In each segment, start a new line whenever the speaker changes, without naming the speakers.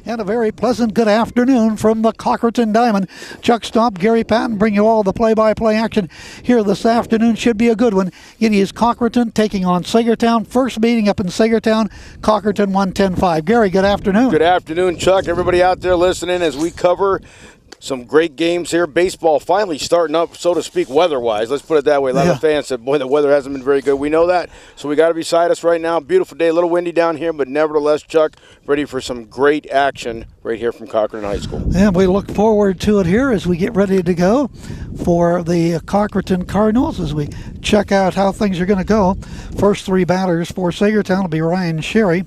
and a very pleasant good afternoon from the Cochranton Diamond. Chuck Stopp, Gary Patten bring you all the play-by-play action here this afternoon. Should be a good one. It is Cochranton taking on Saegertown. First meeting up in Saegertown. Cochranton 1-10-5. Gary, good afternoon.
Good afternoon, Chuck. Everybody out there listening as we cover some great games here. Baseball finally starting up, so to speak, weather-wise. Let's put it that way. A lot of fans said, boy, the weather hasn't been very good. We know that. So we got to be beside us right now. Beautiful day, a little windy down here, but nevertheless, Chuck, ready for some great action right here from Cochranton High School.
And we look forward to it here as we get ready to go for the Cochranton Cardinals as we check out how things are going to go. First three batters for Saegertown will be Ryan Sherry,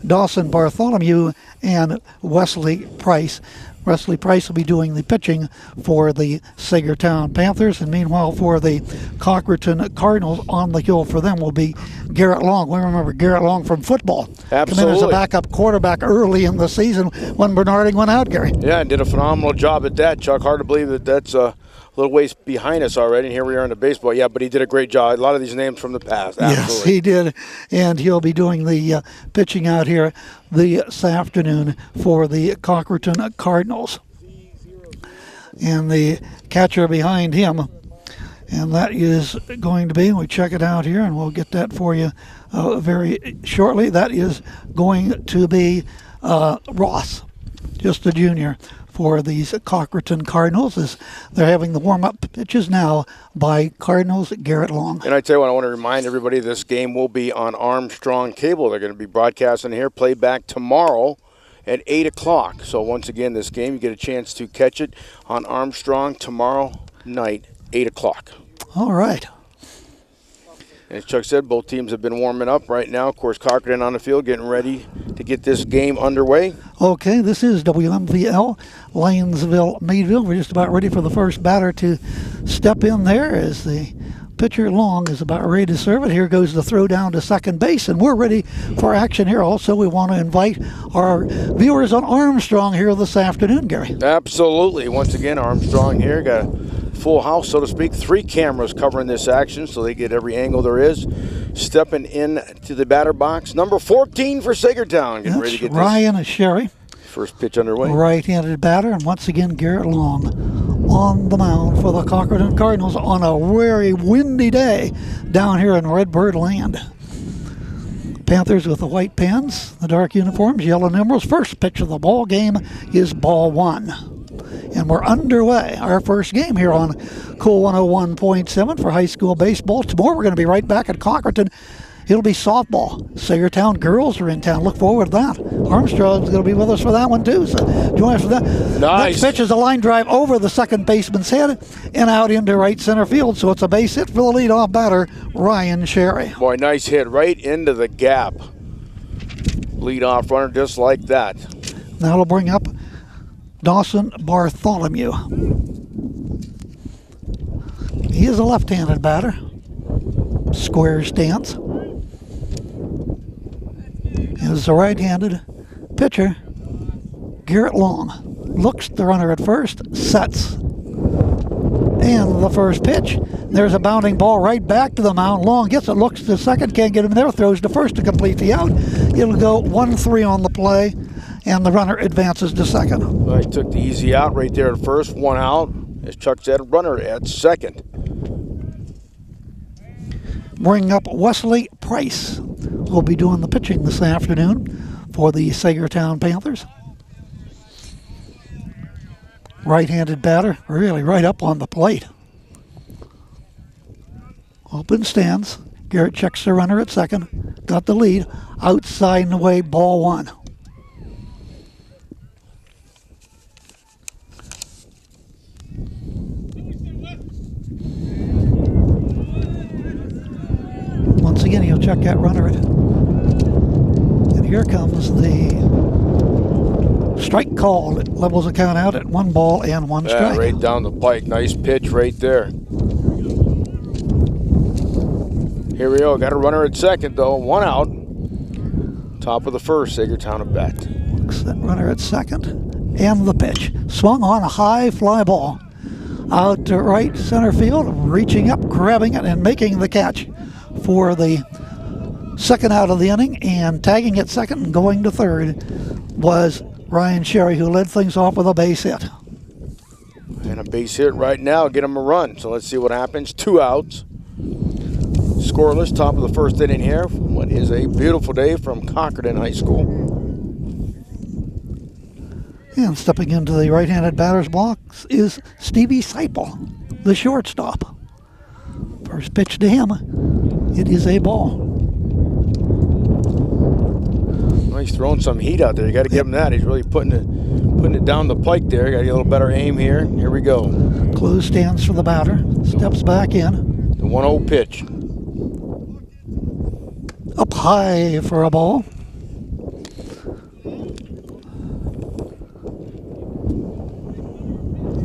Dawson Bartholomew, and Wesley Price. Wesley Price will be doing the pitching for the Saegertown Panthers, and meanwhile for the Cochranton Cardinals, on the hill for them will be Garrett Long. We remember Garrett Long from football.
Absolutely.
Come in as a backup quarterback early in the season when Bernarding went out, Gary.
Yeah, and did a phenomenal job at that, Chuck. Hard to believe that that's a little ways behind us already, and here we are in the baseball. Yeah, but he did a great job. A lot of these names from the past. Absolutely.
Yes, he did, and he'll be doing the pitching out here this afternoon for the Cochranton Cardinals. And the catcher behind him, and that is going to be, we check it out here, and we'll get that for you very shortly. That is going to be Ross, just a junior, for these Cochranton Cardinals, as they're having the warm-up pitches now by Cardinals Garrett Long.
And I tell you what, I want to remind everybody this game will be on Armstrong Cable. They're going to be broadcasting here, playback tomorrow at 8 o'clock. So once again, this game, you get a chance to catch it on Armstrong tomorrow night, 8 o'clock.
All right.
As Chuck said, both teams have been warming up right now. Of course, Cochranton on the field getting ready to get this game underway.
Okay, this is WMVL, Lanesville, Meadville. We're just about ready for the first batter to step in there as the pitcher Long is about ready to serve it. Here goes the throw down to second base, and we're ready for action here. Also, we want to invite our viewers on Armstrong here this afternoon, Gary.
Absolutely. Once again, Armstrong here got a full house, so to speak. 3 cameras covering this action, so they get every angle there is. Stepping in to the batter box, number 14 for Saegertown. Getting ready to get
Ryan Sherry.
First pitch underway.
Right-handed batter, and once again Garrett Long on the mound for the Cochranton Cardinals on a very windy day down here in Redbird Land. Panthers with the white pants, the dark uniforms, yellow numerals. First pitch of the ball game is ball 1. And we're underway, our first game here on Cool 101.7 for high school baseball. Tomorrow we're going to be right back at Cochranton. It'll be softball. Saegertown girls are in town. Look forward to that. Armstrong's going to be with us for that one, too. So join us for that.
Nice.
Next pitch is a line drive over the second baseman's head and out into right center field. So it's a base hit for the leadoff batter, Ryan Sherry.
Boy, nice hit right into the gap. Leadoff runner just like that.
Now we'll bring up Dawson Bartholomew. He is a left-handed batter. Square stance. Is the right-handed pitcher, Garrett Long. Looks the runner at first, sets. And the first pitch. There's a bounding ball right back to the mound. Long gets it, looks to second, can't get him there, throws to first to complete the out. It'll go 1-3 on the play, and the runner advances to second.
Well, he took the easy out right there at first, 1 out. As Chuck said, runner at second.
Bring up Wesley Price. Will be doing the pitching this afternoon for the Saegertown Panthers. Right-handed batter, really right up on the plate. Open stance. Garrett checks the runner at second. Got the lead. Outside and away, ball 1. Once again, he'll check that runner at. And here comes the strike call. It levels the count out at 1 ball and 1 strike.
Right down the pike. Nice pitch right there. Here we go. Got a runner at second, though. 1 out. Top of the first, Saegertown at bat.
Looks that runner at second. And the pitch. Swung on a high fly ball. Out to right center field. Reaching up, grabbing it, and making the catch for the second out of the inning, and tagging at second and going to third was Ryan Sherry, who led things off with a base hit.
And a base hit right now, get him a run. So let's see what happens. 2 outs. Scoreless, top of the first inning here. What is a beautiful day from Cochranton High School.
And stepping into the right-handed batter's box is Stevie Seipel, the shortstop. First pitch to him. It is a ball.
Well, he's throwing some heat out there. You got to give him that. He's really putting it down the pike there. Got to get a little better aim here. Here we go.
Close stands for the batter. Steps back in.
The 1-0 pitch.
Up high for a ball.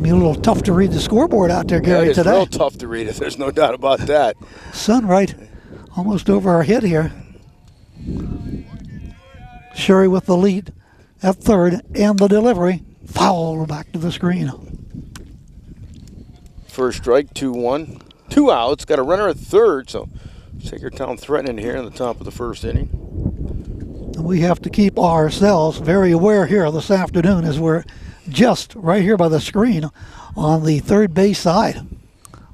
Be a little tough to read the scoreboard out there, Gary,
It's
today.
real tough to read it. There's no doubt about that.
Sun right almost over our head here. Sherry with the lead at third, and the delivery foul back to the screen.
First strike, 2-1. 2 outs. Got a runner at third, so Saegertown threatening here in the top of the first inning.
We have to keep ourselves very aware here this afternoon as we're just right here by the screen on the third base side.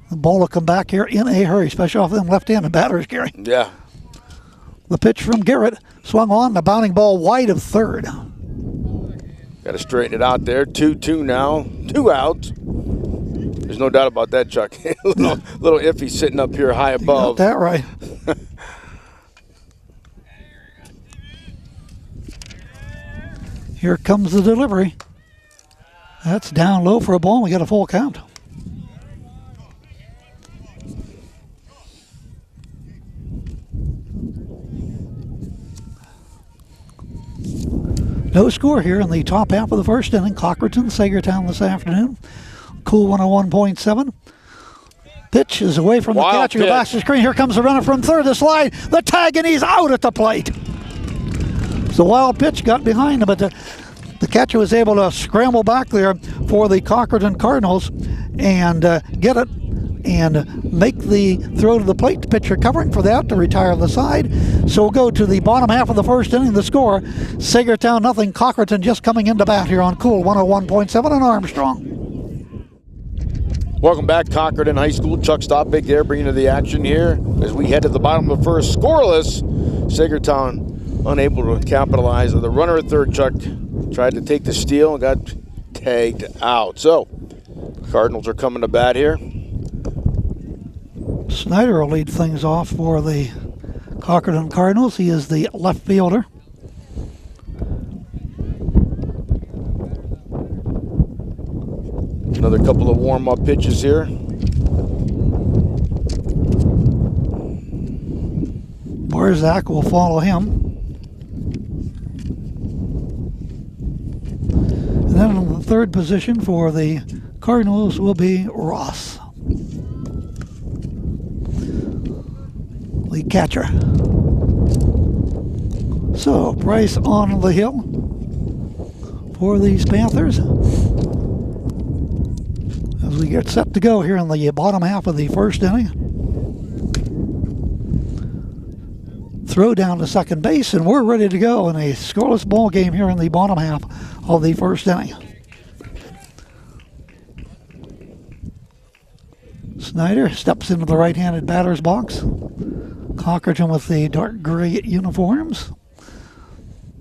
The ball will come back here in a hurry, especially off them left-handed batters, Gary.
Yeah.
The pitch from Garrett swung on, the bounding ball wide of third.
Got to straighten it out there. 2-2 now. 2 outs. There's no doubt about that, Chuck. little iffy sitting up here high above.
You got that right. Here comes the delivery. That's down low for a ball. We got a full count. No score here in the top half of the first inning. Cochranton, Saegertown this afternoon. Cool 101.7. Pitch is away from the catcher. Back to the screen. Here comes the runner from third. The slide, the tag, and he's out at the plate. The wild pitch got behind him, but the catcher was able to scramble back there for the Cochranton Cardinals and get it and make the throw to the plate. The pitcher covering for that to retire the side. So we'll go to the bottom half of the first inning. The score, Saegertown nothing, Cochranton just coming into bat here on Cool 101.7 and Armstrong.
Welcome back, Cochranton High School. Chuck Stopp big there, bringing you the action here as we head to the bottom of the first. Scoreless. Saegertown unable to capitalize. The runner at third, Chuck, tried to take the steal and got tagged out. So, Cardinals are coming to bat here.
Snyder will lead things off for the Cochranton Cardinals. He is the left fielder.
Another couple of warm-up pitches here.
Barzak will follow him. And then in the third position for the Cardinals will be Ross, the catcher. So Price on the hill for these Panthers as we get set to go here in the bottom half of the first inning. Throw down to second base, and we're ready to go in a scoreless ball game here in the bottom half of the first inning. Snyder steps into the right-handed batter's box. Cochranton with the dark gray uniforms,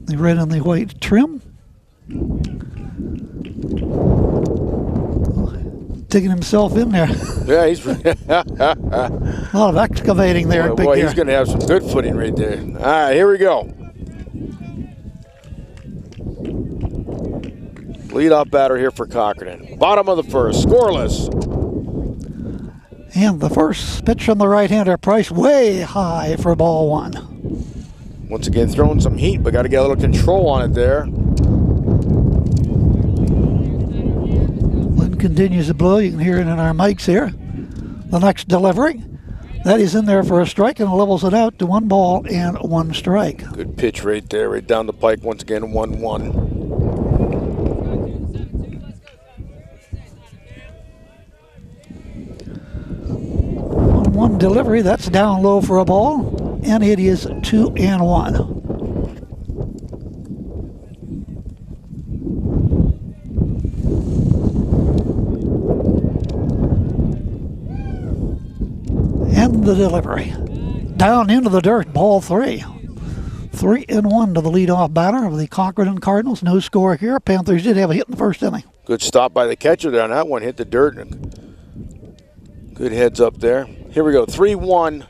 the red and the white trim. Digging himself in there.
Yeah, he's
a lot of excavating there.
Boy, he's going to have some good footing right there. All right, here we go. Lead-off batter here for Cochranton. Bottom of the first, scoreless.
And the first pitch from the right-hander, Price, way high for ball one.
Once again, throwing some heat, but got to get a little control on it there.
Wind continues to blow. You can hear it in our mics here. The next delivery, that is in there for a strike and levels it out to 1 ball and 1 strike.
Good pitch right there, right down the pike. Once again, 1-1.
One delivery, that's down low for a ball, and it is 2-1. And the delivery. Down into the dirt, ball 3. 3-1 to the leadoff batter of the Cochranton Cardinals. No score here. Panthers did have a hit in the first inning.
Good stop by the catcher there on that one. Hit the dirt. Good heads up there. Here we go. 3-1.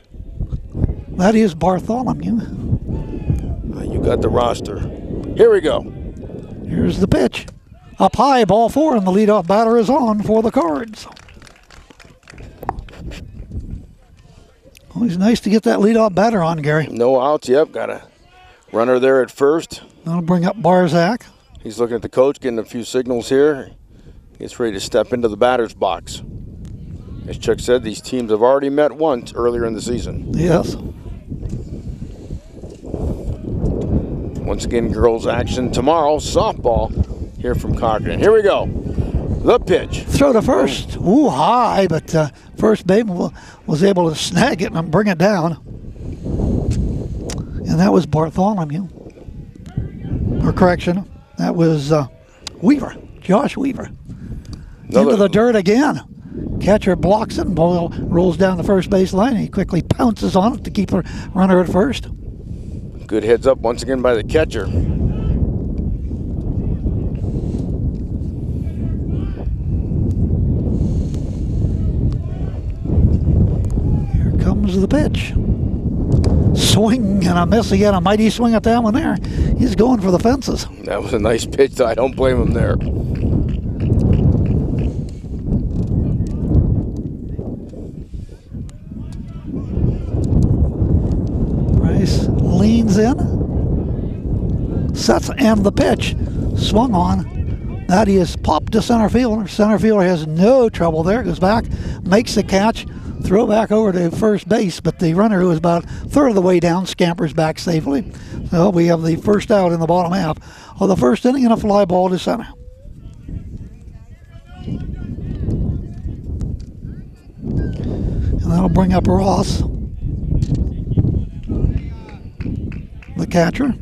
That is Bartholomew.
You got the roster. Here we go.
Here's the pitch. Up high, ball 4, and the leadoff batter is on for the Cards. Always nice to get that leadoff batter on, Gary.
No outs. Yep, got a runner there at first.
That'll bring up Barzak.
He's looking at the coach, getting a few signals here. Gets ready to step into the batter's box. As Chuck said, these teams have already met once earlier in the season.
Yes.
Once again, girls action tomorrow. Softball here from Cochranton. Here we go. The pitch.
Throw to first. Ooh, high, but first baseman was able to snag it and bring it down. And that was Bartholomew. Or correction, that was Weaver, Josh Weaver. Into the dirt again. Catcher blocks it and ball rolls down the first base line. He quickly pounces on it to keep the runner at first.
Good heads up once again by the catcher.
Here comes the pitch. Swing and a miss again. A mighty swing at that one there. He's going for the fences.
That was a nice pitch, though. I don't blame him there.
Rice leans in. Sets and the pitch. Swung on. That is popped to center field. Center fielder has no trouble there. Goes back, makes the catch. Throw back over to first base, but the runner, who is about a third of the way down, scampers back safely. So we have the first out in the bottom half of the first inning and a fly ball to center. And that'll bring up Ross, the catcher.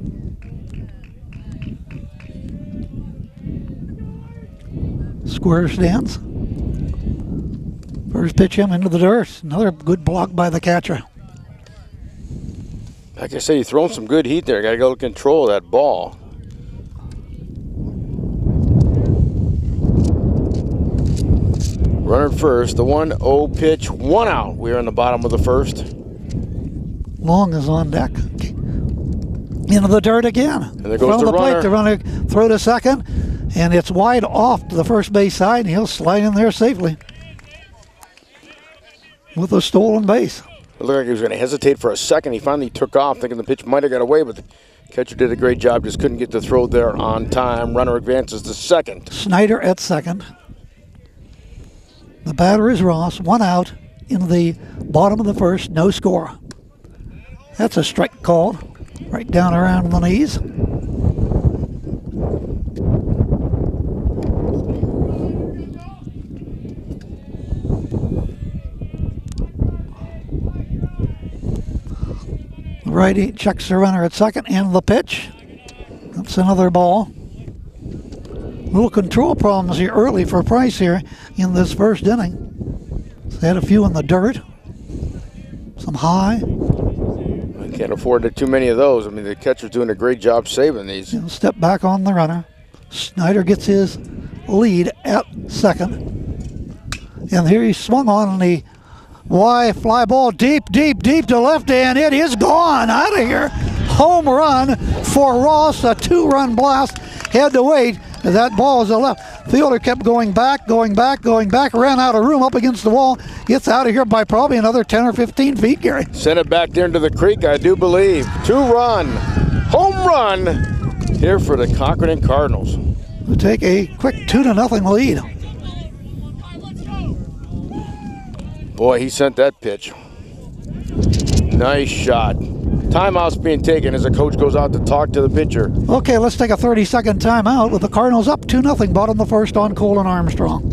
Square stance. First pitch him into the dirt. Another good block by the catcher.
Like I said, he's throwing some good heat there. Got to go to control that ball. Runner at first. The 1-0 pitch. 1 out. We're in the bottom of the first.
Long is on deck. Into the dirt again.
And there goes the runner.
Plate. The runner throw to second. And it's wide off to the first base side. And he'll slide in there safely with a stolen base.
It looked like he was going to hesitate for a second. He finally took off, thinking the pitch might have got away, but the catcher did a great job. Just couldn't get the throw there on time. Runner advances to second.
Snyder at second. The batter is Ross. 1 out in the bottom of the first. No score. That's a strike called. Right down around the knees. Righty checks the runner at second and the pitch. That's another ball. Little control problems here early for Price here in this first inning. They had a few in the dirt, some high.
I can't afford too many of those. I mean, the catcher's doing a great job saving these.
Step back on the runner. Snyder gets his lead at second. And here he swung on the Y fly ball deep to left, and it is gone out of here. Home run for Ross, a 2-run blast. Had to wait. That ball is a left. Fielder kept going back, ran out of room up against the wall. Gets out of here by probably another 10 or 15 feet, Gary.
Sent it back there into the creek, I do believe. 2-run, home run here for the Cochranton Cardinals.
Who take a quick 2-0 lead.
Boy, he sent that pitch. Nice shot. Timeout's being taken as the coach goes out to talk to the pitcher.
Okay, let's take a 30-second timeout with the Cardinals up 2-0, bottom of the first on Cole and Armstrong.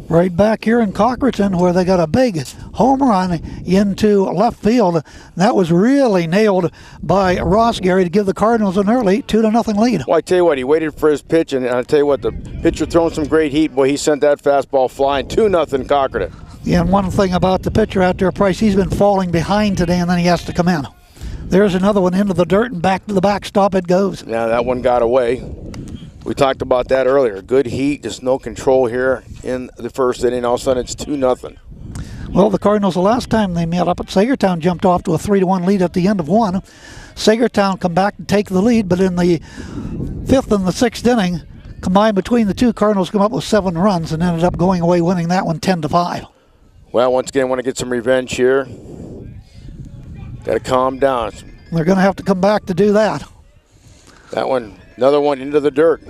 Right back here in Cochranton, where they got a big home run into left field. That was really nailed by Ross, Gary, to give the Cardinals an early 2-0 lead.
Well, I tell you what, he waited for his pitch, and I tell you what, the pitcher throwing some great heat. Boy, he sent that fastball flying. 2-0 Cochranton.
And one thing about the pitcher out there, Price, he's been falling behind today, and then he has to come in. There's another one into the dirt, and back to the backstop it goes.
Yeah, that one got away. We talked about that earlier. Good heat, just no control here in the first inning. All of a sudden, it's 2-0.
Well, the Cardinals, the last time they met up at Saegertown, jumped off to a 3-1 lead at the end of one. Saegertown come back to take the lead, but in the 5th and the 6th inning, combined between the two, Cardinals come up with 7 runs and ended up going away winning that one 10-5.
Well, once again, want to get some revenge here. Got to calm down.
They're going to have to come back to do that.
That one, another one into the dirt.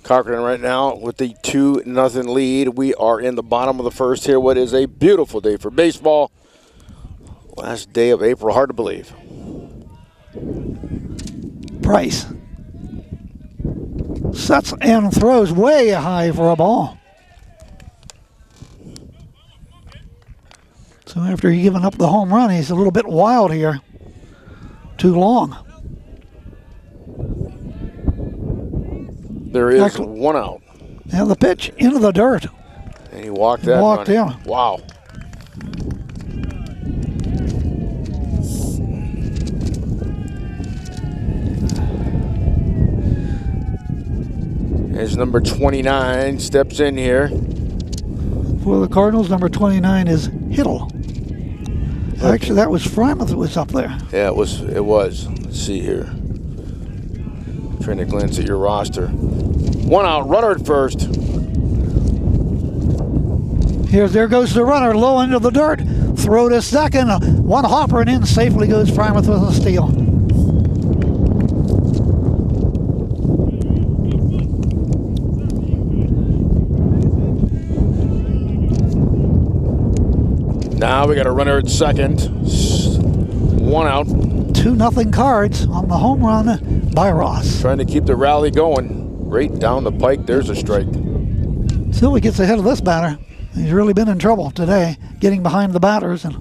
Cochranton right now with the 2-0 lead. We are in the bottom of the first here. What is a beautiful day for baseball. Last day of April, hard to believe.
Price sets and throws way high for a ball. So after giving up the home run, he's a little bit wild here. Too long.
There is one out.
And the pitch into the dirt.
And he walked that
Walked
running.
in.
Wow. As number 29 steps in here.
For the Cardinals, number 29 is Hiddle. Actually, that was Frymouth that was up there.
Yeah, it was. Let's see here. Trying to glance at your roster. One out, runner at first.
There goes the runner, low into the dirt. Throw to second. One hopper and in safely goes Frymouth with a steal.
Now we got a runner at second. One out.
2-0 Cards on the home run by Ross.
Trying to keep the rally going. Right down the pike, there's a strike.
Still, he gets ahead of this batter. He's really been in trouble today, getting behind the batters. And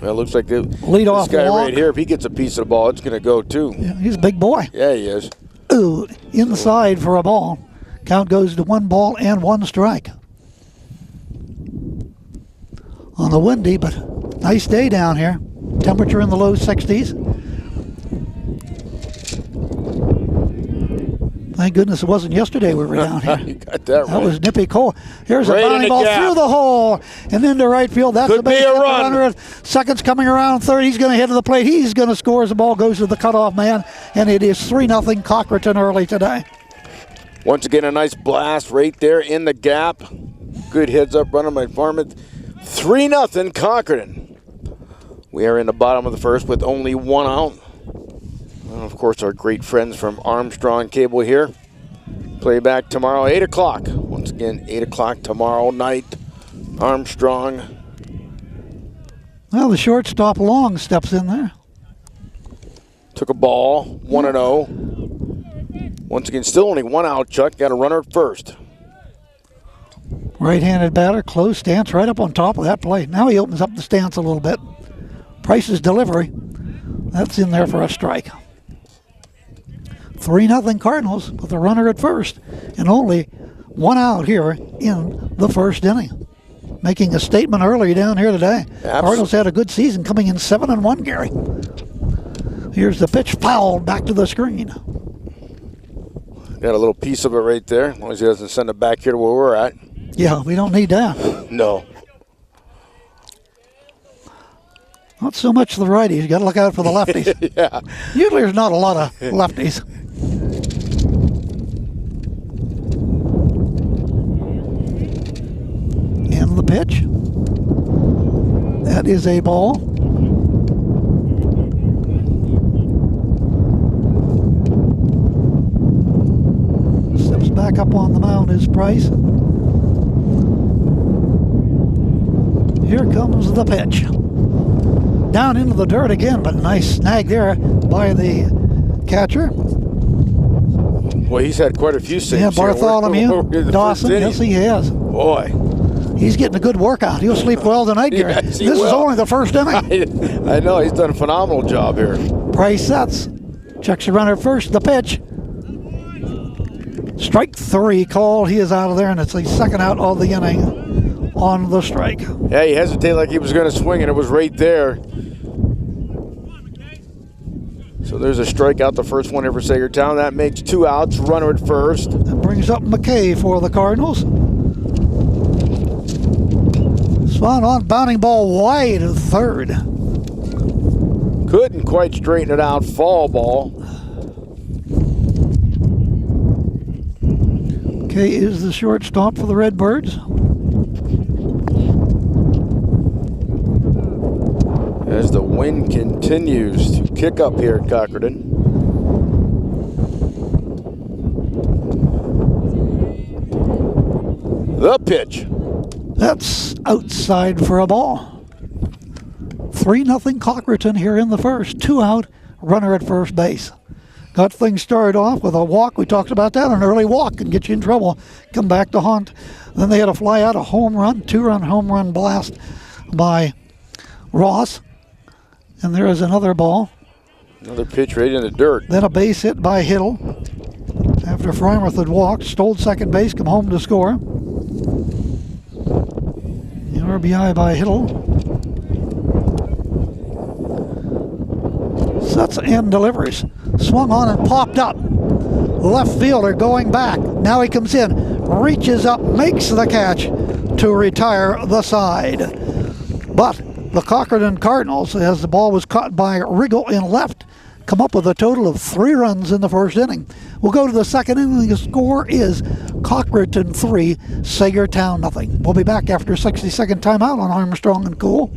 well, it looks like this
leadoff
guy
walk.
right here, if he gets a piece of the ball, it's going to go too.
Yeah, he's a big boy.
Yeah, he is.
Ooh, inside for a ball. Count goes to 1 ball and 1 strike. On the windy, but nice day down here. Temperature in the low 60s. Thank goodness it wasn't yesterday we were down here.
You got that right.
That was nippy cold. Here's
Right
a bounding ball
gap.
through the hole and into right field. That's
Could
the base
be a
hit. The
run.
runner at second's coming around third. He's going to hit to the plate. He's going to score as the ball goes to the cutoff man, and it is 3-0 Cochranton early today.
Once again, a nice blast right there in the gap. Good heads up runner by Farmouth. 3-0 Cochranton. We are in the bottom of the first with only 1 out. And of course, our great friends from Armstrong Cable here. Playback tomorrow, 8 o'clock. Once again, 8 o'clock tomorrow night. Armstrong.
Well, the shortstop Long steps in there.
Took a ball, 1-0. Once again, still only 1 out, Chuck. Got a runner at first.
Right-handed batter, close stance, right up on top of that plate. Now he opens up the stance a little bit. Price's delivery. That's in there for a strike. 3-0 Cardinals with a runner at first and only 1 out here in the first inning. Making a statement early down here today. Cardinals had a good season, coming in 7-1, Gary. Here's the pitch, fouled back to the screen.
Got a little piece of it right there, as long as he doesn't send it back here to where we're at.
Yeah, we don't need that.
No.
Not so much the righties. You got to look out for the lefties.
Yeah.
Usually there's not a lot of lefties. And the pitch. That is a ball. Steps back up on the mound is Price. Here comes the pitch. Down into the dirt again, but a nice snag there by the catcher.
Well, he's had quite a few saves.
Yeah, Bartholomew, Dawson, yes he has.
Boy.
He's getting a good workout. He'll sleep well tonight, Gary.
Yes,
This
he
is
will.
only the first inning.
I know, he's done a phenomenal job here.
Price sets. Checks the runner first, the pitch. Strike 3 called. He is out of there, and it's the second out of the inning on the strike.
Yeah, he hesitated like he was going to swing, and it was right there. So there's a strikeout, the first one here for Saegertown. That makes 2 outs, runner at first.
That brings up McKay for the Cardinals. Swung on, bounding ball wide of third.
Couldn't quite straighten it out, foul ball.
McKay is the shortstop for the Redbirds.
As the wind continues to kick up here at Cochranton. The pitch.
That's outside for a ball. 3-0 Cochranton here in the first. 2 out, runner at first base. Got things started off with a walk. We talked about that. An early walk can get you in trouble. Come back to haunt. Then they had a fly out, a home run, 2-run home run blast by Ross. And there is another ball.
Another pitch right in the dirt.
Then a base hit by Hiddle. After Frymuth had walked, stole second base, come home to score. The RBI by Hiddle. Sets and delivers. Swung on and popped up. Left fielder going back. Now he comes in, reaches up, makes the catch to retire the side. But the Cochranton Cardinals, as the ball was caught by Riggle in left, come up with a total of 3 runs in the first inning. We'll go to the second inning. The score is Cochranton 3, Saegertown 0. We'll be back after a 60-second timeout on Armstrong and Cool.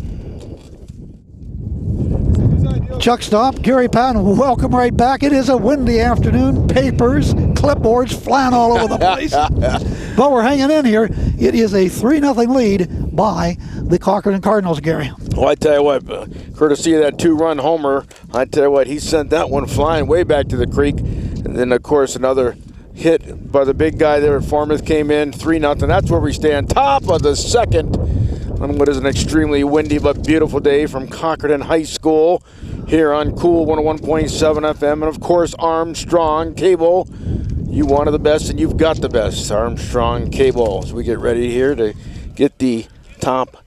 Chuck Stopp, Gary Patten, welcome right back. It is a windy afternoon. Papers, clipboards flying all over the place. But we're hanging in here. It is a 3-0 lead by the Cochranton Cardinals, Gary.
Well, I tell you what, courtesy of that 2-run homer, I tell you what, he sent that one flying way back to the creek. And then, of course, another hit by the big guy there at Frymuth came in, 3-0. That's where we stand. Top of the second on what is an extremely windy but beautiful day from Cochranton High School here on Cool 101.7 FM. And, of course, Armstrong Cable. You wanted the best, and you've got the best. Armstrong Cable. As we get ready here to get the top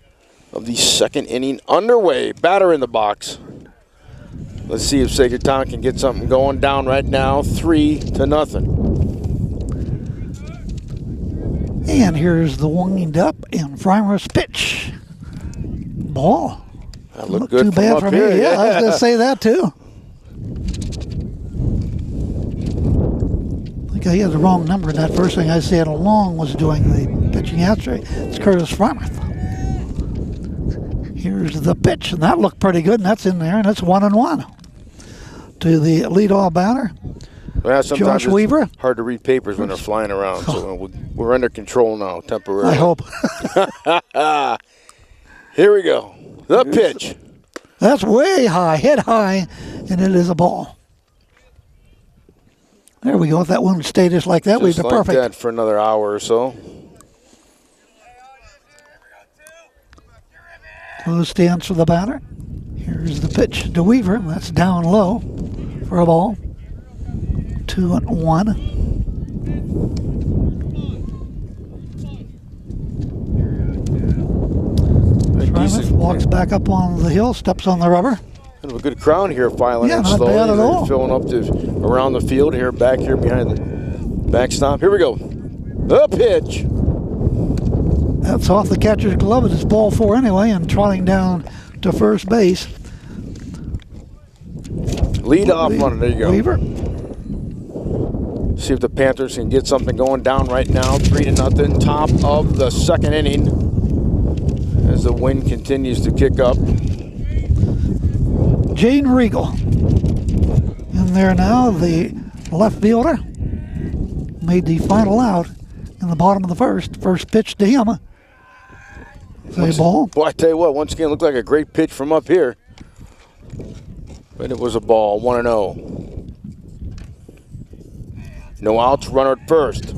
of the second inning underway. Batter in the box. Let's see if Saegertown can get something going. Down right now, 3-0.
And here's the wind up and Frymuth's pitch. Ball.
That looked
Look
good
too
from
bad
up
for
here.
me. Yeah, I was going to say that too. I think he had the wrong number. That first thing I said along was doing the pitching out straight. It's Curtis Frymuth. Here's the pitch, and that looked pretty good, and that's in there, and it's 1-1 to the leadoff batter.
Well, sometimes
Josh Weaver.
It's hard to read papers when they're flying around, so we're under control now temporarily.
I hope.
Here we go. The pitch.
That's way high, hit high, and it is a ball. There we go. If that one stayed just like that, we'd be
like
perfect.
That for another hour or so.
Close stance for the batter. Here's the pitch to Weaver. That's down low for a ball. 2-1. Frymuth walks back up on the hill, steps on the rubber.
Kind of a good crowd here, filing in
not
slowly.
bad at all.
Filling up around the field here, back here behind the backstop. Here we go. The pitch.
That's off the catcher's glove. It's ball 4 anyway, and trotting down to first base.
Lead off runner. There you go.
Weaver.
See if the Panthers can get something going. Down right now, 3-0. Top of the second inning as the wind continues to kick up.
Gene Regal in there now, the left fielder. Made the final out in the bottom of the first. First pitch to him. Say ball.
Boy, I tell you what, once again, it looked like a great pitch from up here. But it was a ball, 1-0. No outs, runner at first.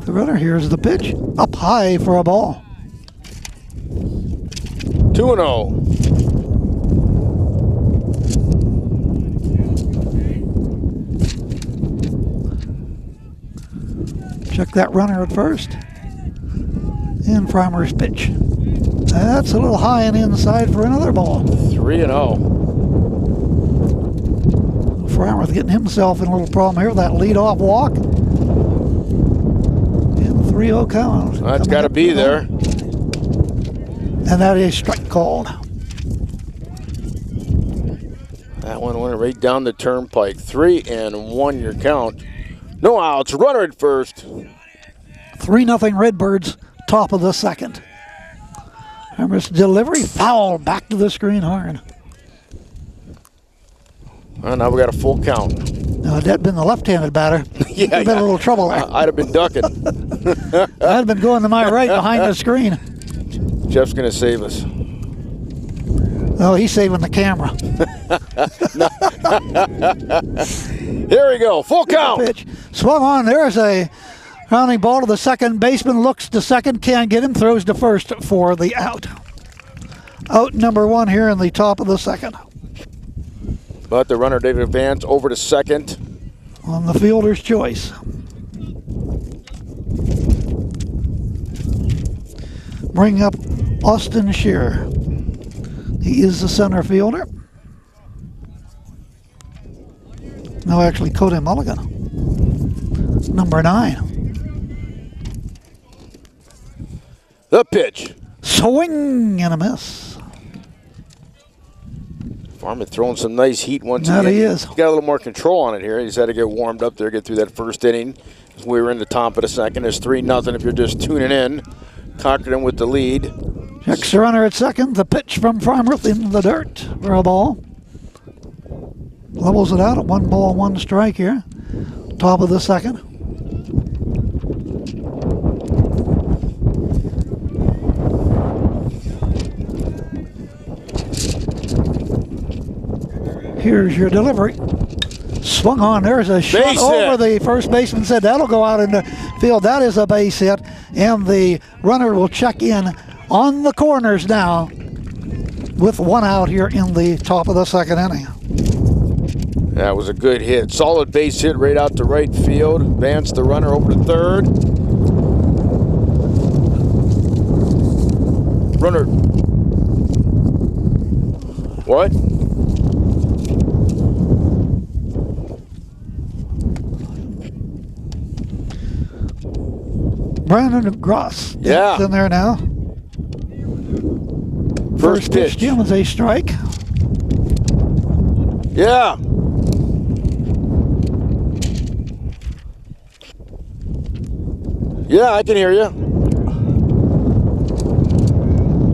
The runner, here's the pitch. Up high for a ball.
2-0.
Check that runner at first. And Farmer's pitch. That's a little high and inside for another ball.
3-0.
Farmer's getting himself in a little problem here with that leadoff walk. And 3-0 count.
That's got to be there.
And that is strike called.
That one went right down the turnpike. 3-1 your count. No outs. Runner at first.
3-0 Redbirds, top of the second. Farmer's delivery foul back to the screen hard.
Well, now we got a full count.
Now, if that'd been the left-handed batter,
Yeah,
there'd been a little trouble there.
I'd have been ducking.
I'd have been going to my right behind the screen.
Jeff's going to save us.
Oh, he's saving the camera.
Here we go. Full count.
Pitch. Swung on. There's a rounding ball to the second baseman. Looks to second. Can't get him. Throws to first for the out. Out number one here in the top of the second.
But the runner did advance over to second.
On the fielder's choice. Bring up Austin Shearer. He is the center fielder. No, actually, Cody Mulligan. Number 9.
The pitch.
Swing and a miss.
Farmer throwing some nice heat once
That
again.
he is.
He got a little more control on it here. He's had to get warmed up there, get through that first inning. We were in the top of the second. It's 3-0 if you're just tuning in. Cochranton with the lead.
Checks the runner at second. The pitch from Farmworth into the dirt for a ball. Levels it out at 1 ball, 1 strike here. Top of the second. Here's your delivery. Swung on. There's a shot
Base
over
hit.
the first baseman. Said that'll go out in the field. That is a base hit. And the runner will check in on the corners now with 1 out here in the top of the second inning.
That was a good hit. Solid base hit right out to right field. Advance the runner over to third. Runner. What?
Brandon Gross
Yeah.
is in there now.
First pitch.
Jim is a strike.
Yeah. Yeah, I can hear you.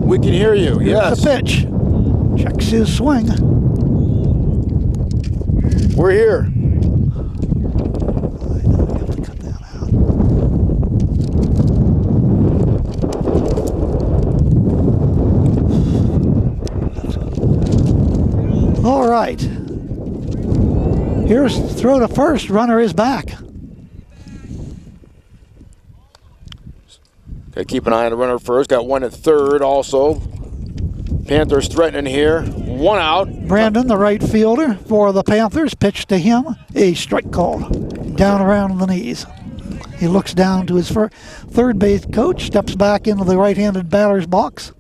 We can hear you,
Here's
yes.
the pitch. Checks his swing.
We're here.
Cut that out. All right. Here's throw to first. Runner is back.
Got to keep an eye on the runner first. Got 1 at third also. Panthers threatening here. 1 out.
Brandon, the right fielder for the Panthers, pitched to him. A strike called. Down around the knees. He looks down to his third base coach, steps back into the right-handed batter's box.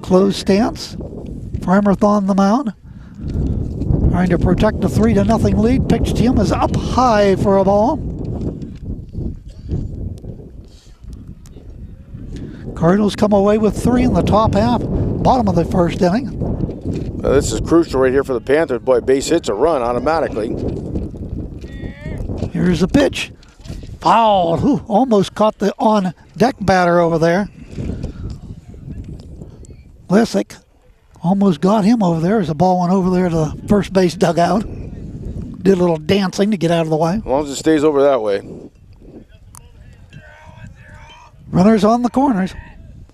Closed stance. Farmworth on the mound. Trying to protect a 3-0 lead. Pitched to him is up high for a ball. Cardinals come away with 3 in the top half, bottom of the first inning.
This is crucial right here for the Panthers. Boy, base hits a run automatically.
Here's the pitch. Foul. Ooh, almost caught the on-deck batter over there. Lisick almost got him over there as the ball went over there to the first base dugout. Did a little dancing to get out of the way.
As long as it stays over that way.
Runners on the corners.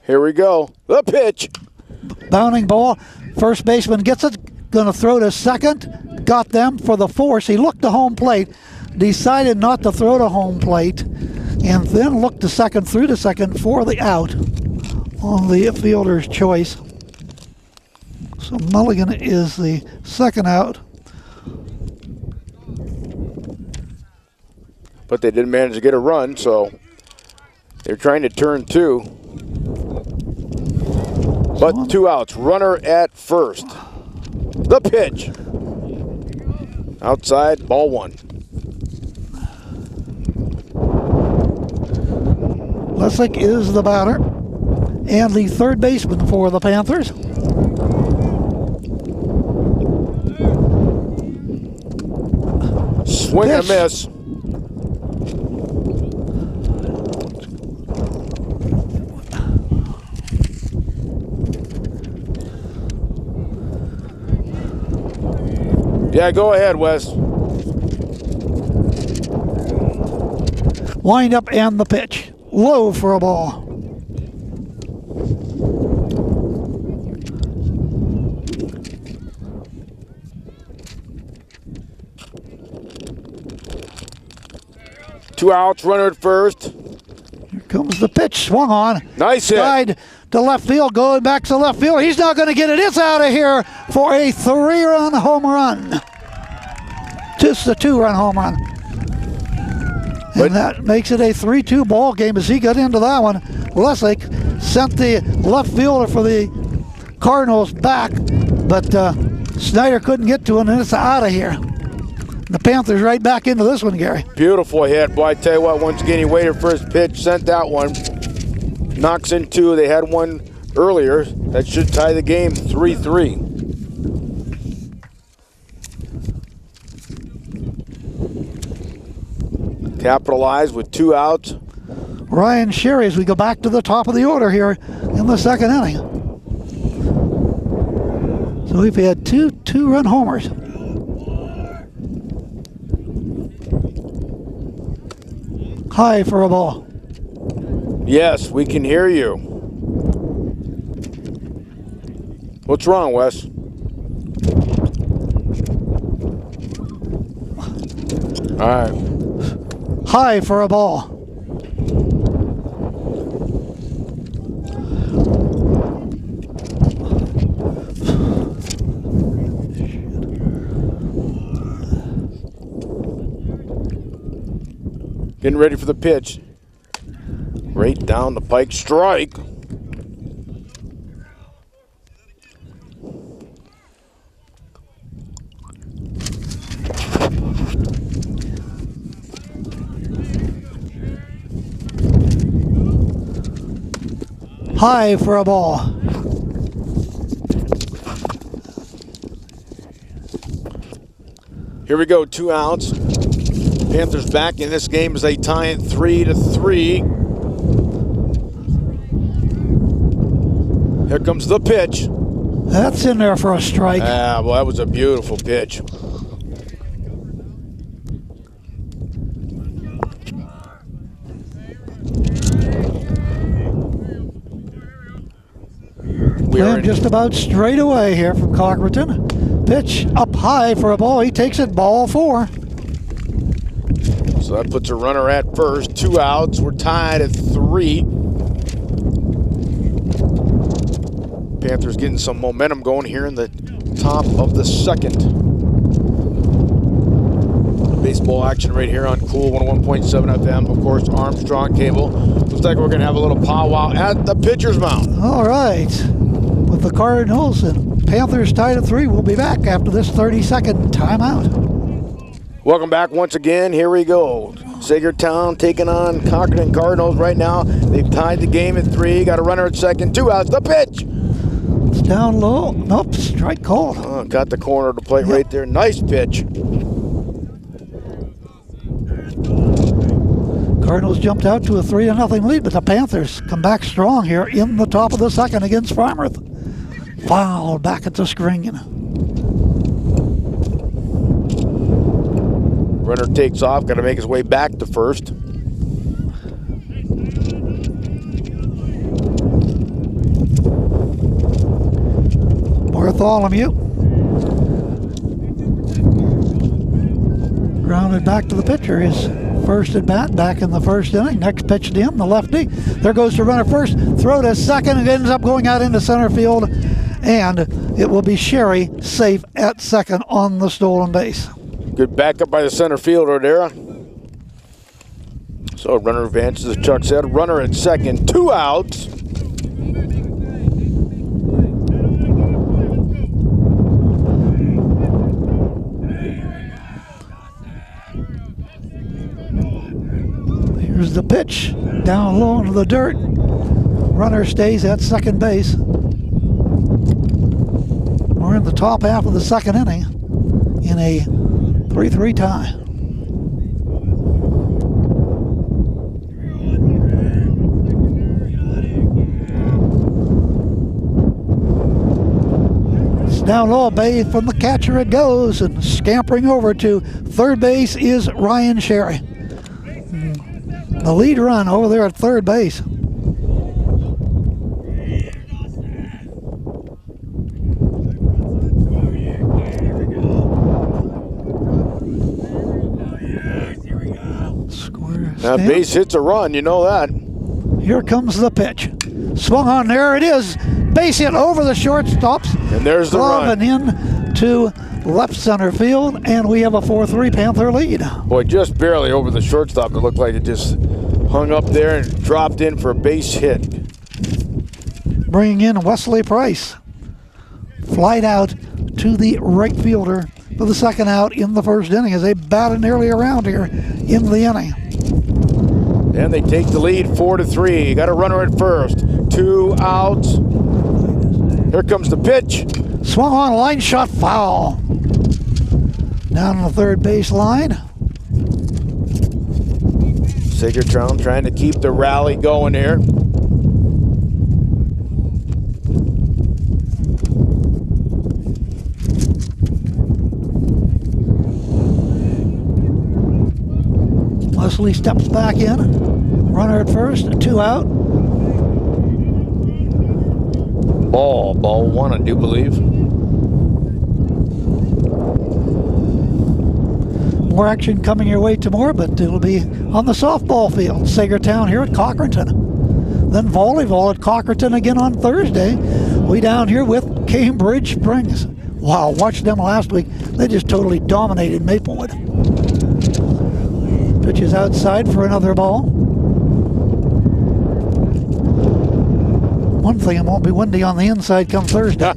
Here we go. The pitch.
Bounding ball. First baseman gets it. Going to throw to second. Got them for the force. He looked to home plate. Decided not to throw to home plate. And then looked to second, through to second for the out on the fielder's choice. So Mulligan is the second out.
but they did manage to get a run, so they're trying to turn 2. But 2 outs. Runner at first. The pitch. Outside, ball 1.
Lessick is the batter and the third baseman for the Panthers.
Swing and a miss. Yeah, go ahead, Wes.
Wind up and the pitch. Low for a ball.
Two outs, runner at first.
Here comes the pitch, swung on.
Nice hit.
Side to left field, going back to left field. He's not going to get it. It's out of here for a 3-run home run. Just a 2-run home run. And that makes it a 3-2 ball game as he got into that one. Lessick sent the left fielder for the Cardinals back, but Snyder couldn't get to him, and it's out of here. The Panthers right back into this one, Gary.
Beautiful hit. Boy, I tell you what, once again, he waited for his pitch, sent that one. Knocks in 2. They had one earlier. That should tie the game 3-3. Capitalized with 2 outs.
Ryan Sherry as we go back to the top of the order here in the second inning. So we've had two-run homers. High for a ball.
Yes, we can hear you. What's wrong, Wes? All right.
High for a ball.
Getting ready for the pitch. Right down the pike, strike.
High for a ball.
Here we go, 2 outs. Panthers back in this game as they tie it 3-3. Here comes the pitch.
That's in there for a strike.
Ah, well, that was a beautiful pitch.
Playing just about straight away here from Cochranton. Pitch up high for a ball. He takes it, ball 4.
So that puts a runner at first. 2 outs. We're tied at 3. Panthers getting some momentum going here in the top of the second. Baseball action right here on Cool 101.7 FM. Of course, Armstrong cable. Looks like we're going to have a little powwow at the pitcher's mound.
All right. With the Cardinals and Panthers tied at 3, we'll be back after this 30-second timeout.
Welcome back once again. Here we go. Saegertown taking on Cochranton Cardinals right now. They've tied the game at 3. Got a runner at second. 2 outs. The pitch.
It's down low. Nope, strike called.
Oh, got the corner of the plate right there. Nice pitch.
Cardinals jumped out to a 3-0 lead, but the Panthers come back strong here in the top of the second against Farmouth. Foul back at the screen.
Runner takes off, got to make his way back to first.
Bartholomew. Grounded back to the pitcher. His first at bat back in the first inning. Next pitch to him, the lefty. There goes to runner first. Throw to second. It ends up going out into center field. And it will be Sherry safe at second on the stolen base.
Good backup by the center fielder there. So runner advances, as Chuck said. Runner at second, 2 outs.
Here's the pitch. Down low into the dirt. Runner stays at second base. We're in the top half of the second inning in a 3-3 tie. It's down low, bathed from the catcher it goes, and scampering over to third base is Ryan Sherry. The lead run over there at third base.
Now base hits a run, you know that.
Here comes the pitch. Swung on, there it is. Base hit over the shortstops.
And there's the run.
Glove in to left center field, and we have a 4-3 Panther lead.
Boy, just barely over the shortstop. It looked like it just hung up there and dropped in for a base hit.
Bringing in Wesley Price. Flight out to the right fielder for the second out in the first inning as they batted nearly around here in the inning.
And they take the lead 4-3. Got a runner at first. 2 outs. Here comes the pitch.
Swung on, line shot, foul. Down on the third base line.
Saegertown trying to keep the rally going here.
Wesley steps back in. Runner at first, 2 out.
Ball one, I do believe.
More action coming your way tomorrow, but it'll be on the softball field. Saegertown here at Cochranton. Then volleyball at Cochranton again on Thursday. We down here with Cambridge Springs. Wow, watched them last week. They just totally dominated Maplewood. Pitch is outside for another ball. One thing, it won't be windy on the inside come Thursday.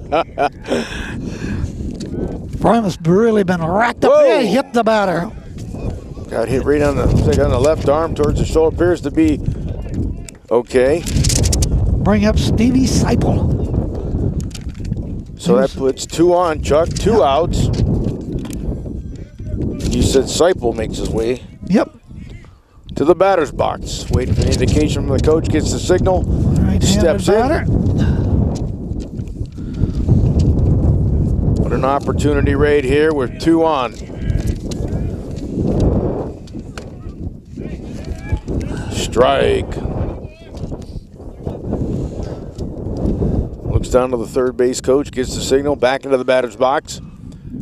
Primus really been racked up. Yeah, he hit the batter.
Got hit right on the left arm towards the shoulder. Appears to be okay.
Bring up Stevie Seipel.
So that puts 2 on, Chuck. 2 outs. You said Seipel makes his way.
Yep.
To the batter's box. Waiting for the indication from the coach. Gets the signal. Steps in. What an opportunity right here with 2 on. Strike. Looks down to the third base coach. Gets the signal. Back into the batter's box.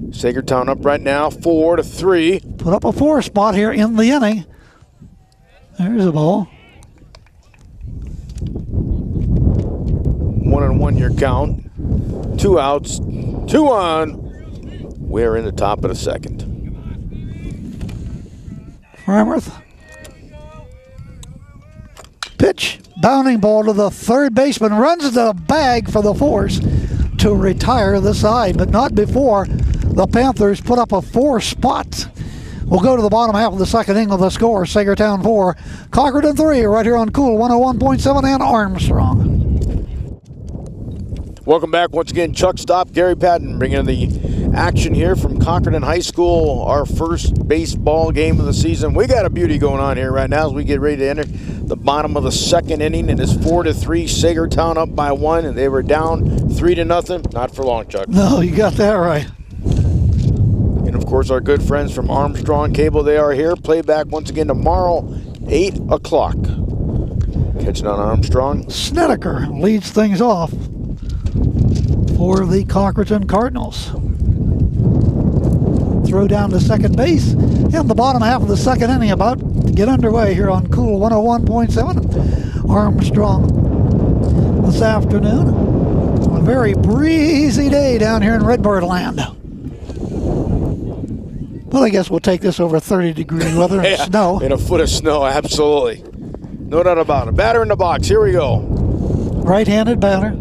Saegertown up right now. 4-3.
Put up a 4 spot here in the inning. There's a ball.
1-1 your count. 2 outs. 2 on. We're in the top of the second.
Farmworth. Pitch. Bounding ball to the third baseman. Runs to the bag for the force to retire the side, but not before the Panthers put up a 4 spot. We'll go to the bottom half of the second inning with the score. Saegertown 4, Cochranton 3, right here on Cool 101.7 and Armstrong.
Welcome back once again. Chuck Stopp, Gary Patten bringing the action here from Cochranton High School. Our first baseball game of the season. We got a beauty going on here right now as we get ready to enter the bottom of the second inning. It is 4-3. Saegertown up by 1, and they were down 3-0. Not for long, Chuck.
No, you got that right.
And of course, our good friends from Armstrong Cable, they are here. Playback once again tomorrow, 8 o'clock. Catching on Armstrong.
Snedeker leads things off for the Cochranton Cardinals. Throw down to second base. And the bottom half of the second inning about to get underway here on Cool 101.7. Armstrong this afternoon. A very breezy day down here in Redbird Land. Well, I guess we'll take this over 30-degree weather and snow.
In a foot of snow, absolutely. No doubt about it. Batter in the box. Here we go.
Right-handed batter.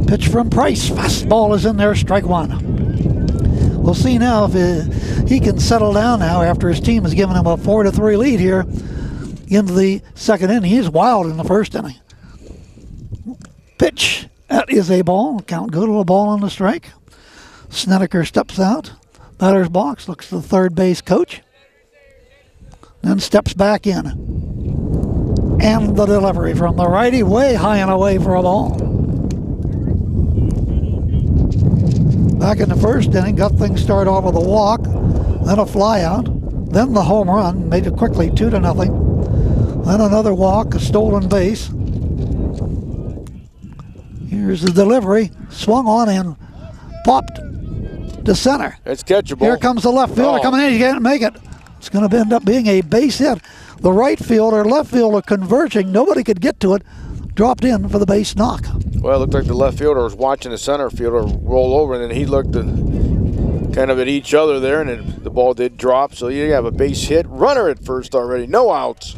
Pitch from Price. Fastball is in there. Strike one. We'll see now if he can settle down now after his team has given him a 4-3 lead here into the second inning. He's wild in the first inning. Pitch. That is a ball. Count good. A ball on the strike. Snedeker steps out. Batter's box. Looks to the third base coach. Then steps back in. And the delivery from the righty, way high and away for a ball. Back in the first inning, got things started off with a walk, then a fly out, then the home run, made it quickly 2-0. Then another walk, a stolen base. Here's the delivery, swung on and popped to center.
It's catchable.
Here comes the left fielder coming in. He can't make it. It's going to end up being a base hit. The right fielder, left fielder converging. Nobody could get to it. Dropped in for the base knock.
Well, it looked like the left fielder was watching the center fielder roll over, and then he looked kind of at each other there, and then the ball did drop. So you have a base hit. Runner at first already. No outs.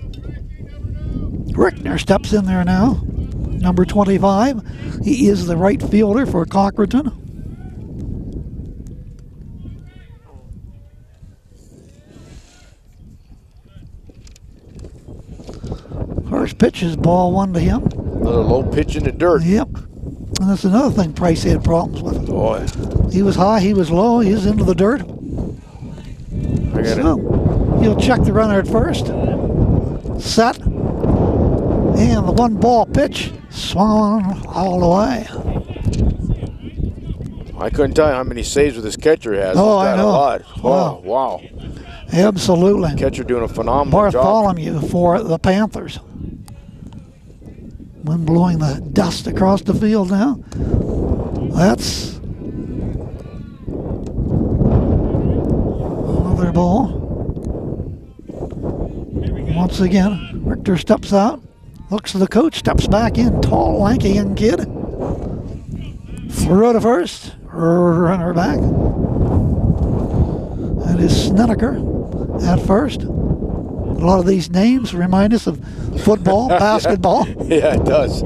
Rickner steps in there now. Number 25. He is the right fielder for Cochranton. First pitch is ball one to him.
Another low pitch in the dirt.
Yep. And that's another thing Price had problems with.
Boy.
He was high, he was low, he was into the dirt.
I got it.
He'll check the runner at first. Set. And the one ball pitch swung all the way.
I couldn't tell you how many saves with this catcher has.
Oh, I know.
A lot.
Wow.
Oh, wow.
Absolutely.
Catcher doing a phenomenal
Bartholomew for the Panthers. Wind blowing the dust across the field now. That's another ball. Once again, Richter steps out. Looks at the coach, steps back in. Tall, lanky young kid. Throw to first. Runner back. That is Snedeker at first. A lot of these names remind us of football, basketball.
Yeah, it does.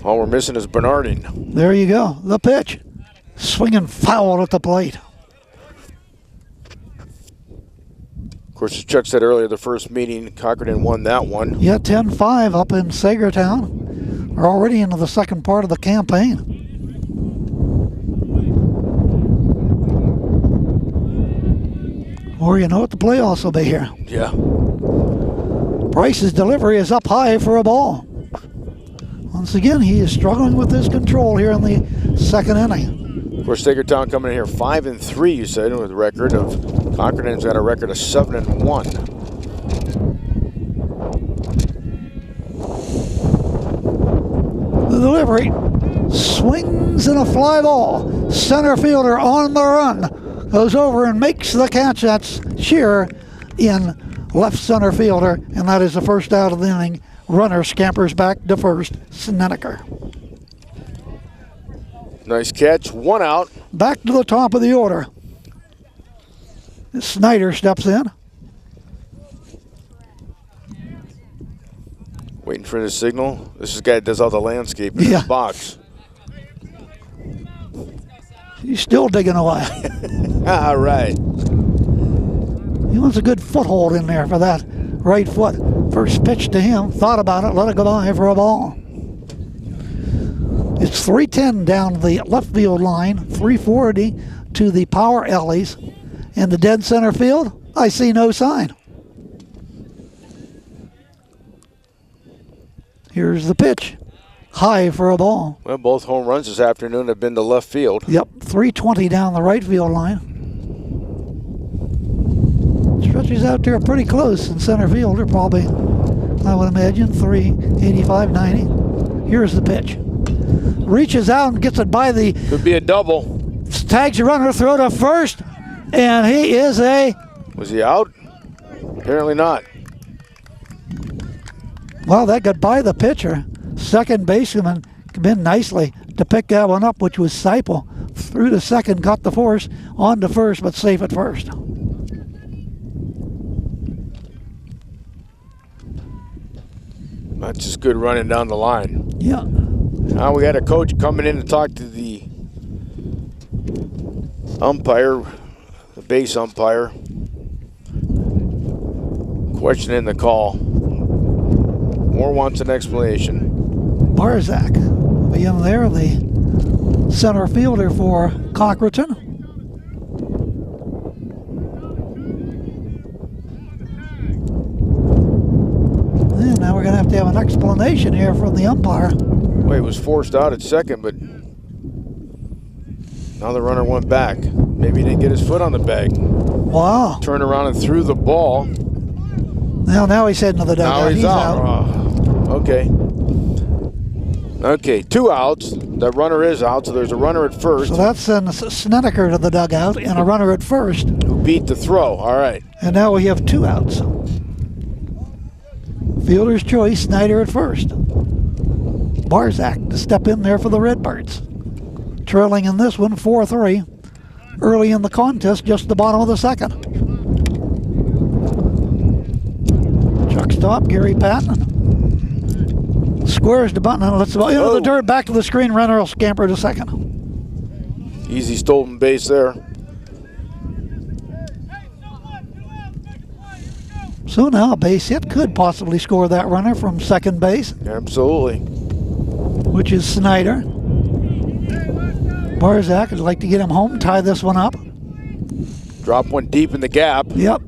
All we're missing is Bernardine.
There you go. The pitch. Swinging foul at the plate.
Of course, as Chuck said earlier, the first meeting, Cochranton won that one.
Yeah, 10-5 up in Saegertown. We're already into the second part of the campaign. Or you know what, the playoffs will be here.
Yeah.
Price's delivery is up high for a ball. Once again, he is struggling with his control here in the second inning.
Of course, Saegertown coming in here 5-3, you said, with a record of, Cochranton's got a record of 7-1.
The delivery swings in a fly ball. Center fielder on the run. Goes over and makes the catch. That's Shearer in left center fielder, and that is the first out of the inning. Runner scampers back to first. Snedeker.
Nice catch. One out.
Back to the top of the order. Snyder steps in.
Waiting for the signal. This is the guy that does all the landscaping in the box.
He's still digging away.
All right.
He wants a good foothold in there for that right foot. First pitch to him. Thought about it. Let it go by for a ball. It's 310 down the left field line. 340 to the power alleys. And the dead center field, I see no sign. Here's the pitch. High for a ball.
Well, both home runs this afternoon have been to left field.
Yep, 320 down the right field line. Stretches out there pretty close in center field. They're probably, I would imagine, 385, 90. Here's the pitch. Reaches out and gets it by the...
Could be a double.
Tags the runner, throw to first, and he is a...
Was he out? Apparently not.
Well, that got by the pitcher. Second baseman came in nicely to pick that one up, which was Seipel through to second, got the force, on to first, but safe at first.
That's just good running down the line.
Yeah.
Now we got a coach coming in to talk to the umpire, the base umpire, questioning the call. Moore wants an explanation.
Barzak will be in there, the center fielder for Cochranton. And now we're going to have an explanation here from the umpire.
Well, he was forced out at second, but now the runner went back. Maybe he didn't get his foot on the bag.
Wow.
Turned around and threw the ball.
Now he's heading to the dugout.
Now he's out. Okay. Okay, 2 outs. The runner is out, so there's a runner at first.
So that's Snedeker to the dugout and a runner at first.
Who beat the throw. All right.
And now we have 2 outs. Fielder's choice, Snyder at first. Barzak to step in there for the Redbirds. Trailing in this one, 4-3. Early in the contest, just the bottom of the second. Chuck Stopp, Gary Patten. Squares to Button and lets the ball into the dirt, back to the screen. Runner will scamper to second.
Easy stolen base there.
So now a base hit could possibly score that runner from second base.
Absolutely.
Which is Snyder. Barzak would like to get him home, tie this one up.
Drop one deep in the gap.
Yep.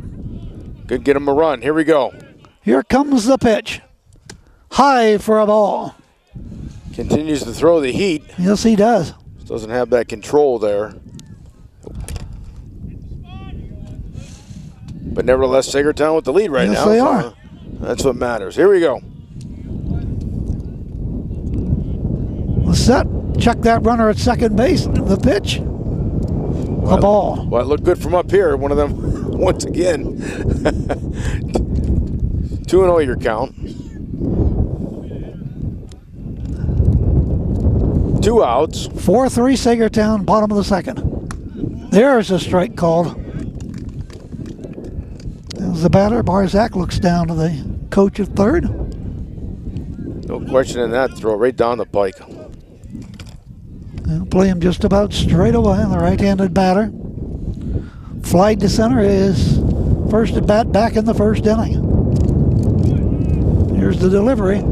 Could get him a run. Here we go.
Here comes the pitch. High for a ball.
Continues to throw the heat.
Yes, he does.
Doesn't have that control there. But nevertheless, Saegertown with the lead right now.
Yes, they are.
That's what matters. Here we go.
Set. Check that runner at second base. The pitch. The ball.
Well, it looked good from up here. One of them, once again. 2-0 your count. 2 outs.
4-3 Saegertown, bottom of the second. There's a strike called. As the batter, Barzak looks down to the coach at third.
No question in that throw, right down the pike.
They'll play him just about straight away, the right-handed batter. Fly to center is first at bat back in the first inning. Here's the delivery.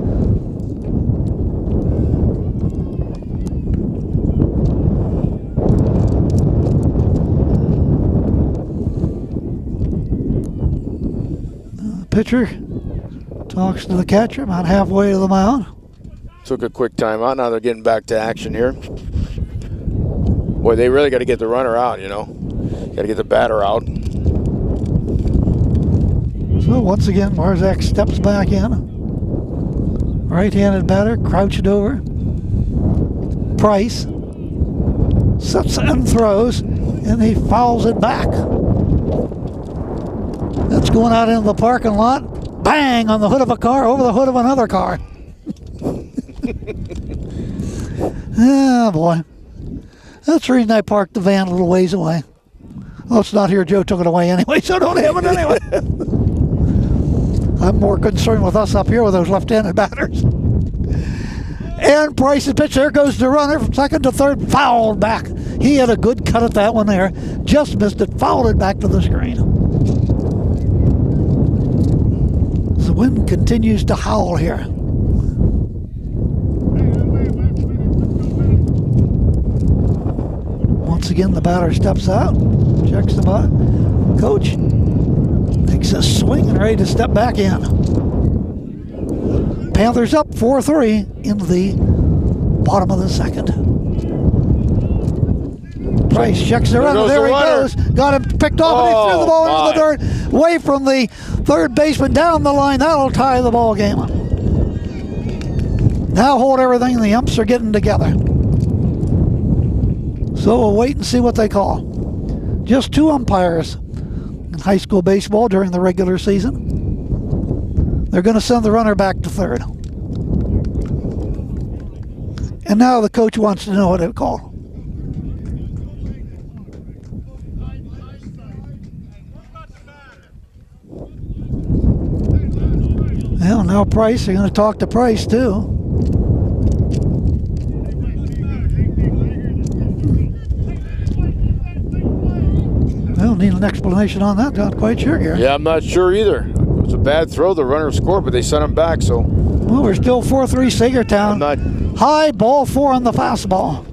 Pitcher talks to the catcher about halfway to the mound.
Took a quick timeout. Now they're getting back to action here. Boy, they really got to get the runner out, you know. Got to get the batter out.
So once again, Barzak steps back in. Right-handed batter, crouched over. Price sets and throws, and he fouls it back. That's going out into the parking lot. Bang on the hood of a car, over the hood of another car. Oh, boy. That's the reason I parked the van a little ways away. Oh, it's not here. Joe took it away anyway, so don't have it anyway. I'm more concerned with us up here with those left-handed batters. And Price's pitch. There goes the runner from second to third. Fouled back. He had a good cut at that one there. Just missed it. Fouled it back to the screen. The wind continues to howl here. Once again, the batter steps out, checks the butt. Coach makes a swing and ready to step back in. Panthers up 4-3 into the bottom of the second. Price checks the runner. There he goes. Got him picked off, and he threw the ball into the dirt, away from the third baseman, down the line. That'll tie the ball game. Now hold everything. The umps are getting together. So we'll wait and see what they call. Just 2 umpires in high school baseball during the regular season. They're going to send the runner back to third. And now the coach wants to know what to call. Well, now Price, they're going to talk to Price too. Well, need an explanation on that. Not quite sure, Gary.
Yeah, I'm not sure either. It was a bad throw. The runner scored, but they sent him back, so.
Well, we're still 4-3 Saegertown. High, ball 4 on the fastball.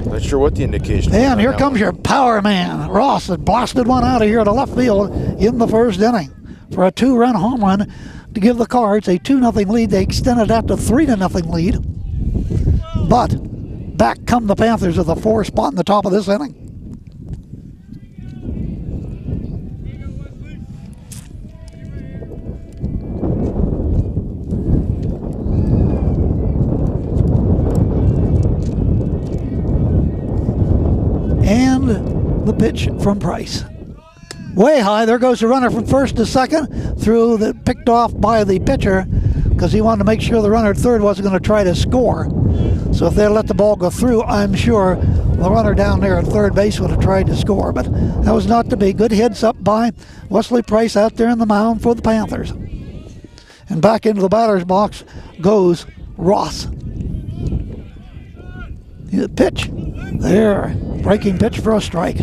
Not sure what the indication is.
And here comes your power man. Ross had blasted one out of here to left field in the first inning for a 2-run home run to give the Cards a 2-0 lead. They extended that to 3-0 lead. But back come the Panthers with a 4 spot in the top of this inning. And the pitch from Price. Way high. There goes the runner from first to second. Picked off by the pitcher because he wanted to make sure the runner at third wasn't going to try to score. So if they let the ball go through, I'm sure the runner down there at third base would have tried to score. But that was not to be. Good heads up by Wesley Price out there in the mound for the Panthers. And back into the batter's box goes Ross. The pitch. There. Breaking pitch for a strike.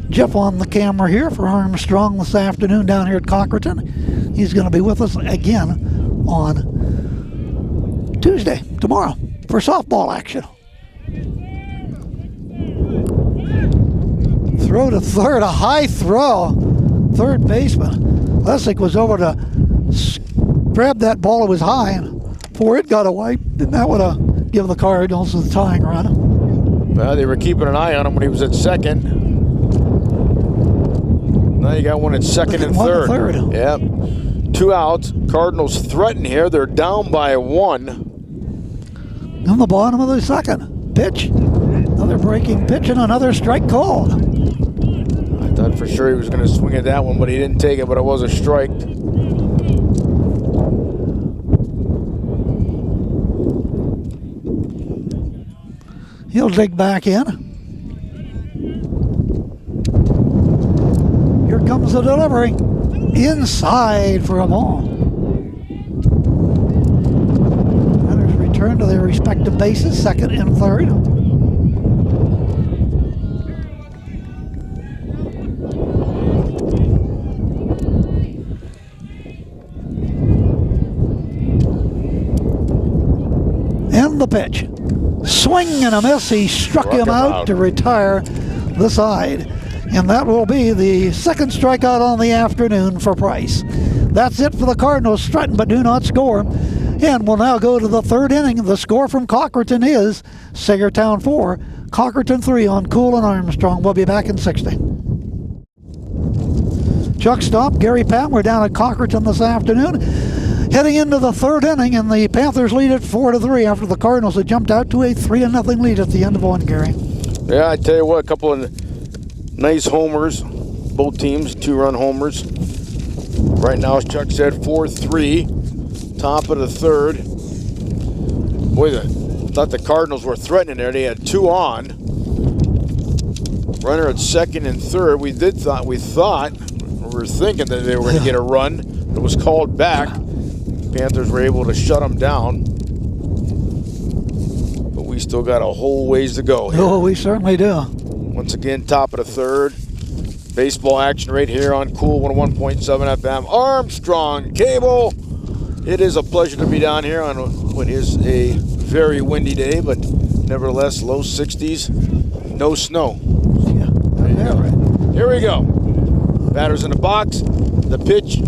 Jeff on the camera here for Armstrong this afternoon down here at Cochranton. He's going to be with us again on Tuesday, tomorrow, for softball action. Throw to third, a high throw. Third baseman Lessick was over to grab that ball. It was high, and before it got away, then that would have given the Cardinals the tying run.
Well, they were keeping an eye on him when he was at second. Now you got one at second and third. Yep. 2 outs. Cardinals threaten here. They're down by 1.
In the bottom of the second. Pitch. Another breaking pitch and another strike called.
I thought for sure he was going to swing at that one, but he didn't take it, but it was a strike.
He'll dig back in. Here comes the delivery. Inside for a ball. Runners return to their respective bases, second and third. And the pitch. Swing and a miss. He struck him out to retire the side. And that will be the second strikeout on the afternoon for Price. That's it for the Cardinals. Threaten but do not score. And we'll now go to the third inning. The score from Cochranton is Saegertown 4, Cochranton 3 on Cool and Armstrong. We'll be back in 60. Chuck Stopp, Gary Patten. We're down at Cochranton this afternoon. Heading into the third inning, and the Panthers lead at 4-3 after the Cardinals had jumped out to a 3-0 lead at the end of one, Gary.
Yeah, I tell you what, a couple of nice homers, both teams, 2-run homers. Right now, as Chuck said, 4-3, top of the third. Boy, I thought the Cardinals were threatening there. They had 2 on. Runner at second and third. We were thinking that they were going to get a run. It was called back. Panthers were able to shut them down. But we still got a whole ways to go here.
Oh, we certainly do.
Once again, top of the third. Baseball action right here on Cool 101.7 FM. Armstrong Cable. It is a pleasure to be down here on what is a very windy day, but nevertheless, low 60s, no snow.
Yeah, right.
Here we go. Batters in the box. The pitch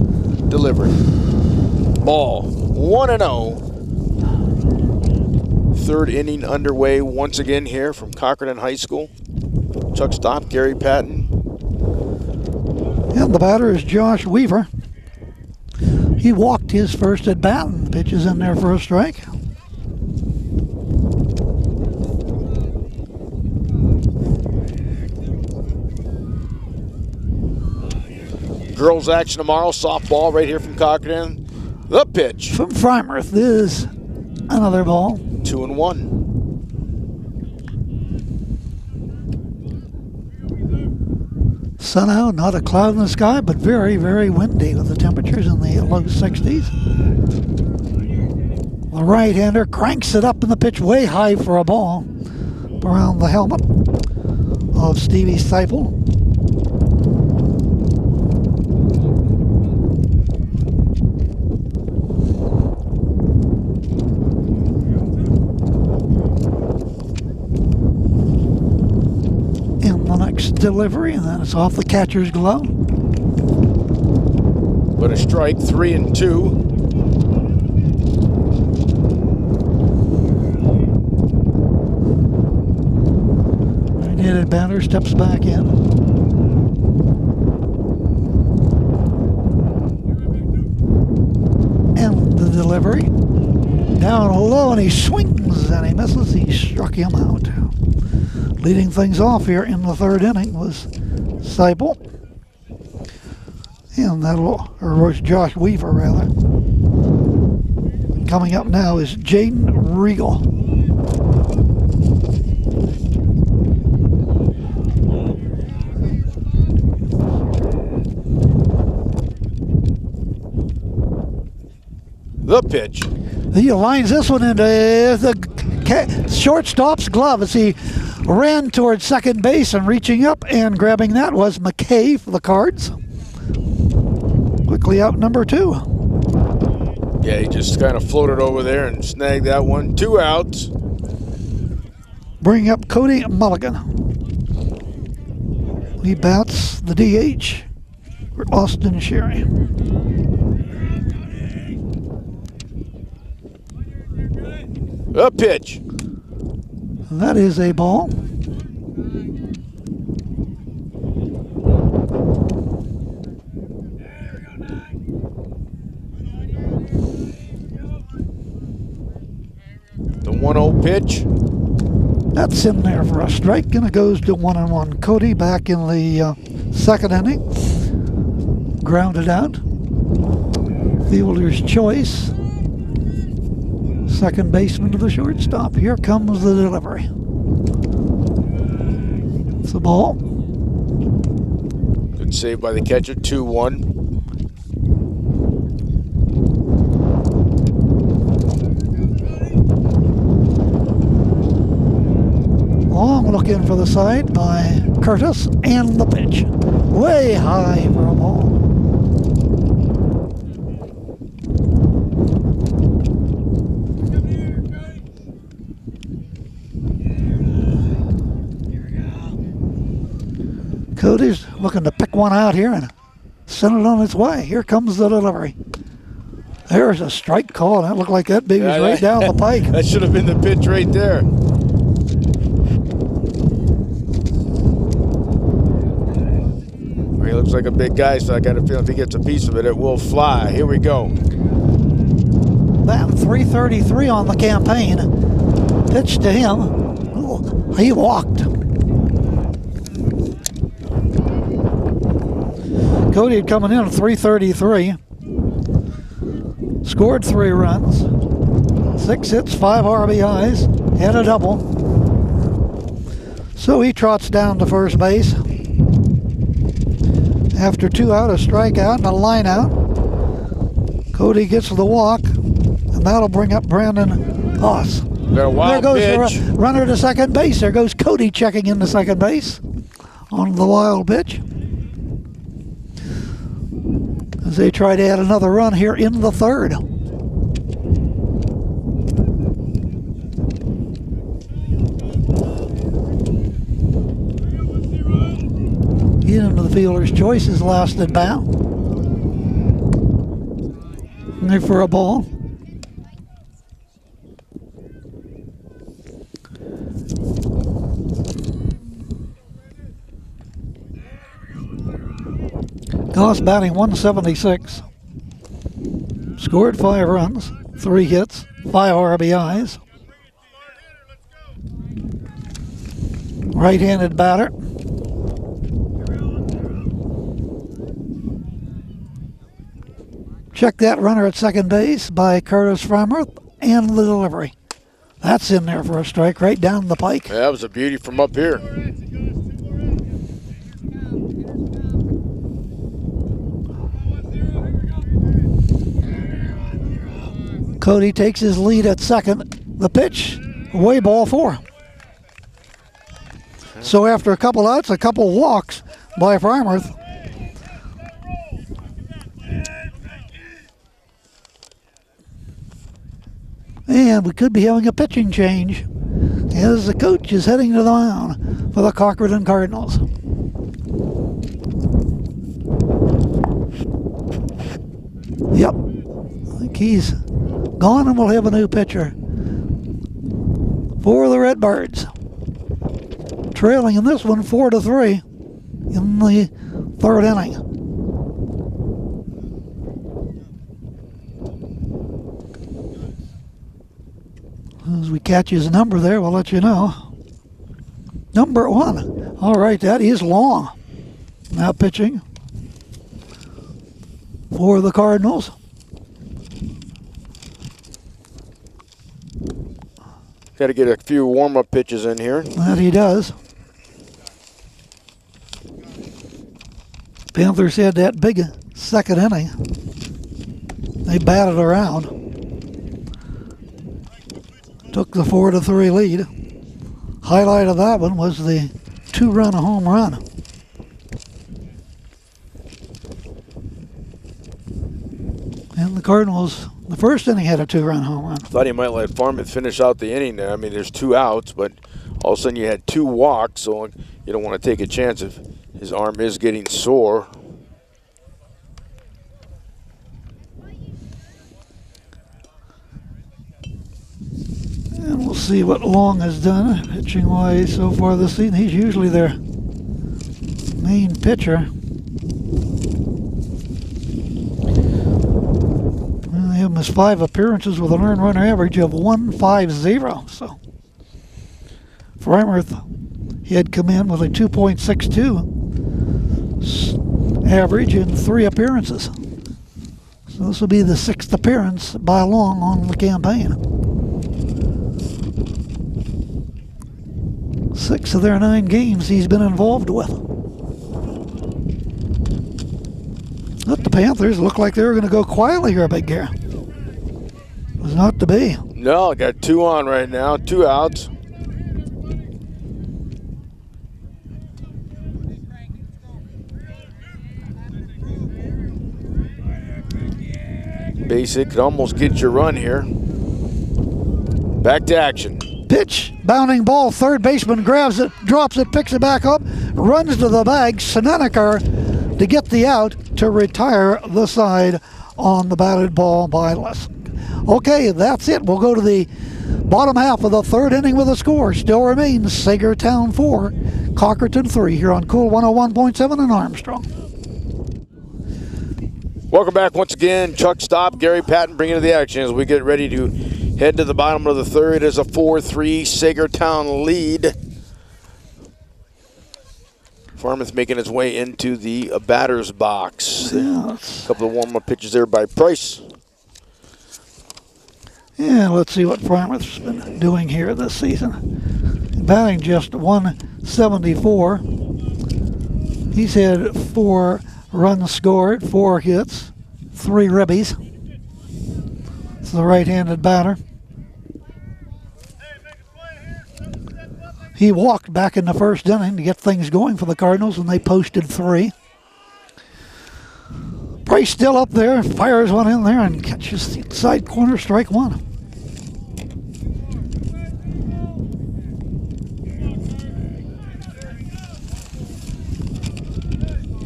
delivered. Ball 1-0. Third inning underway once again here from Cochranton High School. Chuck Stopp, Gary Patten.
And the batter is Josh Weaver. He walked his first at bat, and the pitch is in there for a strike.
Girls action tomorrow, softball right here from Cochranton. The pitch.
From Frymouth is another ball.
2-1.
Sun out, not a cloud in the sky, but very, very windy with the temperatures in the low 60s. The right-hander cranks it up in the pitch way high for a ball around the helmet of Stevie Seipel. In the next delivery, and then it's off the catcher's glove.
But a strike, 3-2.
Right-handed batter steps back in. And the delivery. Down low, and he swings, and he misses. He struck him out. Leading things off here in the third inning was Seipel. And or was Josh Weaver, rather. Coming up now is Jaden Regal.
The pitch.
He lines this one into the shortstop's glove as he ran towards second base, and reaching up and grabbing that was McKay for the Cards. Quickly out number 2.
Yeah, he just kind of floated over there and snagged that one. 2 outs.
Bring up Cody Mulligan. He bats the DH for Austin Sherry.
A pitch.
And that is a ball.
The 1-0 pitch.
That's in there for a strike, and it goes to 1-1. Cody back in the second inning. Grounded out. Fielder's choice. Second baseman to the shortstop. Here comes the delivery. It's a ball.
Good save by the catcher, 2-1.
Long look in for the side by Curtis, and the pitch. Way high for a ball. Cody's looking to pick one out here and send it on its way. Here comes the delivery. There's a strike call, and it looked like that baby's right down the pike.
That should have been the pitch right there. He looks like a big guy, so I got a feeling if he gets a piece of it, it will fly. Here we go.
That 333 on the campaign. Pitch to him. Ooh, he walked. Cody had coming in at 333. Scored 3 runs. 6 hits, 5 RBIs. Had a double. So he trots down to first base. After 2 out, a strikeout and a line out. Cody gets the walk, and that'll bring up Brandon Haas.
There goes
the runner to second base. There goes Cody checking into second base on the wild pitch. As they try to add another run here in the third. Into the fielder's choice is last at bat. And there for a ball. Goss batting 176. Scored 5 runs, 3 hits, 5 RBIs. Right-handed batter. Check that runner at second base by Curtis Farmer, and the delivery. That's in there for a strike right down the pike.
Yeah, that was a beauty from up here.
Cody takes his lead at second. The pitch, away, ball 4. So after a couple outs, a couple walks by Farmworth. And we could be having a pitching change as the coach is heading to the mound for the Cochranton Cardinals. Yep, I think he's gone, and we'll have a new pitcher for the Redbirds. Trailing in this one 4-3 in the 3rd inning. As we catch his number there, we'll let you know. Number 1. All right, that is long. Now pitching for the Cardinals.
Got to get a few warm-up pitches in here.
That he does. Panthers had that big 2nd inning. They batted around. Took the 4-3 lead. Highlight of that one was the 2-run home run. And the Cardinals, the 1st inning, had a 2-run home run.
Thought he might let Farmworth finish out the inning there. I mean, there's 2 outs, but all of a sudden you had 2 walks, so you don't want to take a chance if his arm is getting sore.
And we'll see what Long has done pitching-wise so far this season. He's usually their main pitcher. They have him as 5 appearances with an earned run average of 1.50. So Farmworth, he had come in with a 2.62 average in 3 appearances. So this will be the 6th appearance by Long on the campaign. 6 of their 9 games he's been involved with. But the Panthers look like they were going to go quietly here, Big Gare. Was not to be.
No, got 2 on right now, 2 outs. Basic could almost get your run here. Back to action.
Pitch, bounding ball, third baseman grabs it, drops it, picks it back up, runs to the bag. Snedeker to get the out to retire the side on the batted ball by Lesk. Okay, that's it. We'll go to the bottom half of the 3rd inning with a score. Still remains Saegertown 4, Cochranton 3 here on Cool 101.7 in Armstrong.
Welcome back once again. Chuck Stopp, Gary Patten bringing to the action as we get ready to head to the bottom of the 3rd. As a 4-3 Saegertown lead. Farmworth making its way into the batter's box. A couple of warm-up pitches there by Price.
Yeah, let's see what Farmworth's been doing here this season. Batting just 174. He's had 4 runs scored, 4 hits, 3 ribbies. It's the right-handed batter. He walked back in the 1st inning to get things going for the Cardinals, and they posted 3. Price still up there, fires one in there and catches the inside corner, strike 1.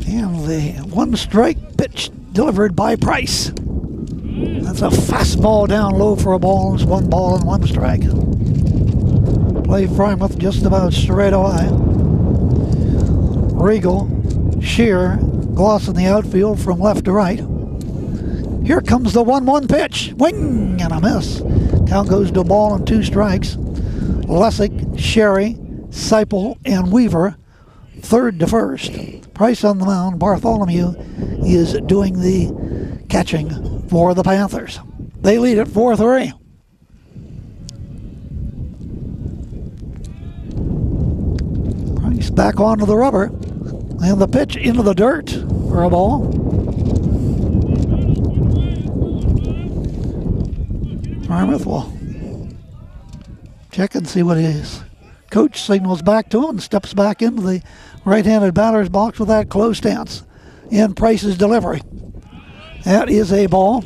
And the 1-strike pitch delivered by Price. That's a fastball down low for a ball. It's 1 ball and 1 strike. Play Farmworth just about straight away. Regal, Shear, gloss in the outfield from left to right. Here comes the 1-1 pitch. Wing and a miss. Count goes to a ball and 2 strikes. Lessick, Sherry, Seipel, and Weaver, 3rd to 1st. Price on the mound. Bartholomew is doing the catching for the Panthers. They lead at 4-3. Price back onto the rubber. And the pitch into the dirt for a ball. Farmouth will check and see what his coach signals back to him and steps back into the right-handed batter's box with that close stance. In Price's delivery. That is a ball.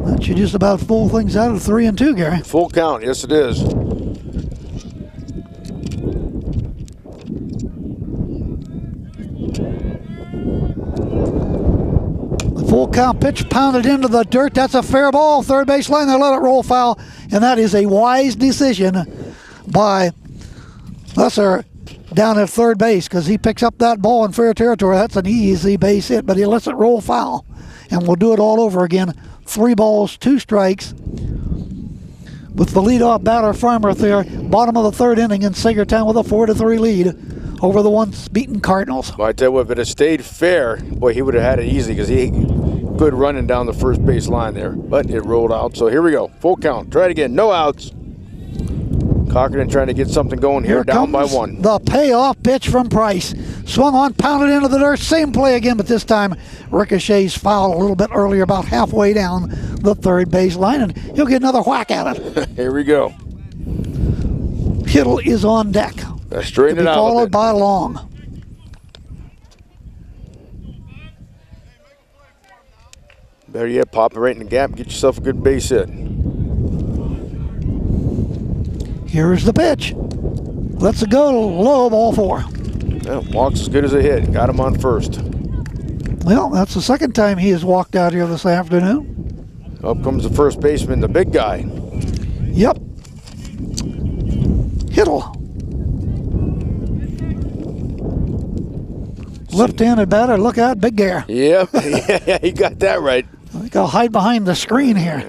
That should just about fool things out of 3-2, Gary.
Full count, yes it is.
The full count pitch pounded into the dirt. That's a fair ball. Third base line, they let it roll foul. And that is a wise decision by Lesser down at third base, because he picks up that ball in fair territory. That's an easy base hit, but he lets it roll foul. And we'll do it all over again. 3 balls, 2 strikes. With the leadoff batter, Farmouth there, bottom of the third inning in Saegertown with a 4-3 lead over the once beaten Cardinals.
Well, I tell you what, if it had stayed fair, boy, he would have had it easy, because he good running down the first base line there. But it rolled out. So here we go. Full count. Try it again. No outs. Cochranton trying to get something going here, down by 1.
The payoff pitch from Price. Swung on, pounded into the dirt. Same play again, but this time ricochets foul a little bit earlier, about halfway down the third base line, and he'll get another whack at it.
Here we go.
Kittle is on deck.
Straighten it out.
Followed by Long.
Better yet, pop it right in the gap. Get yourself a good base hit.
Here's the pitch. Lets it go low, ball 4.
Yeah, walks as good as a hit. Got him on first.
Well, that's the second time he has walked out here this afternoon.
Up comes the first baseman, the big guy.
Yep. Kittle. Left-handed batter, look out, big gear.
Yep, yeah, he got that right.
I think I'll hide behind the screen here.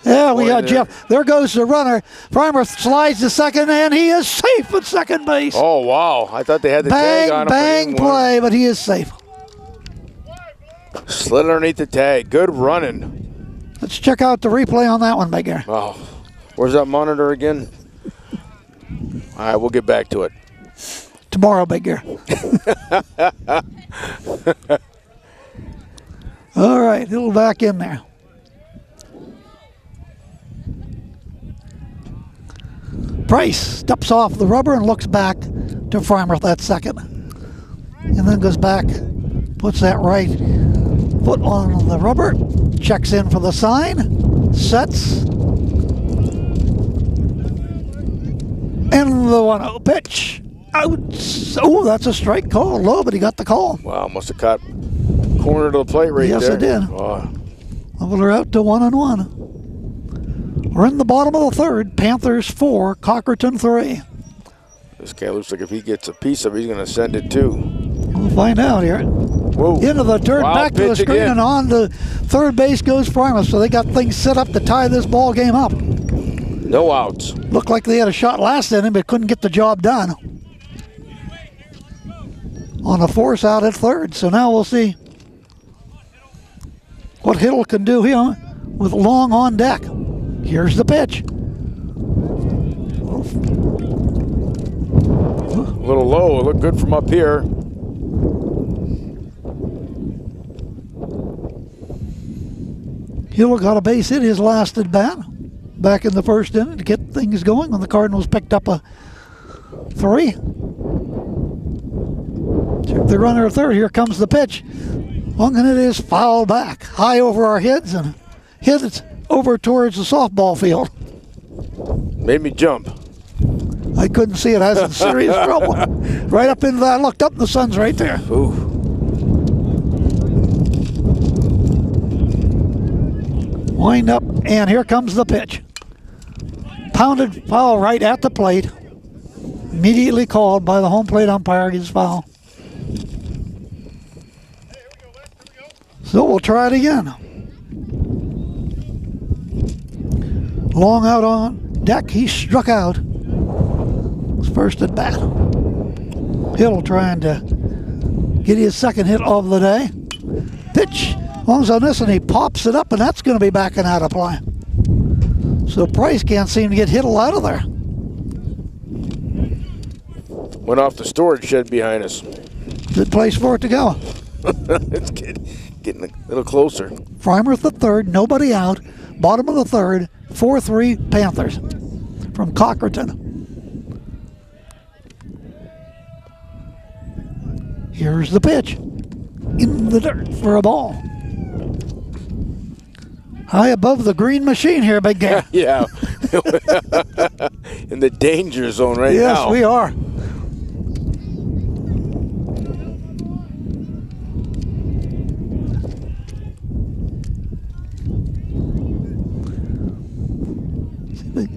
Yeah, we got Jeff. There goes the runner. Farmer slides to second, and he is safe at second base.
Oh, wow. I thought they had the tag on him.
Bang play, but he is safe.
Slid underneath the tag. Good running.
Let's check out the replay on that one, Big Gear.
Oh, where's that monitor again? All right, we'll get back to it.
Tomorrow, Big Gear. All right, it'll back in there. Price steps off the rubber and looks back to Farmouth at second. And then goes back, puts that right foot on the rubber, checks in for the sign, sets. And the 1-0 pitch. Out. Oh, that's a strike call. Low, but he got the call.
Wow, must have caught corner to the plate right there.
Yes, it did.
Oh.
Leveler out to 1-1. We're in the bottom of the third. Panthers 4, Cochranton 3.
This guy looks like if he gets a piece of it, he's going to send it too.
We'll find out here.
Whoa.
Into the dirt,
Wild
back to the screen,
again.
and on to third base goes Farmouth. So they got things set up to tie this ball game up.
No outs.
Looked like they had a shot last inning, but couldn't get the job done. On a force out at third. So now we'll see what Hiddle can do here with Long on deck. Here's the pitch.
A little low. It looked good from up here.
Hill got a base hit his last at bat back in the first inning to get things going when the Cardinals picked up a 3. Took the runner at third. Here comes the pitch. Long and it is fouled back high over our heads and hit it over towards the softball field.
Made me jump.
I couldn't see it. I was in serious trouble. Right up into that. I looked up and the sun's right there.
Ooh.
Wind up, and here comes the pitch. Pounded foul right at the plate. Immediately called by the home plate umpire. His foul. So we'll try it again. Long out on deck. He struck out. His first at bat. Hill trying to get his second hit of the day. Pitch. Long's on this, and he pops it up, and that's going to be backing out of play. So Price can't seem to get Hiddle out of there.
Went off the storage shed behind us.
Good place for it to go.
It's getting a little closer.
Freimuth the third, nobody out. Bottom of the third, 4-3 Panthers from Cochranton. Here's the pitch. In the dirt for a ball. High above the green machine here, big guy.
Yeah. In the danger zone right now.
Yes, we are.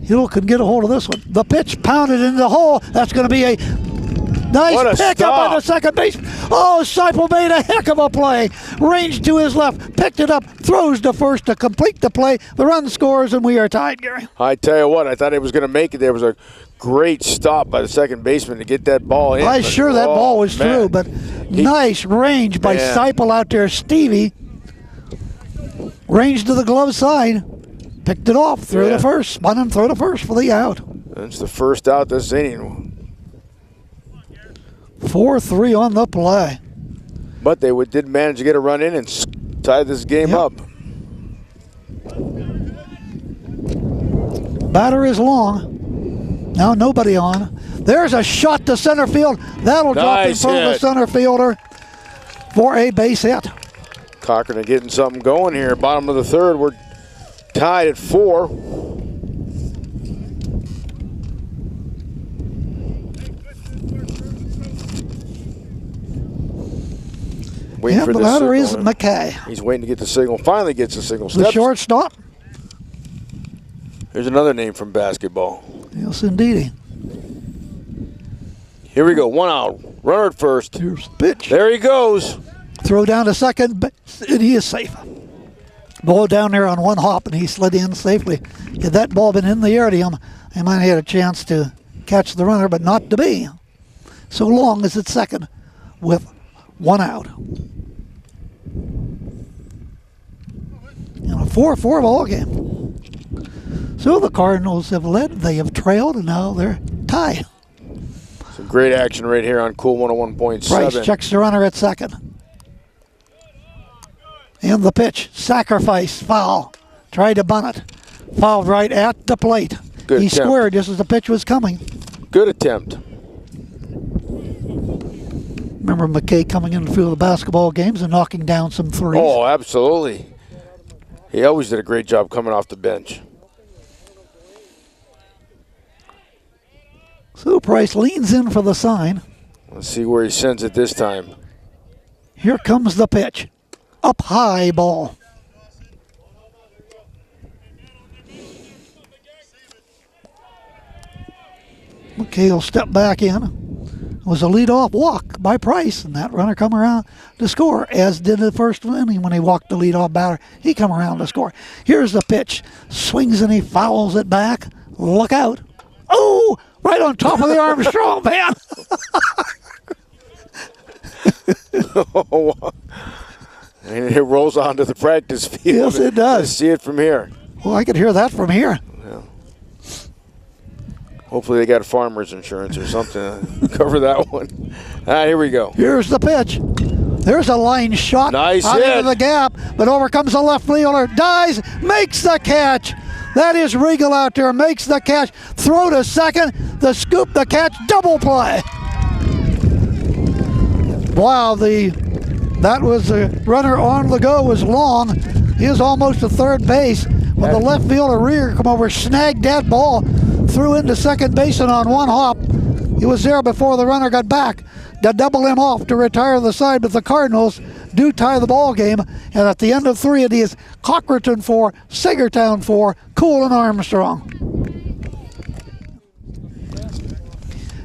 Hill can get a hold of this one. The pitch pounded into the hole. That's going to be a nice pick up on the second base. Oh, Seipel made a heck of a play. Ranged to his left, picked it up, throws to first to complete the play. The run scores, and we are tied, Gary.
I tell you what, I thought he was going to make it. There was a great stop by the second baseman to get that ball in.
I'm sure that ball was through, but nice range by Seipel out there. Stevie ranged to the glove side. Picked it off, threw to first, spun and threw to first for the out.
That's the first out this inning.
4-3 on the play.
But they did manage to get a run in and tie this game up.
Batter is long. Now nobody on. There's a shot to center field. That'll drop in front of the center fielder for a base hit.
Cochranton getting something going here. Bottom of the third, we're tied at 4.
The batter is McKay.
He's waiting to get the signal. Finally gets the signal.
The shortstop.
There's another name from basketball.
Yes, indeedy.
Here we go. 1 out. Runner at first.
Here's the pitch.
There he goes.
Throw down to second, and he is safe. Ball down there on one hop, and he slid in safely. Had that ball been in the air to him, he might have had a chance to catch the runner, but not to be. So long as it's second with 1 out. In a 4-4 ball game. So the Cardinals have led, they have trailed, and now they're tied.
Some great action right here on Cool 101.7.
Price checks the runner at second. And the pitch, sacrifice, foul. Tried to bunt it. Fouled right at the plate.
Good
he
attempt.
squared just as the pitch was coming.
Good attempt.
Remember McKay coming in through the basketball games and knocking down some threes.
Oh, absolutely. He always did a great job coming off the bench.
So Price leans in for the sign.
Let's see where he sends it this time.
Here comes the pitch. Up high ball. McKay will step back in. It was a leadoff walk by Price, and that runner come around to score, as did the first inning when he walked the leadoff batter. He come around to score. Here's the pitch. Swings and he fouls it back. Look out. Oh, right on top of the Armstrong van.
And it rolls onto the practice field.
Yes, it does.
Let's see it from here.
Well, I could hear that from here.
Yeah. Hopefully they got farmer's insurance or something to cover that one. All right, here we go.
Here's the pitch. There's a line shot
nice
out
hit.
into the gap, but over comes the left fielder. Dives, makes the catch. That is Regal out there, makes the catch. Throw to second, the scoop, the catch, double play. Wow, that was the runner on the go was long. He was almost to third base when the left fielder Rear come over, snagged that ball, threw into second base, and on one hop, he was there before the runner got back to double him off to retire the side. But the Cardinals do tie the ball game, and at the end of 3, it is Cochranton 4, Saegertown 4, Cool and Armstrong.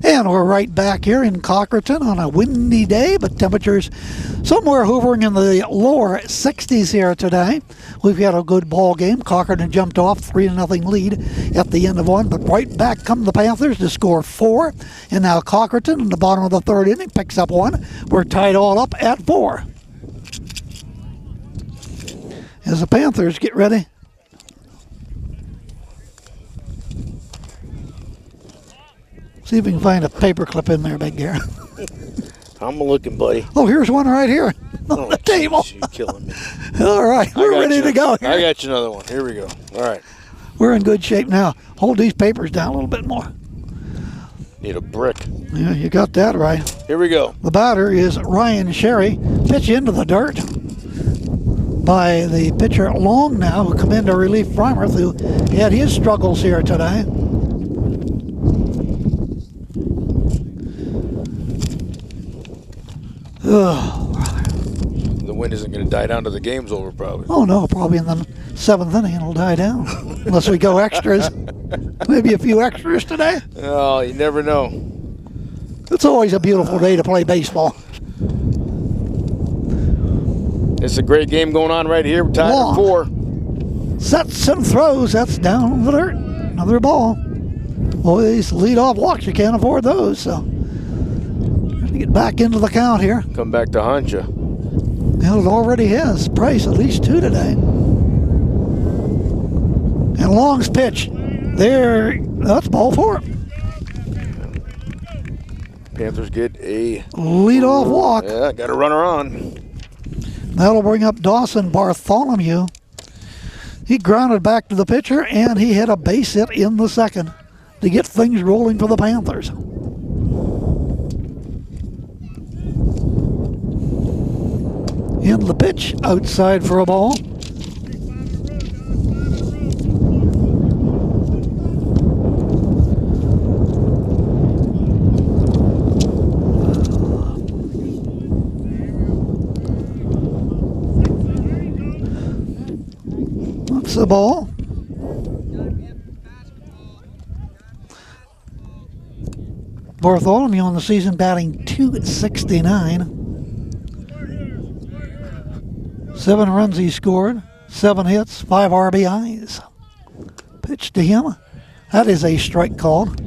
And we're right back here in Cochranton on a windy day, but temperatures somewhere hovering in the lower 60s here today. We've had a good ball game. Cochranton jumped off 3-0 lead at the end of 1, but right back come the Panthers to score 4. And now Cochranton in the bottom of the 3rd inning picks up 1. We're tied all up at 4. As the Panthers get ready. See if we can find a paper clip in there, Big Gary.
I'm looking, buddy.
Oh, here's one right here. on the table.
You're killing me.
All right, we're ready to go here.
I got you another one. Here we go. All right.
We're in good shape now. Hold these papers down a little bit more.
Need a brick.
Yeah, you got that right.
Here we go.
The batter is Ryan Sherry. Pitch into the dirt by the pitcher Long now, who come into relief Freimuth, who had his struggles here today.
The wind isn't going to die down till the game's over, probably.
Oh, no, probably in the 7th inning it'll die down. Unless we go extras. Maybe a few extras today.
Oh, you never know.
It's always a beautiful day to play baseball.
It's a great game going on right here. We're tied at 4.
Sets and throws. That's down in the dirt. Another ball. Well, these leadoff walks, you can't afford those. So, get back into the count here.
Come back to haunt you.
Well, it already has. Price at least 2 today. And Long's pitch. There, that's ball 4.
Panthers get a
leadoff walk.
Yeah, got a runner on.
That'll bring up Dawson Bartholomew. He grounded back to the pitcher, and he hit a base hit in the second to get things rolling for the Panthers. In the pitch, outside for a ball. That's the ball. Bartholomew on the season batting .269. 7 runs he scored, 7 hits, 5 RBIs. Pitch to him. That is a strike called.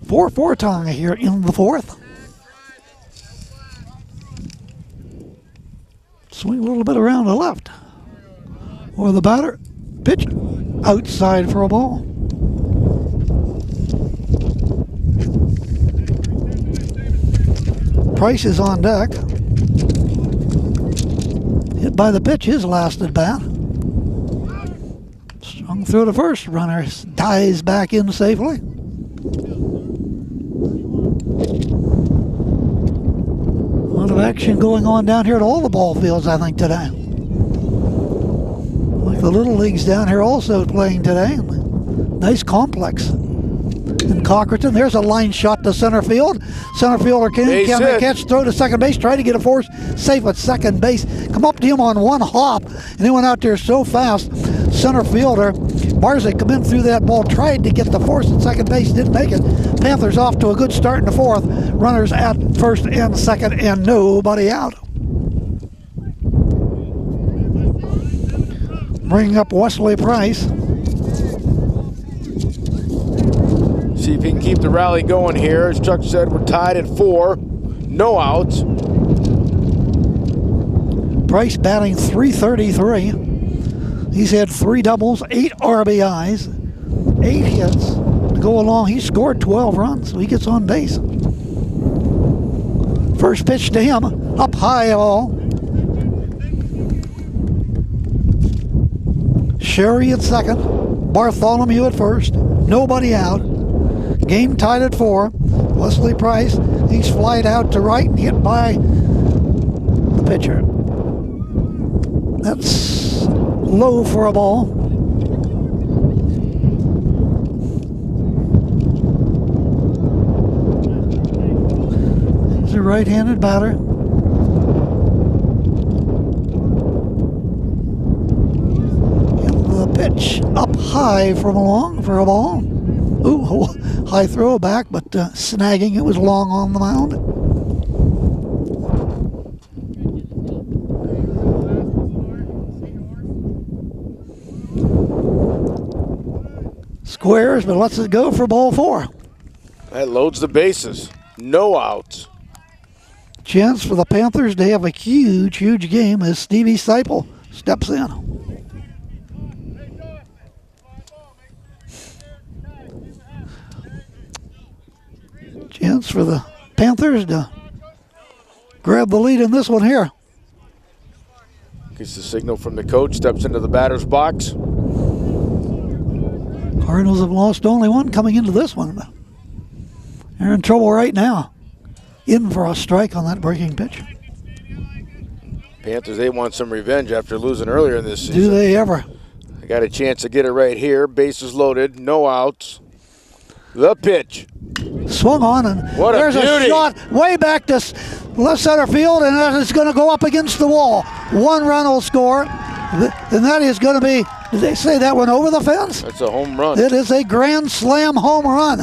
Four tie here in the 4th. Swing a little bit around the left. Or the batter. Pitch outside for a ball. Price is on deck. Hit by the pitch, his last at bat. Strung through to first. Runner dives back in safely. A lot of action going on down here at all the ball fields, I think, today. Like the Little Leagues down here also playing today. Nice complex. In Cochranton, there's a line shot to center field. Center fielder can catch, throw to second base, try to get a force safe at second base. Come up to him on one hop, and he went out there so fast. Center fielder Barzik come in through that ball, tried to get the force at second base, didn't make it. Panthers off to a good start in the 4th. Runners at first and second, and nobody out. Bringing up Wesley Price.
See if he can keep the rally going here. As Chuck said, we're tied at 4. No outs.
Price batting .333. He's had 3 doubles, 8 RBIs, 8 hits. To go along, he scored 12 runs, so he gets on base. First pitch to him, up high ball. Sherry at second, Bartholomew at first, nobody out. Game tied at 4. Wesley Price, he's flied out to right and hit by the pitcher. That's low for a ball. He's a right-handed batter. The pitch up high from Long for a ball. Ooh, high throw back, but snagging it was Long on the mound. Squares, but lets it go for ball 4.
That loads the bases. No outs.
Chance for the Panthers to have a huge, huge game as Stevie Seipel steps in. Chance for the Panthers to grab the lead in this one here.
Gets the signal from the coach, steps into the batter's box.
Cardinals have lost only one coming into this one. They're in trouble right now. In for a strike on that breaking pitch.
Panthers, they want some revenge after losing earlier in this season.
Do they ever?
They got a chance to get it right here. Bases loaded, no outs. The pitch.
Swung on, and
What a
there's
beauty.
a shot way back to left center field, and that is going to go up against the wall. 1 run will score, and that is going to be, did they say that went over the fence?
That's a home run.
It is a grand slam home run.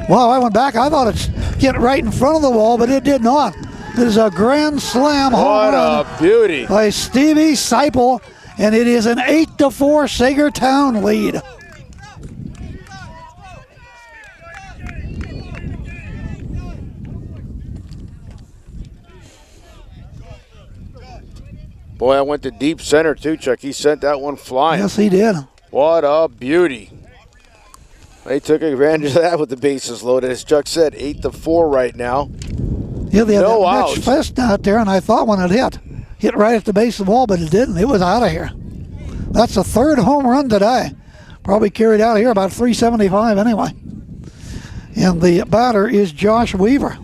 Wow, I went back. I thought it's get right in front of the wall, but it did not. It is a grand slam home
What
run
a beauty.
by Stevie Seipel, and it is an 8-4 Saegertown lead.
Boy, I went to deep center too, Chuck. He sent that one flying.
Yes, he did.
What a beauty. They took advantage of that with the bases loaded. As Chuck said, 8-4 right now.
Yeah, they had
No
that
outs.
Mitch Fest out there, and I thought when it hit right at the base of the wall, but it didn't. It was out of here. That's the 3rd home run today. Probably carried out of here about 375 anyway. And the batter is Josh Weaver.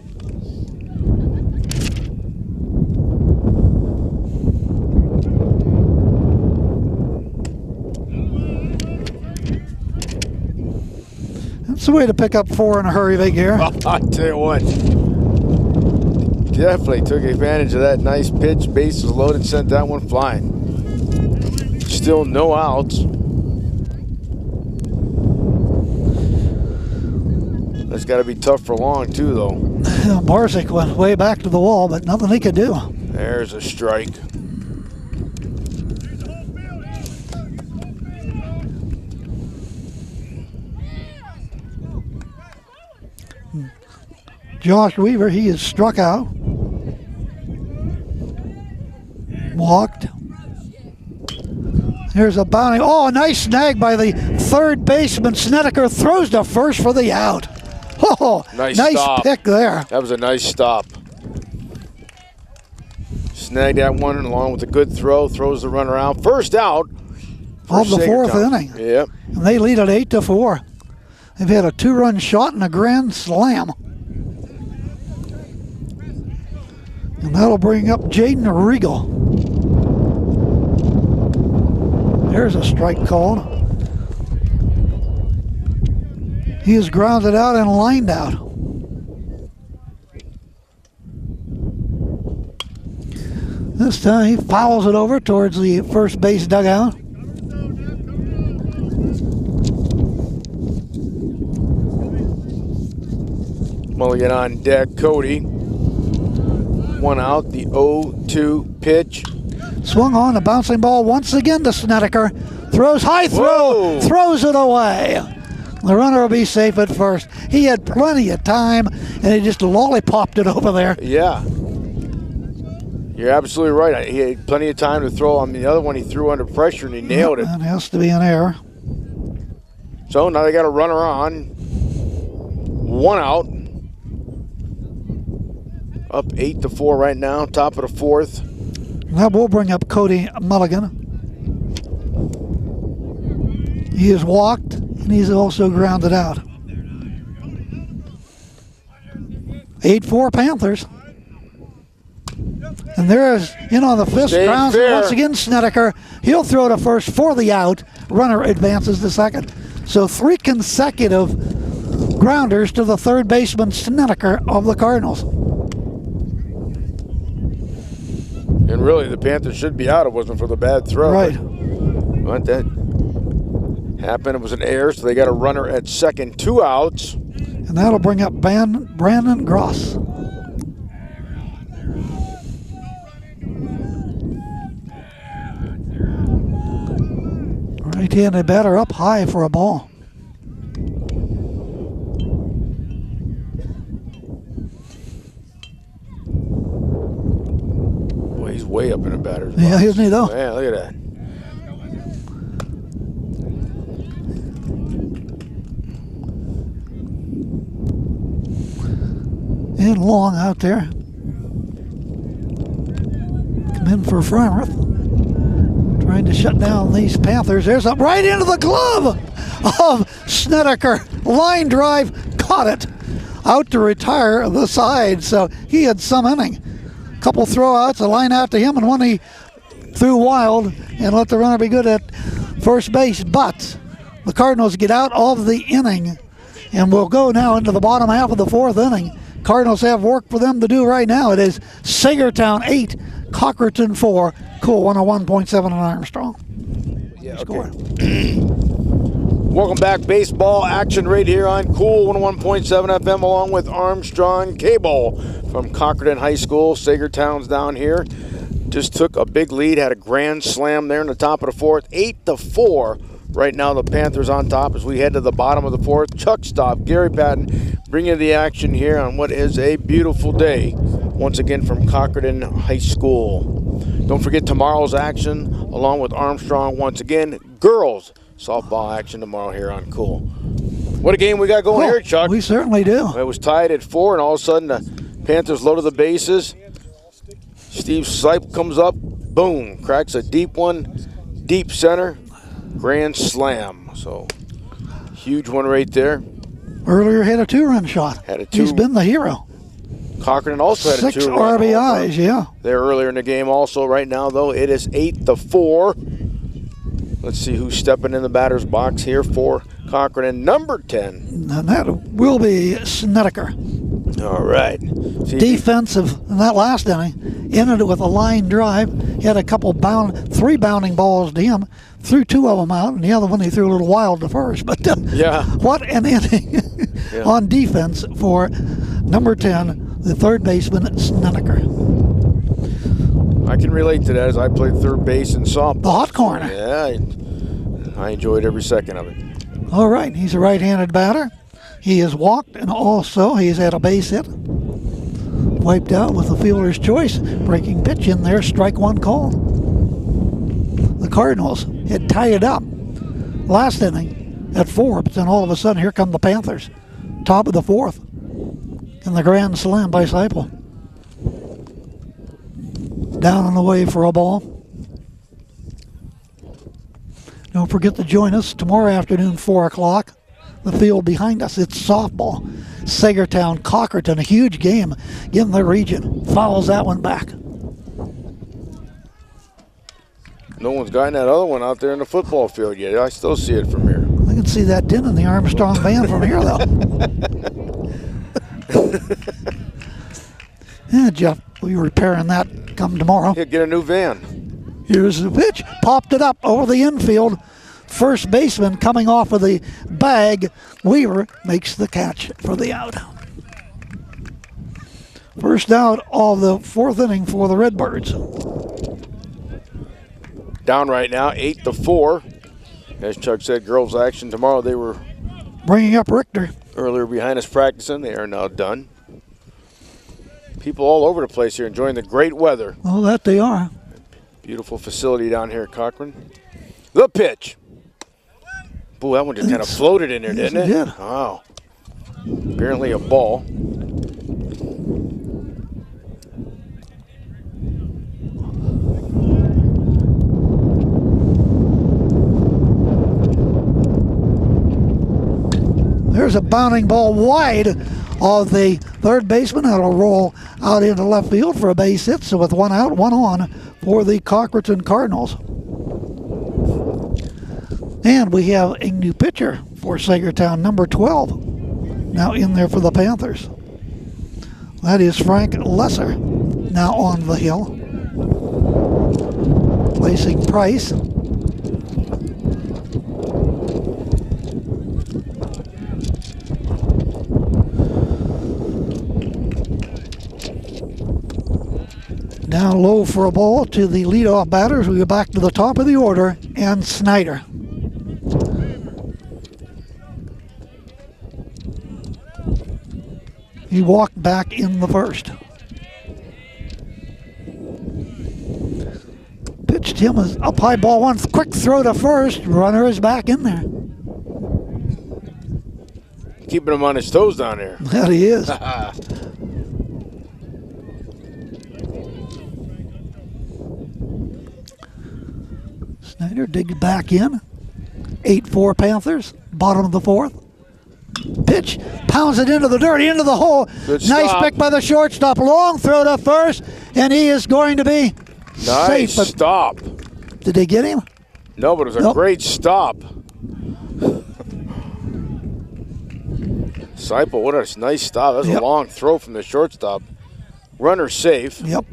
That's the way to pick up 4 in a hurry, Big Air.
I tell you what. Definitely took advantage of that nice pitch. Bases loaded, sent that one flying. Still no outs. That's got to be tough for long, too, though.
Barsick went way back to the wall, but nothing he could do.
There's a strike.
Josh Weaver, he is struck out. Walked. Here's a bounty. Oh, a nice snag by the 3rd baseman. Snedeker throws to first for the out. Oh,
Nice
nice
stop.
pick there.
That was a nice stop. Snagged that one along with a good throw. Throws the runner out. First out. for
Of the 4th
Saegertown.
inning.
Yep.
And they lead at 8-4. They've had a 2-run shot and a grand slam. And that'll bring up Jaden Regal. There's a strike called. He is grounded out and lined out. This time he fouls it over towards the first base dugout.
Mulligan on deck. Cody. 1 out. The 0-2 pitch.
Swung on, a bouncing ball once again to Snedeker. Throws high throw,
Whoa.
throws it away. The runner will be safe at first. He had plenty of time, and he just lollipopped it over there.
Yeah. You're absolutely right. He had plenty of time to throw. On the other one, he threw under pressure and he nailed it.
That has to be an error.
So now they got a runner on. 1 out. Up 8-4 right now. Top of the 4th.
That will bring up Cody Mulligan. He is walked, and he's also grounded out. 8-4 Panthers. And there is, in on the 5th,
Staying
grounds
fair.
once again Snedeker. He'll throw to first for the out. Runner advances to second. So 3 consecutive grounders to the 3rd baseman Snedeker of the Cardinals.
And really, the Panthers should be out. It wasn't for the bad throw.
Right.
But that happened. It was an error, so they got a runner at second. 2 outs.
And that'll bring up Brandon Gross. Right-handed batter up high for a ball.
Boy, he's way up in the batter's box.
Yeah, isn't he though?
Yeah, look at that.
And Long out there. Come in for Frymarth. Trying to shut down these Panthers. There's up right into the glove of Snedeker. Line drive, caught it. Out to retire the side, so he had some inning. Couple throwouts, a line out to him, and one he threw wild and let the runner be good at first base. But the Cardinals get out of the inning, and we'll go now into the bottom half of the fourth inning. Cardinals have work for them to do right now. It is Saegertown 8, Cochranton 4, Cool 101.7 on Armstrong.
Yeah, okay. Welcome back, baseball action right here on Cool 101.7 FM along with Armstrong Cable from Cochranton High School. Saegertown's down here. Just took a big lead, had a grand slam there in the top of the fourth, 8-4. Right now the Panthers on top as we head to the bottom of the fourth. Chuck Stopp, Gary Patten bringing the action here on what is a beautiful day once again from Cochranton High School. Don't forget tomorrow's action along with Armstrong once again. Girls softball action tomorrow here on Cool. What a game we got going here, Chuck.
We certainly do.
It was tied at 4, and all of a sudden the Panthers loaded the bases. Steve Sipe comes up, boom, cracks a deep one, deep center, grand slam. So, huge one right there.
Earlier had a 2-run shot. He's been the hero.
Cochranton also had a
6 RBIs, yeah.
There earlier in the game also. Right now, though, it is 8-4. Let's see who's stepping in the batter's box here for Cochranton, number 10.
And that will be Snedeker.
All right.
Defensive in that last inning. Ended it with a line drive. He had a couple 3 bounding balls to him. Threw 2 of them out, and the other one he threw a little wild to first. But
yeah,
what an inning on defense for number 10, the third baseman, Snedeker.
I can relate to that as I played third base in softball.
The hot corner.
Yeah, I enjoyed every second of it.
All right, he's a right-handed batter. He has walked, and also he's had a base hit. Wiped out with the fielder's choice. Breaking pitch in there, strike one call. The Cardinals had tied it up last inning at 4, but then all of a sudden here come the Panthers. Top of the fourth. And the grand slam by Seipel. Down and away for a ball. Don't forget to join us tomorrow afternoon, 4 o'clock. The field behind us, it's softball. Saegertown, Cochranton, a huge game in the region. Fouls that one back.
No one's gotten that other one out there in the football field yet. I still see it from here.
I can see that din in the Armstrong van from here, though. Yeah, Jeff, we'll be repairing that come tomorrow.
Yeah, get a new van.
Here's the pitch. Popped it up over the infield. First baseman coming off of the bag. Weaver makes the catch for the out. First out of the fourth inning for the Redbirds.
Down right now, 8-4. As Chuck said, girls action tomorrow. They were
bringing up Richter
earlier behind us practicing. They are now done. People all over the place here enjoying the great weather.
Oh, that they are.
Beautiful facility down here at Cochran. The pitch. Boy, that one just kind of floated in there, didn't it?
It did.
Wow. Apparently a ball.
There's a bounding ball wide of the third baseman. That'll roll out into left field for a base hit. So with 1 out, 1 on for the Cochranton Cardinals. And we have a new pitcher for Saegertown, number 12, now in there for the Panthers. That is Frank Lesser, now on the hill. Placing Price. Down low for a ball to the leadoff batters. We go back to the top of the order, and Snyder. He walked back in the first. Pitched him as up high ball one. Quick throw to first. Runner is back in there.
Keeping him on his toes down there.
That he is. Snyder digs back in. 8-4 Panthers. Bottom of the fourth. Pitch. Pounds it into the dirt, into the hole.
Good
nice
stop.
pick by the shortstop. Long throw to first, and he is going to be
Nice
safe. But
stop.
did they get him?
No, but it was a
Nope.
great stop. Seipel, what a nice stop. That's
Yep.
a long throw from the shortstop. Runner safe.
Yep.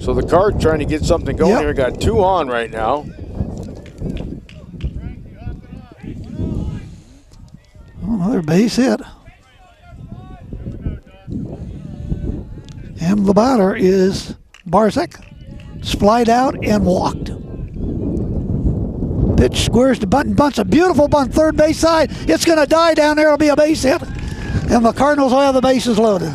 So the Card trying to get something going
Yep.
here. Got 2 on right now.
Another base hit. And the batter is Barsek. Flied out and walked. Pitch squares to Button. Bunts a beautiful bunt, third base side. It's going to die down there. It'll be a base hit. And the Cardinals will have the bases loaded.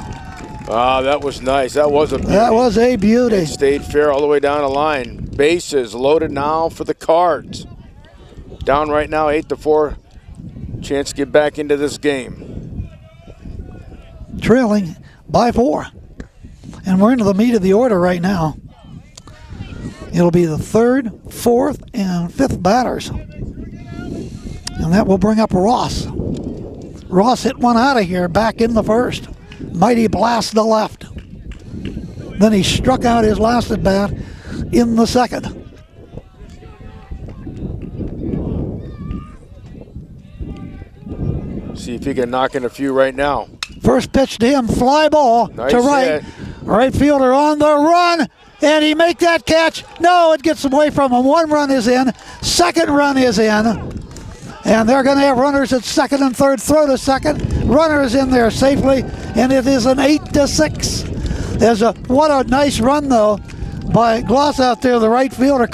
Ah, that was nice. That was a beauty.
That was a beauty.
It stayed fair all the way down the line. Bases loaded now for the Cards. Down right now, 8-4. Chance to get back into this game.
Trailing by 4. And we're into the meat of the order right now. It'll be the 3rd, 4th, and 5th batters. And that will bring up Ross. Ross hit one out of here back in the first. Mighty blast to left. Then he struck out his last at bat in the second.
See if he can knock in a few right now.
First pitch to him, fly ball
Nice
to right.
hit.
Right fielder on the run. And he make that catch. No, it gets away from him. 1 run is in. 2nd run is in. And they're going to have runners at 2nd and 3rd. Throw to 2nd. Runner is in there safely. And it is an 8-6. What a nice run, though, by Gloss out there, the right fielder.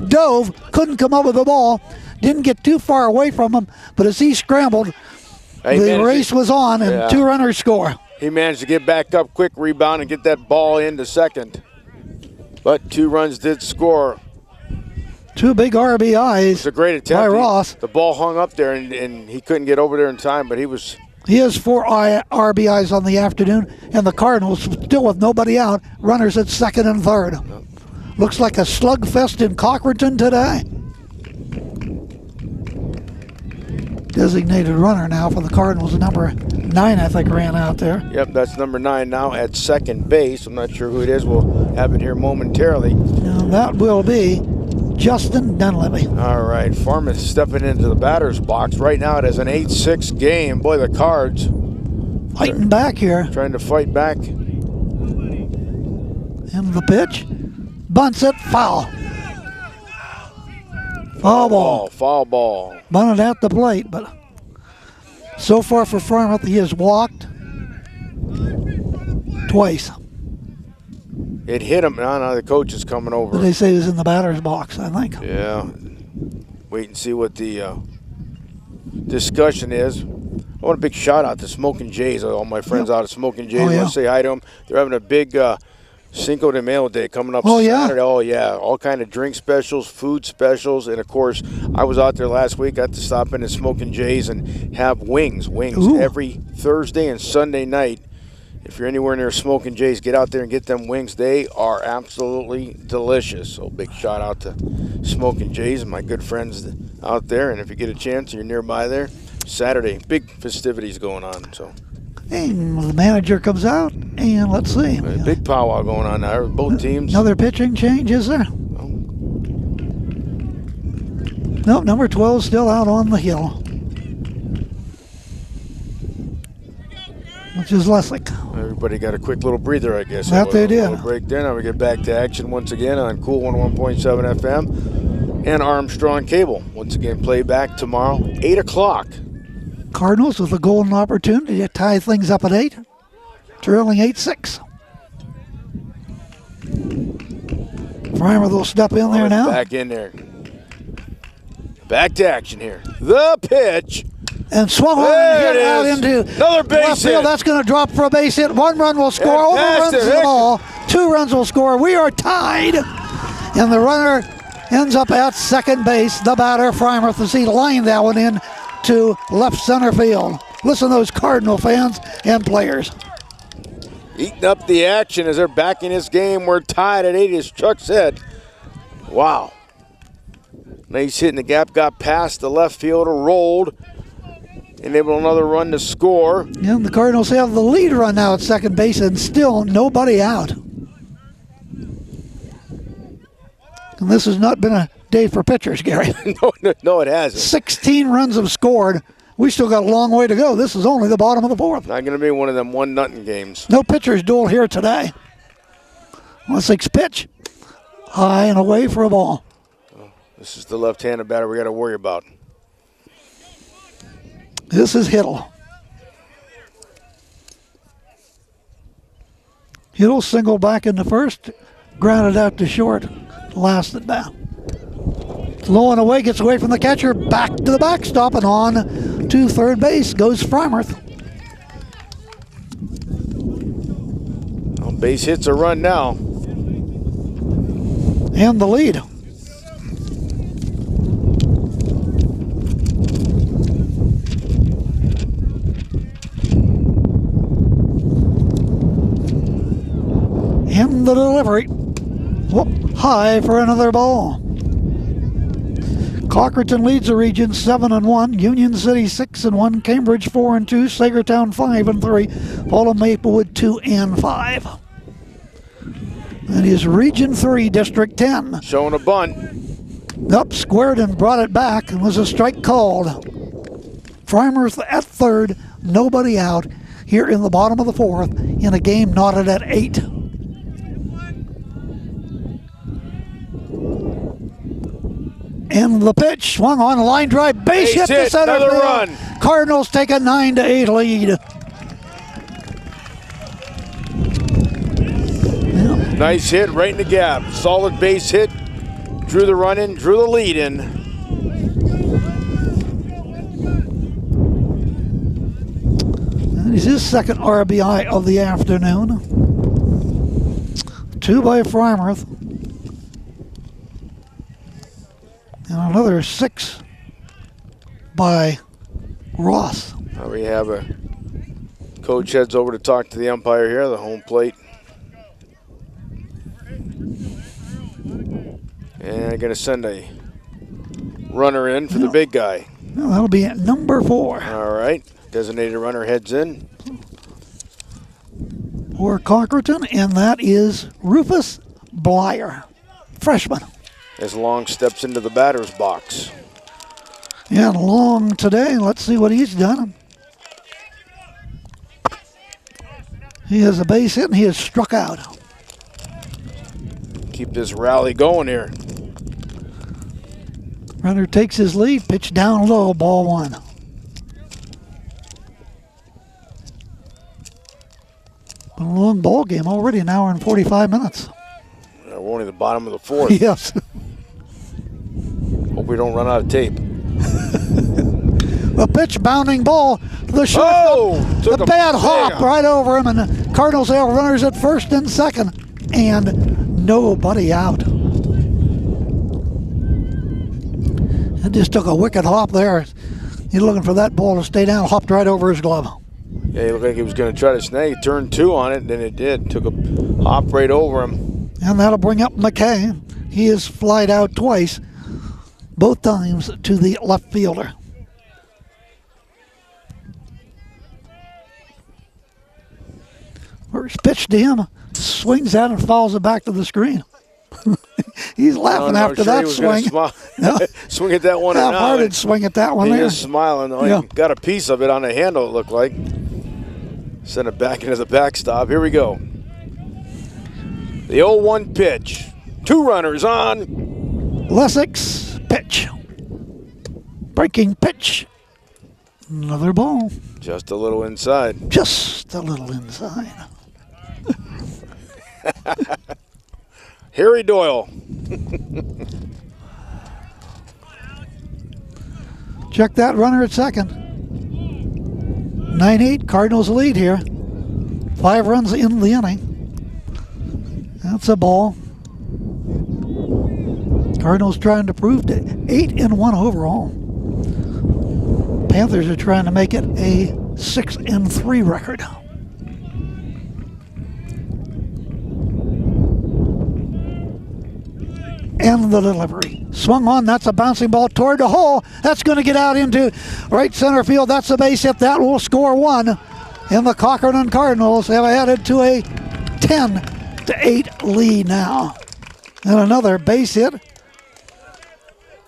Dove, couldn't come up with the ball. Didn't get too far away from him. But as he scrambled, the race was on, and 2 runners score.
He managed to get back up quick, rebound, and get that ball into 2nd. But 2 runs did score.
2 big RBIs.
It's a great attempt
by Ross.
The ball hung up there, and he couldn't get over there in time, but he was.
He has 4 RBIs on the afternoon, and the Cardinals still with nobody out. Runners at 2nd and 3rd. Looks like a slugfest in Cochranton today. Designated runner now for the Cardinals. Number 9, I think, ran out there.
Yep, that's number 9 now at 2nd base. I'm not sure who it is. We'll have it here momentarily.
And that will be Justin Dunleavy.
All right, Farmouth stepping into the batter's box. Right now it is an 8-6 game. Boy, the Cards
fighting back here.
trying to fight back.
And the pitch. Bunts it, foul. Foul ball. Bunted at the plate, but so far for Farmouth, he has walked twice.
It hit him. No, the coach is coming over.
But they say he's in the batter's box, I think.
Yeah. Wait and see what the discussion is. I want a big shout out to Smoking Jays. All my friends out of Smoking Jays. I want to say hi to them. They're having a big Cinco de Mayo Day coming up Saturday. Oh, yeah. All kind of drink specials, food specials. And, of course, I was out there last week. Got to stop in at Smoking Jays and have wings.
Ooh.
Every Thursday and Sunday night. If you're anywhere near Smoking Jays, get out there and get them wings. They are absolutely delicious. So big shout out to Smoking Jays and my good friends out there. And if you get a chance, you're nearby there. Saturday, big festivities going on. So
And the manager comes out, and let's see.
a big powwow going on now. Both teams.
Another pitching change, is there? Nope, number 12 still out on the hill. Which is Lessig.
Everybody got a quick little breather, I guess.
That they did.
A little break there. Now we get back to action once again on Cool 101.7 FM and Armstrong Cable. Once again, playback tomorrow, 8 o'clock.
Cardinals with a golden opportunity to tie things up at 8. Trailing 8-6. Farmouth will step in there now.
Back in there. Back to action here. The pitch.
And swung on and hit out into
another base
left field.
hit.
That's going to drop for a base hit. 1 run will score. Overruns the ball. 2 runs will score. We are tied. And the runner ends up at 2nd base. The batter, Farmouth, as he lined that one in to left center field. Listen to those Cardinal fans and players.
eating up the action as they're back in this game. We're tied at 8, as Chuck said. Wow. Nice hit in the gap, got past the left fielder, rolled, enabled another run to score.
And the Cardinals have the lead run now at second base and still nobody out. And this has not been a day for pitchers, Gary.
No, it hasn't.
16 runs have scored. We still got a long way to go. This is only the bottom of the fourth.
Not going to be one of them 1-0 games.
No pitcher's duel here today. 1-6 pitch. High and away for a ball.
This is the left-handed batter we got to worry about.
This is Hiddle. Hiddle single back in the first, grounded out to short, last at bat. Low and away, gets away from the catcher, back to the backstop, and on to third base goes Freimuth.
Well, base hits a run now.
And the lead. And the delivery. Whoop, high for another ball. Cochranton leads the region 7-1. Union City 6-1. Cambridge 4-2. Saegertown 5-3. Paul Maplewood 2-5. That is Region 3, District 10.
Showing a bunt.
Up, squared and brought it back, and was a strike called. Freimuth at third, nobody out here in the bottom of the fourth in a game knotted at 8. And the pitch swung on a line drive, base hit to center
another
field.
Run.
Cardinals take a 9-8 lead.
Nice hit right in the gap. Solid base hit. Drew the run in, drew the lead in.
That is his second RBI of the afternoon. 2 by Freimuth. And another 6 by Ross.
Now we have a coach heads over to talk to the umpire here, the home plate. And going to send a runner in for the big guy.
Well, that'll be at number 4.
All right. Designated runner heads in.
For Cochranton, and that is Rufus Blyer, freshman.
As Long steps into the batter's box.
And Long today, let's see what he's done. He has a base hit and he is struck out.
Keep this rally going here.
Runner takes his lead, pitch down low, ball 1. Been a long ball game already, an hour and 45 minutes.
We're only the bottom of the fourth.
Yes.
Hope we don't run out of tape.
The pitch, bounding ball to the short.
Oh!
The bad hop right over him, and the Cardinals have runners at first and second, and nobody out. It just took a wicked hop there. He's looking for that ball to stay down, hopped right over his glove.
Yeah, he looked like he was going to try to snag. He turned 2 on it, and then it did. Took a hop right over him.
And that'll bring up McKay. He is flied out twice, both times to the left fielder. First pitch to him, swings out and fouls it back to the screen. He's laughing after that swing.
No. Swing at that one.
Half-hearted swing at that one
he
there.
is smiling. Oh,
Yeah.
He got a piece of it on the handle, it looked like. Sent it back into the backstop. Here we go. The 0-1 pitch. 2 runners on.
Lessix, pitch. Breaking pitch. Another ball.
Just a little inside.
Just a little inside.
Harry Doyle.
Check that runner at second. 9-8, Cardinals lead here. 5 runs in the inning. That's a ball. Cardinals trying to prove to 8-1 overall. Panthers are trying to make it a 6-3 record. and the delivery. Swung on, that's a bouncing ball toward the hole. That's going to get out into right center field. That's a base hit. That will score one. And the Cochranton Cardinals have added to a 10-8 lead now. And another base hit.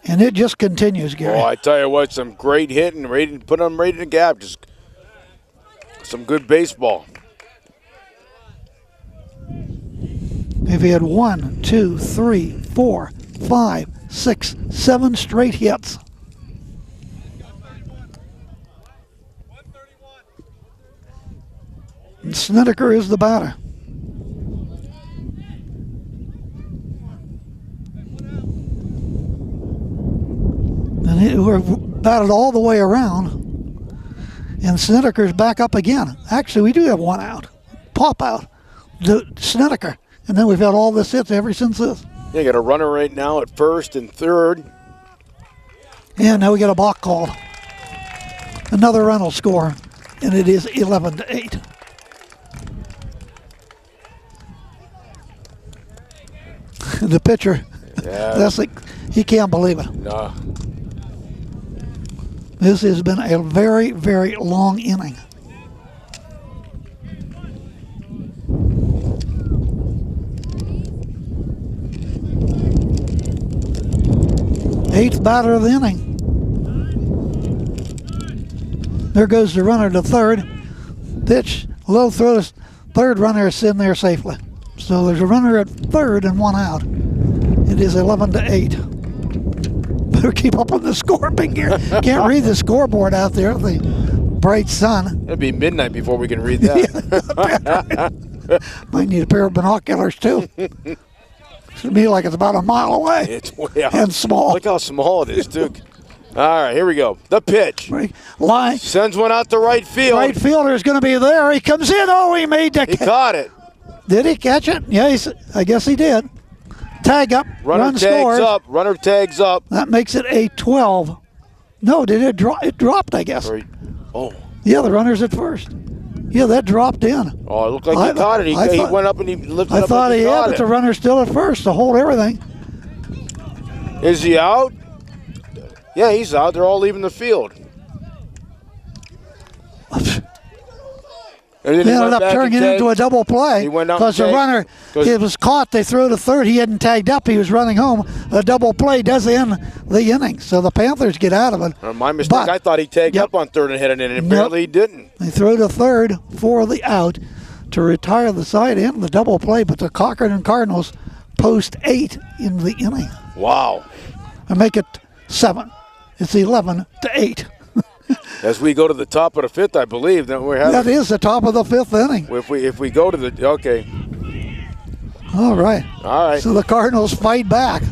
And it just continues, Gary.
Oh, I tell you what, some great hitting, put them right in the gap. Just some good baseball.
They've had 1, 2, 3, 4, 5, 6, 7 straight hits. And Snedeker is the batter. And we're batted all the way around. And Snedeker's back up again. Actually, we do have one out. Pop out. Snedeker. And then we've had all this hits ever since this.
You got a runner right now at first and third.
And now we got a balk called. Another run will score. And it is 11-8. The pitcher, that's like, he can't believe it.
No.
This has been a very, very long inning. Eighth batter of the inning. There goes the runner to third. Pitch, low throw to third. Runner is in there safely. So there's a runner at third and one out. It is 11-8. Better keep up with the score, Big Gear. Can't read the scoreboard out there, the bright sun.
It'll be midnight before we can read that.
Might need a pair of binoculars, too. Should be like it's about a mile away.
It's way out.
And small.
Look how small it is, too. All right, here we go. The pitch.
Line.
Sends one out to right field.
Right fielder is going to be there. He comes in. Oh, he made the
He caught it.
Did he catch it? Yeah, I guess he did. Tag up.
Runner tags
scores.
up. Runner tags up.
That makes it a 12. No, did it drop? It dropped, I guess.
Oh.
Yeah, the runner's at first. Yeah, that dropped in.
Oh, it looked like he caught it. He went up and he lifted it up.
I thought
like
he had, but the runner's still at first to hold everything.
Is he out? Yeah, he's out. They're all leaving the field.
He ended up turning it into a double play because the runner, it was caught. They threw to third. He hadn't tagged up. He was running home. A double play does end the inning. So the Panthers get out of it.
My mistake. I thought he tagged up on third and hit it in, and apparently he didn't.
They threw to third for the out to retire the side and the double play, but the Cochranton Cardinals post 8 in the inning.
Wow.
And make it 7. It's 11-8.
As we go to the top of the fifth, I believe that we're having.
That is the top of the fifth inning.
If we go to the okay.
All right. So the Cardinals fight back.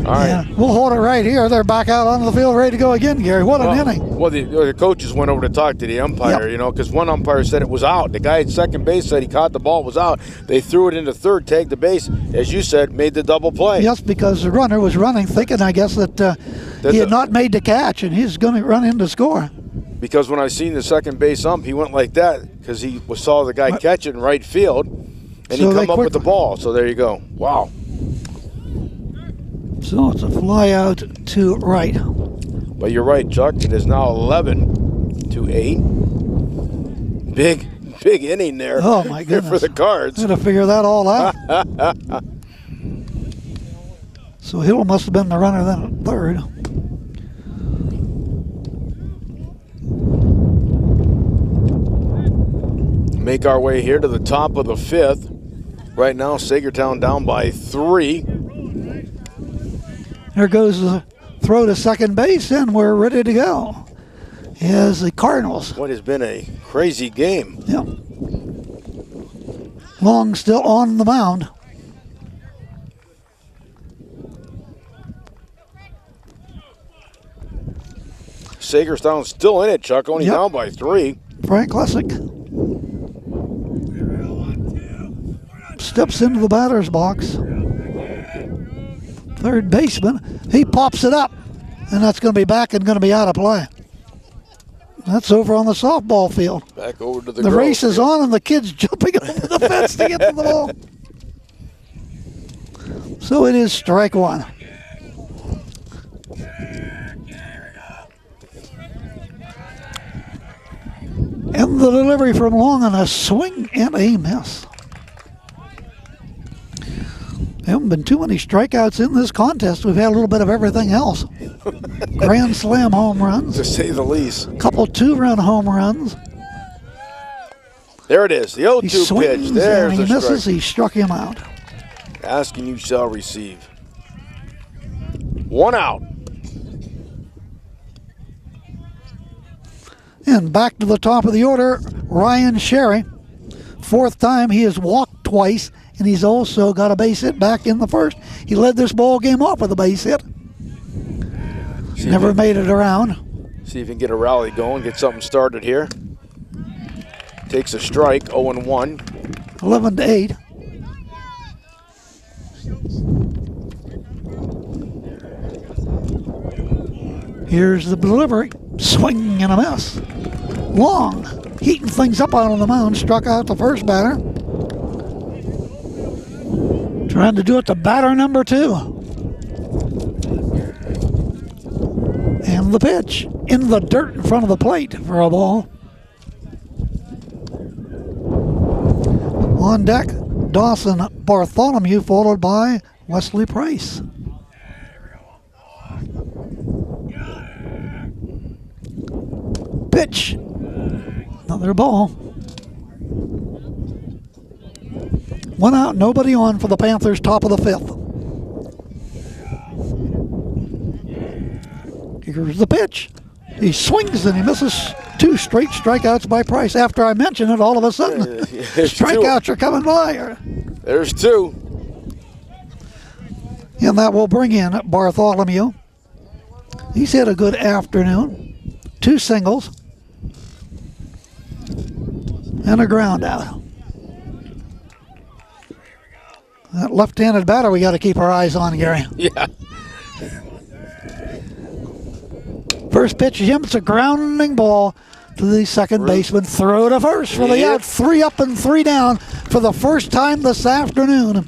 All right.
We'll hold it right here. They're back out onto the field, ready to go again, Gary. What an inning.
Well, the coaches went over to talk to the umpire, because one umpire said it was out. The guy at second base said he caught the ball, was out. They threw it into third, tagged the base, as you said, made the double play.
Yes, because the runner was running, thinking, I guess, that he had not made the catch, and he's going to run in to score.
Because when I seen the second base ump, he went like that because he saw the guy catch it in right field, and he come up with the ball. So there you go. Wow.
So it's a fly out to right.
But you're right, Chuck. It is now 11-8. Big inning there.
Oh, my goodness.
For the Cards.
Had to figure that all out. So Hill must have been the runner then at third.
Make our way here to the top of the fifth. Right now, Saegertown down by 3.
There goes the throw to second base, and we're ready to go. As the Cardinals.
What has been a crazy game.
Yeah. Long still on the mound.
Saegertown still in it, Chuck, only down by 3.
Frank Lessick steps into the batter's box. Third baseman, he pops it up, and that's going to be back and going to be out of play. That's over on the softball field.
Back over to
the race is on, and the kid's jumping over the fence to get to the ball. So it is strike one. And the delivery from Long on a swing and a miss. There haven't been too many strikeouts in this contest. We've had a little bit of everything else. Grand slam home runs.
To say the least.
Couple 2-run home runs.
There it is, the 0-2
He swings
pitch. There's
and he
the
misses.
strike.
He struck him out.
Asking you shall receive. 1 out.
And back to the top of the order, Ryan Sherry. 4th time he has walked twice, and he's also got a base hit back in the first. He led this ball game off with a base hit. Never made it around.
See if he can get a rally going, get something started here. Takes a strike, 0-1.
11-8. Here's the delivery. Swing and a miss. Long, heating things up out on the mound, struck out the first batter. Trying to do it to batter number 2. And the pitch in the dirt in front of the plate for a ball. On deck, Dawson Bartholomew, followed by Wesley Price. Pitch. Another ball. 1 out, nobody on for the Panthers, top of the 5th. Here's the pitch. He swings and he misses. 2 straight strikeouts by Price. After I mention it, all of a sudden, strikeouts are coming by.
There's 2.
And that will bring in Bartholomew. He's had a good afternoon. 2 singles. And a ground out. That left-handed batter we got to keep our eyes on, Gary.
Yeah.
First pitch, Jim, it's a grounding ball to the second baseman. Throw to first for the out. 3 up and 3 down for the first time this afternoon.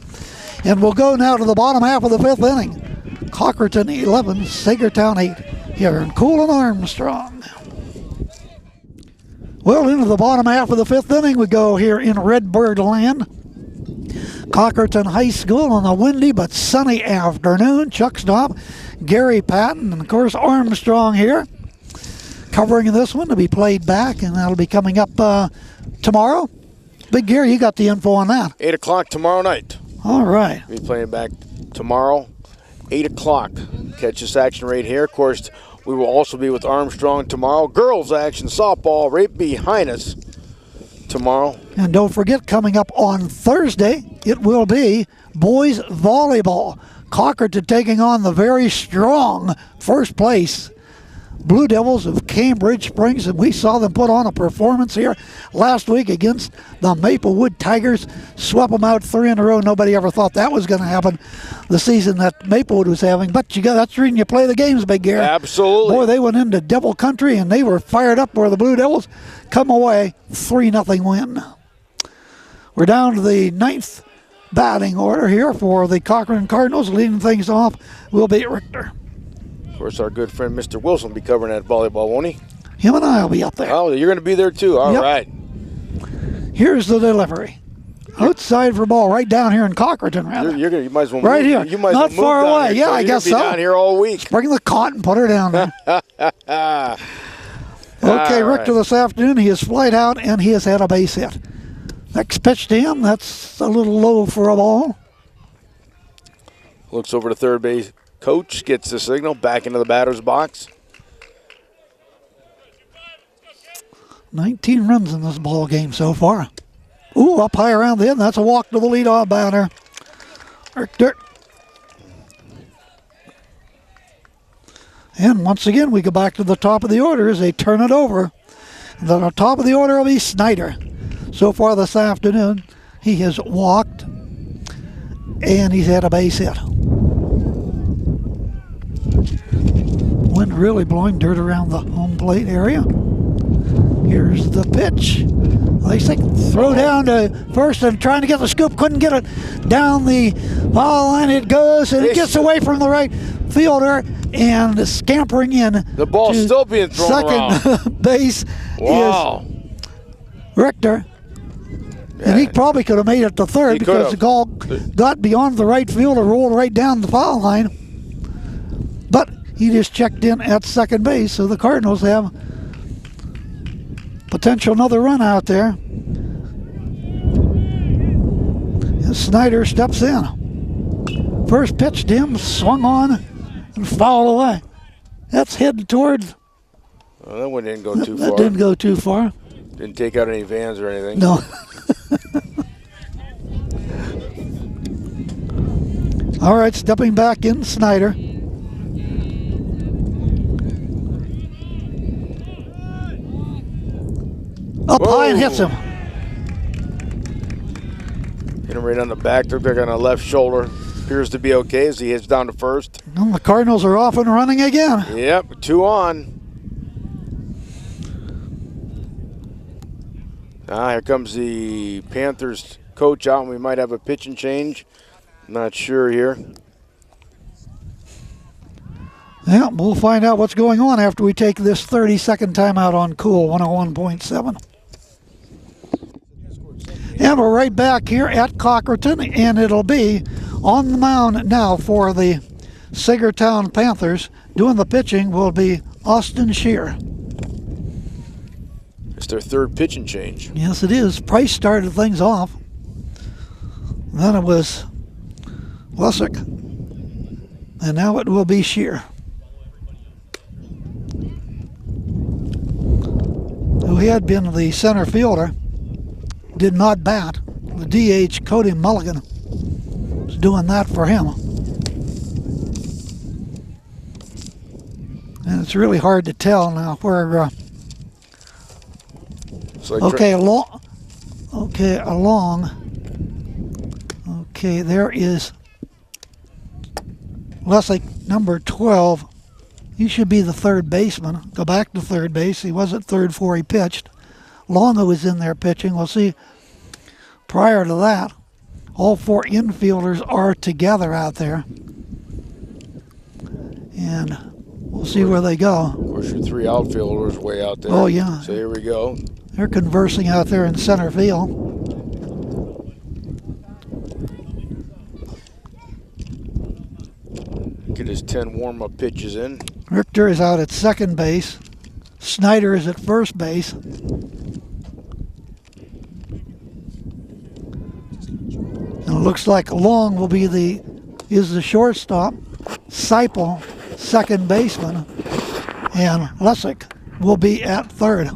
And we'll go now to the bottom half of the 5th inning. Cochranton 11, Saegertown 8 here in Cool and Armstrong. Well, into the bottom half of the 5th inning we go here in Redbird land. Cochranton High School on a windy but sunny afternoon. Chuck Stopp, Gary Patten, and of course Armstrong here covering this one to be played back, and that'll be coming up tomorrow. Big Gary, you got the info on that.
8 o'clock tomorrow night.
All right.
We'll be playing back tomorrow, 8 o'clock. Catch this action right here. Of course, we will also be with Armstrong tomorrow. Girls action, softball right behind us tomorrow.
And don't forget, coming up on Thursday, it will be boys volleyball. Cochranton taking on the very strong first place Blue Devils of Cambridge Springs, and we saw them put on a performance here last week against the Maplewood Tigers. Swept them out 3 in a row. Nobody ever thought that was going to happen the season that Maplewood was having, but that's the reason you play the games, Big Gary.
Absolutely.
Boy, they went into Devil Country, and they were fired up where the Blue Devils come away 3-0 win. We're down to the 9th batting order here for the Cochranton Cardinals. Leading things off will be Richter.
Of course, our good friend Mr. Wilson will be covering that volleyball, won't he?
Him and I will be up there.
Oh, you're going to be there too. All right.
Here's the delivery. Outside for ball, right down here in Cochranton, rather.
You might as well
right
move.
here.
You might
Not
as well
far
move down
away.
Here,
Yeah, I guess
be
so.
Down here all week.
Bring the cot and put her down there. Okay, Richter this afternoon, he is flied out and he has had a base hit. Next pitch to him, that's a little low for a ball.
Looks over to third base. Coach gets the signal back into the batter's box.
19 runs in this ball game so far. Ooh, up high around the end. That's a walk to the leadoff batter. Richter. And once again, we go back to the top of the order as they turn it over. The top of the order will be Snyder. So far this afternoon, he has walked and he's had a base hit. Wind really blowing dirt around the home plate area. Here's the pitch. They think throw down to first and trying to get the scoop. Couldn't get it down the foul line. It goes and it gets away from the right fielder and scampering in.
The ball's still being thrown around.
Second base
Wow.
is Richter. And he probably could have made it to third because the ball got beyond the right fielder, rolled right down the foul line. But he just checked in at second base, so the Cardinals have potential another run out there. And Snyder steps in. First pitch to him, swung on and fouled away. That's headed toward.
Well, that one didn't go too far.
That didn't go too far.
Didn't take out any vans or anything.
No. All right, stepping back in, Snyder. Up high and hits him.
Hit him right on the back. Took back on the left shoulder. Appears to be okay as he hits down to first.
And the Cardinals are off and running again.
Yep, 2 on. Here comes the Panthers coach out, and we might have a pitching change. Not sure here.
Yeah, we'll find out what's going on after we take this 30-second timeout on Cool 101.7. And we're right back here at Cochranton, and it'll be on the mound now for the Saegertown Panthers. Doing the pitching will be Austin Shear.
It's their third pitching change.
Yes, it is. Price started things off. Then it was Lessick. And now it will be Shear, who had been the center fielder, did not bat. The DH, Cody Mulligan, is doing that for him. And it's really hard to tell now where... along. Okay, there is Lessick, number 12. He should be the third baseman. Go back to third base. He was at third before he pitched. Longo was in there pitching. We'll see. Prior to that, all 4 infielders are together out there. And we'll see where they go.
Of course, your 3 outfielders way out there.
Oh, yeah.
So here we go.
They're conversing out there in center field.
Get his 10 warm-up pitches in.
Richter is out at second base. Snyder is at first base. And it looks like Long will be the shortstop. Seipel, second baseman. And Lessick will be at third.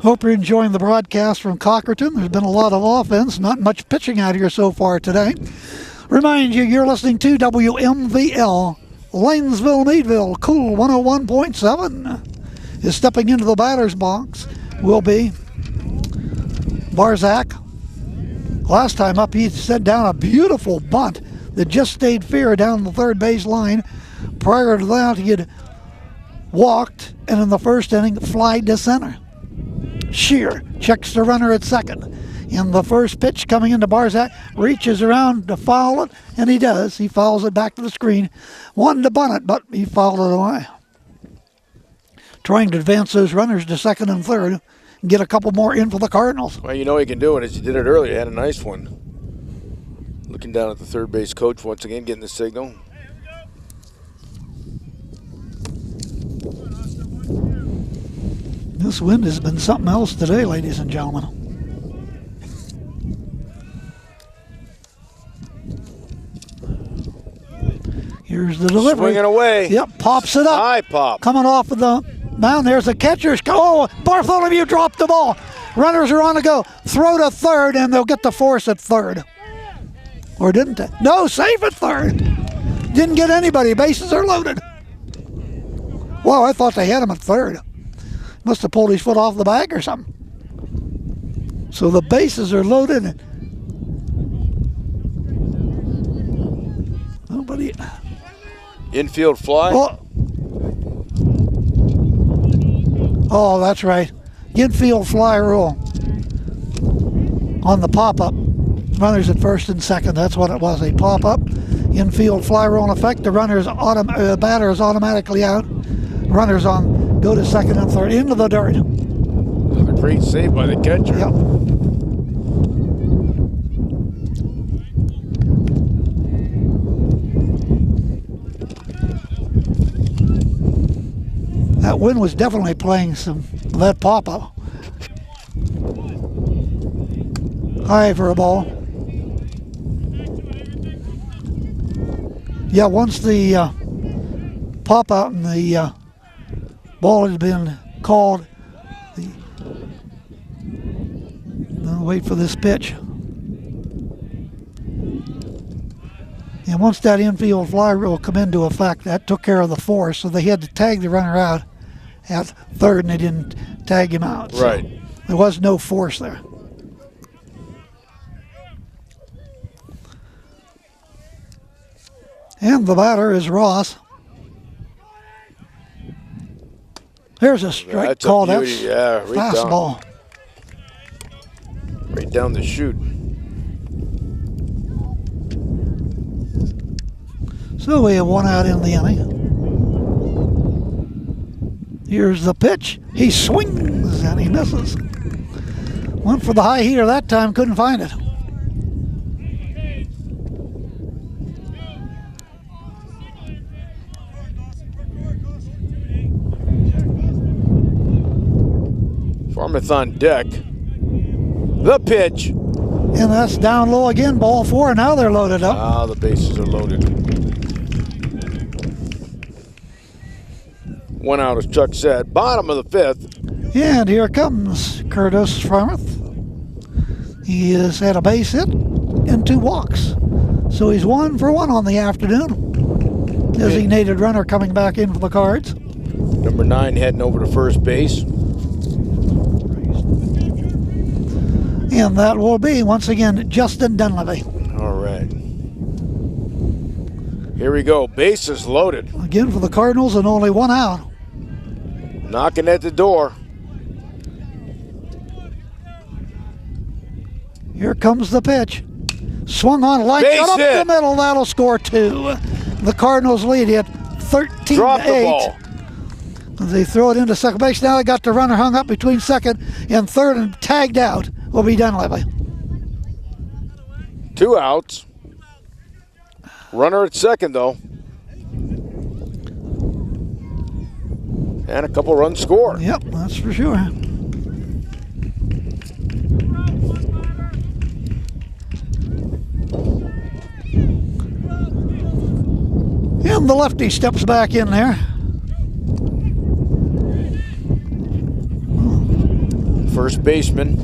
Hope you're enjoying the broadcast from Cochranton. There's been a lot of offense, not much pitching out here so far today. Remind you, you're listening to WMVL, Lanesville, Meadville, Cool 101.7. Is stepping into the batter's box will be Barzak. Last time up, he set down a beautiful bunt that just stayed fair down the third base line. Prior to that, he had walked, and in the first inning, flied to center. Shear checks the runner at second. In the first pitch coming into Barzak, reaches around to foul it, and he does. He fouls it back to the screen. Wanted to bunt it, but he fouled it away. Trying to advance those runners to second and third and get a couple more in for the Cardinals.
Well, you know he can do it. As he did it earlier, he had a nice one. Looking down at the third base coach once again, getting the signal.
This wind has been something else today, ladies and gentlemen. Here's the delivery.
Swinging away.
Yep, pops it up.
High pop.
Coming off of the mound. There's the catcher's. Oh, Bartholomew dropped the ball. Runners are on to go. Throw to third, and they'll get the force at third. Or didn't they? No, safe at third. Didn't get anybody. Bases are loaded. Wow, I thought they had him at third. Must have pulled his foot off the bag or something. So the bases are loaded. Nobody.
Infield fly.
Oh, Oh, that's right. Infield fly rule on the pop-up. Runners at first and second. That's what it was, a pop-up. Infield fly rule in effect. The batter is automatically out. Runners on go to second and third. Into the dirt.
Another great save by the catcher.
Yep. That wind was definitely playing some of that pop-up. High for a ball. Yeah, once the pop-out and the ball has been called, I'll wait for this pitch. And once that infield fly rule come into effect, that took care of the force, so they had to tag the runner out at third, and they didn't tag him out. So
right.
There was no force there. And the batter is Ross. There's a strike
That's
call.
A beauty.
That's
yeah, right
fastball.
Right down the chute.
So we have one out in the inning. Here's the pitch. He swings and he misses. Went for the high heater that time, couldn't find it.
Farmeth on deck. The pitch.
And that's down low again, ball four. Now they're loaded up.
Ah, the bases are loaded. One out, as Chuck said. Bottom of the fifth.
And here comes Curtis Farmeth. He has had a base hit and 2 walks. So he's 1 for 1 on the afternoon. Designated runner coming back in for the Cards.
Number 9 heading over to first base.
And that will be, once again, Justin Dunleavy.
All right. Here we go. Bases loaded.
Again for the Cardinals and only 1 out.
Knocking at the door.
Here comes the pitch. Swung on, line
Base
shot up
hit.
the middle. That'll score 2. The Cardinals lead it 13-8.
Drop the ball.
They throw it into second base. Now they got the runner hung up between second and third and tagged out. Will be Dunleavy.
2 outs. Runner at second, though. And a couple runs scored.
Yep, that's for sure. And the lefty steps back in there.
First baseman.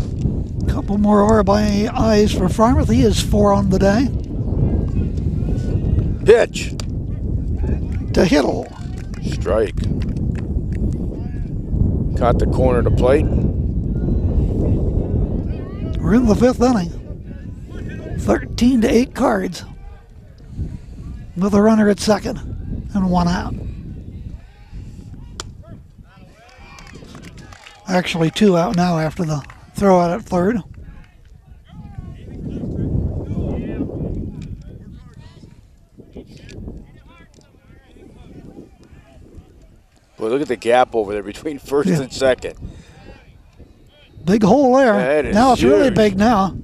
Couple more RBIs for Farmeth. He is 4 on the day.
Pitch.
To Hiddle.
Strike. Caught the corner to plate.
We're in the 5th inning. 13-8 Cards. With a runner at second and 1 out. Actually 2 out now after the throw out at third.
Boy, look at the gap over there between first and second.
Big hole there.
Yeah, it is
now it's really
huge.
big now.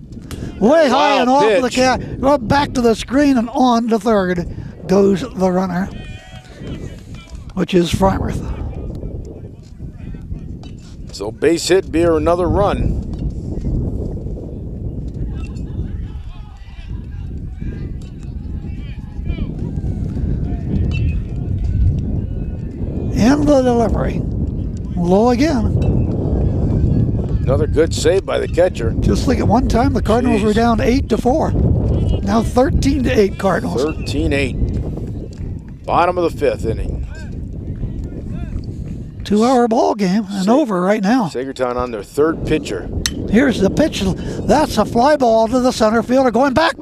Way high and off of the
pitch.
cap. Back to the screen and on to third goes the runner, which is Farmeth.
So base hit, be another run.
And the delivery. Low again.
Another good save by the catcher.
Just like at one time the Cardinals were down 8-4. Now 13-8 Cardinals.
13-8. Bottom of the 5th inning.
2-hour ball game and over right now.
Saegertown on their 3rd pitcher.
Here's the pitch. That's a fly ball to the center fielder. Going back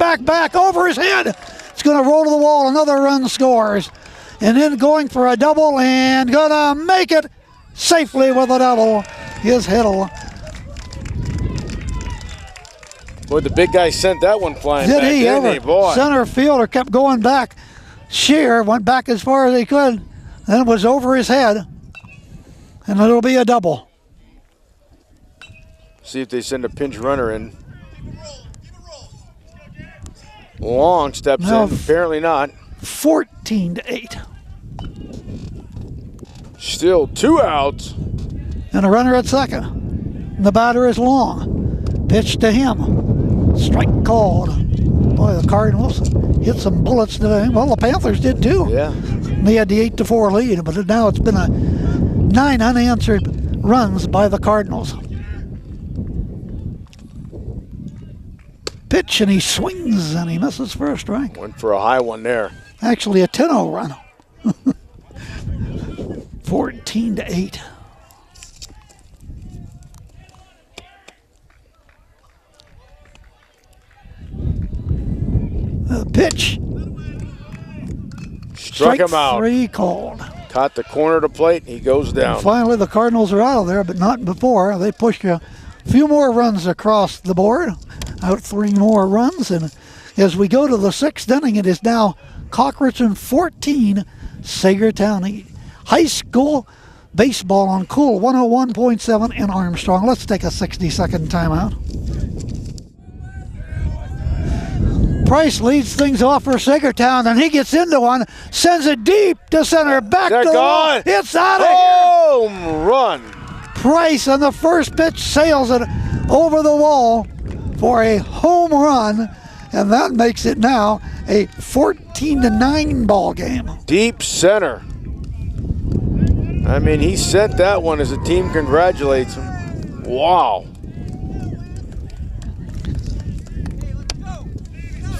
over his head. It's going to roll to the wall. Another run scores. And then going for a double and going to make it safely with a double is Hiddle.
Boy, the big guy sent that one flying
Did
back,
he
didn't
ever?
he? Boy.
Center fielder kept going back. Shear went back as far as he could, then it was over his head, and it'll be a double.
See if they send a pinch runner in. Long steps
No,
in, apparently not.
14-8.
Still 2 outs.
And a runner at second. And the batter is Long. Pitch to him. Strike called. Boy, the Cardinals hit some bullets today. Well, the Panthers did too.
Yeah.
They had the 8-4 lead, but now it's been a 9 unanswered runs by the Cardinals. Pitch, and he swings, and he misses for a strike.
Went for a high one there.
Actually, a 10-0 run. 14-8. Pitch.
Struck him out.
3 called.
Caught the corner of the plate. He goes down.
Finally, the Cardinals are out of there, but not before. They pushed a few more runs across the board. Out 3 more runs. And as we go to the 6th inning, it is now Cochranton 14, Saegertown 8. High school baseball on Cool 101.7 in Armstrong. Let's take a 60-second timeout. Price leads things off for Saegertown, and he gets into one, sends it deep to center, back to the wall. It's out of here.
Home run.
Price on the first pitch sails it over the wall for a home run, and that makes it now a 14-9 ball game.
Deep center. I mean, he sent that one as the team congratulates him. Wow.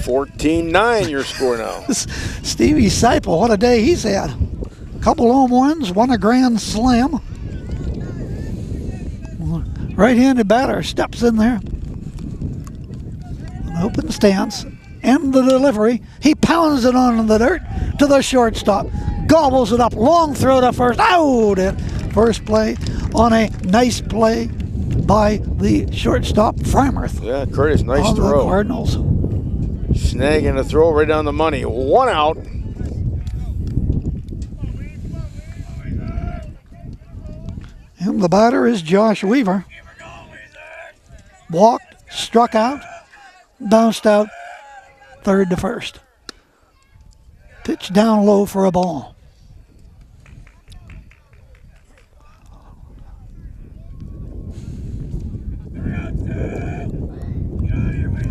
14-9 your score now.
Stevie Seipel, what a day he's had. Couple home runs, one a grand slam. Right-handed batter steps in there. An open stance. And the delivery. He pounds it on the dirt to the shortstop. Gobbles it up. Long throw to first. Out at first play on a nice play by the shortstop, Frammerth.
Yeah, Curtis, nice
of
throw.
The Cardinals.
Snagging the throw right down the money. 1 out.
And the batter is Josh Weaver. Walked, struck out, bounced out, third to first. Pitch down low for a ball.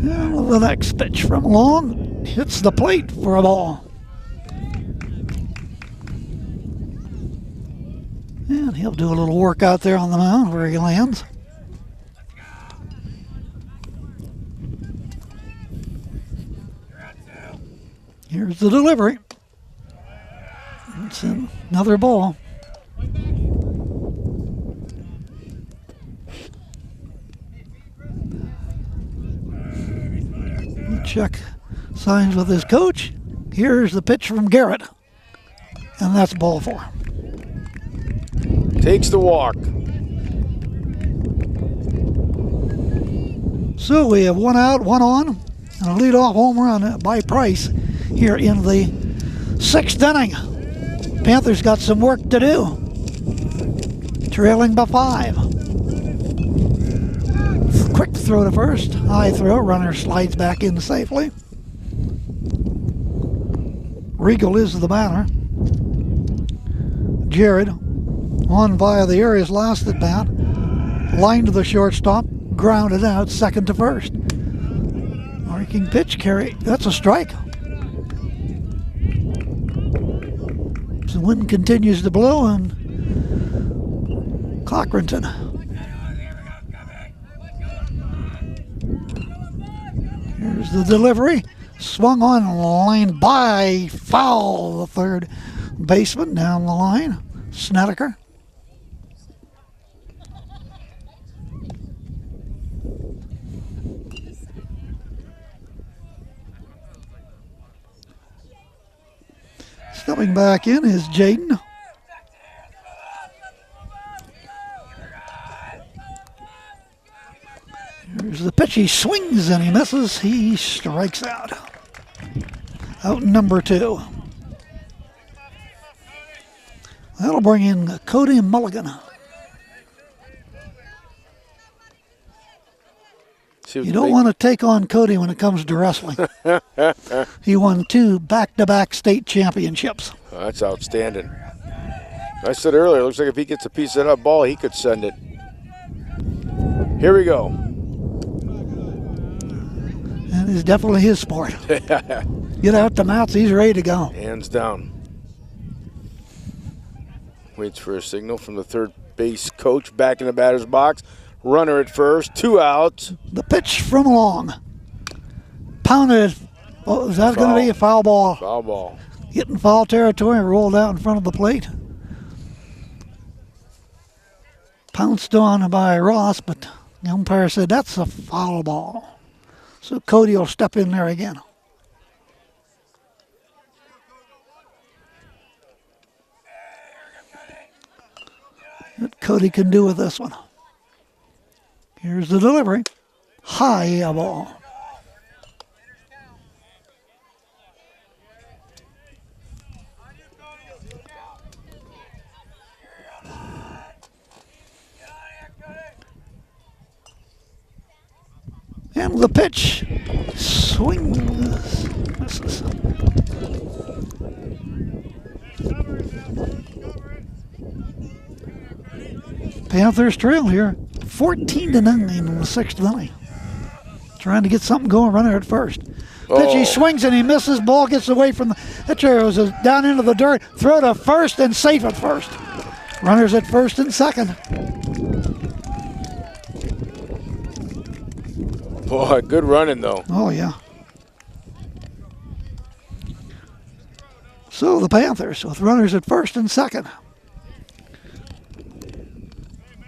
And the next pitch from Long hits the plate for a ball. And he'll do a little work out there on the mound where he lands. Here's the delivery. It's another ball. Check signs with his coach. Here's the pitch from Garrett. And that's ball 4.
Takes the walk.
So we have 1 out, 1 on, and a leadoff home run by Price here in the 6th inning. Panthers got some work to do. Trailing by 5. Quick throw to first. High throw. Runner slides back in safely. Regal is the batter. Jared on via the area's last at bat. Line to the shortstop. Grounded out. Second to first. Arcing pitch carry. That's a strike. The wind continues to blow, and Cochranton. Here's the delivery. Swung on line by foul. The third baseman down the line. Snedeker. Stepping back in is Jaden. Here's the pitch. He swings and he misses. He strikes out. Out number 2. That'll bring in Cody Mulligan. You don't want to take on Cody when it comes to wrestling. He won 2 back-to-back state championships.
Oh, that's outstanding. I said earlier, it looks like if he gets a piece of that ball, he could send it. Here we go.
And it's definitely his sport. Get out the mats, he's ready to go.
Hands down. Waits for a signal from the third base coach back in the batter's box. Runner at first, 2 outs.
The pitch from long. Pounded. Oh, is that going to be a foul ball?
Foul ball.
Getting foul territory, rolled out in front of the plate. Pounced on by Ross, but the umpire said that's a foul ball. So Cody will step in there again. What Cody can do with this one. Here's the delivery. High ball. And the pitch. Swings. Misses. Panthers trail here 14-9 in the 6th inning. Trying to get something going, runner at first. Pitch, he swings and he misses. Ball gets away from the pitcher. It was down into the dirt. Throw to first and safe at first. Runners at first and second.
Boy, good running though.
Oh, yeah. So the Panthers with runners at first and second.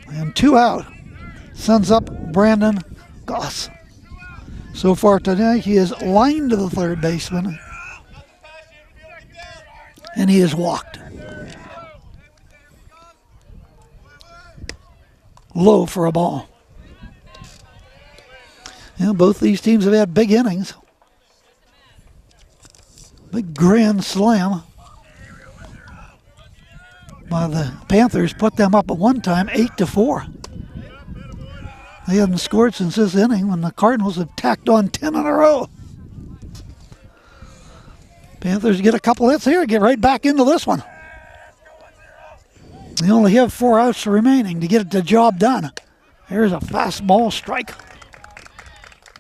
And 2 out. Sends up Brandon Goss. So far today, he is lined to the third baseman. And he is walked. Low for a ball. Yeah, both these teams have had big innings. Big grand slam by the Panthers put them up at one time 8-4. They hadn't scored since this inning when the Cardinals have tacked on 10 in a row. Panthers get a couple hits here, get right back into this one. They only have 4 outs remaining to get the job done. Here's a fastball strike.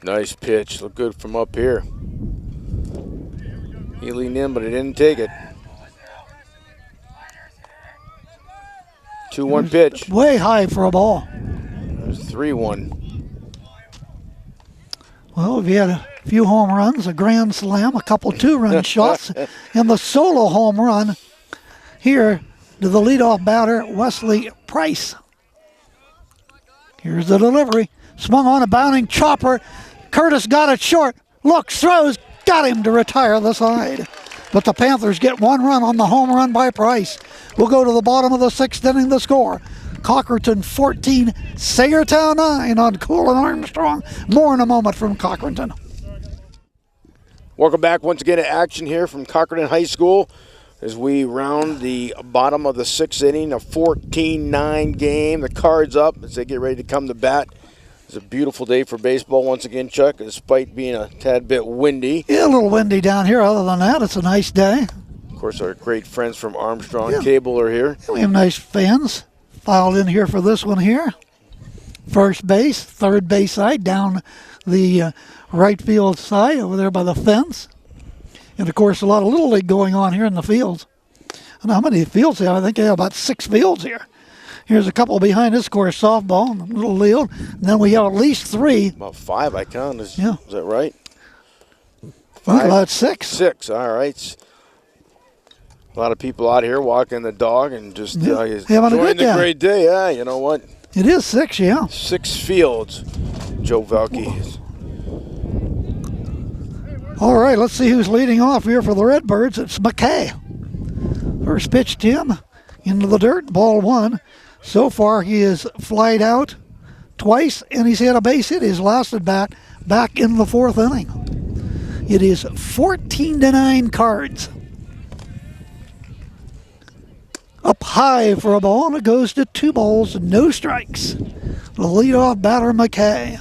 Nice pitch. Look good from up here. He leaned in, but he didn't take it. 2-1 pitch.
Way high for a ball.
There's 3-1.
Well, we've had a few home runs, a grand slam, a couple 2-run shots, and the solo home run here to the leadoff batter, Wesley Price. Here's the delivery. Swung on a bounding chopper. Curtis got it short. Looks, throws, got him to retire the side. But the Panthers get 1 run on the home run by Price. We'll go to the bottom of the 6th inning, the score. Cochranton 14, Saegertown 9 on Cool and Armstrong. More in a moment from Cochranton.
Welcome back once again to action here from Cochranton High School as we round the bottom of the 6th inning, a 14-9 game. The Cards up as they get ready to come to bat. It's a beautiful day for baseball once again, Chuck, despite being a tad bit windy.
Yeah, a little windy down here. Other than that, it's a nice day.
Of course, our great friends from Armstrong Cable are here.
We have nice fans filed in here for this one here. First base, third base side, down the right field side over there by the fence. And, of course, a lot of Little League going on here in the fields. I don't know how many fields they have. I think they have about 6 fields here. Here's a couple behind us, of course, softball and Little League. And then we have at least 3.
About 5, I count. Is
that
right?
5? About 6.
6, all right. A lot of people out here walking the dog and just enjoying the great day. Yeah, you know what?
It is 6, yeah.
6 fields, Joe Velke.
All right, let's see who's leading off here for the Redbirds. It's McKay. First pitch to him into the dirt, ball 1. So far, he is flied out twice, and he's had a base hit his last at bat back in the 4th inning. It is 14-9 Cards. Up high for a ball, and it goes to 2 balls, no strikes. The leadoff batter, McKay.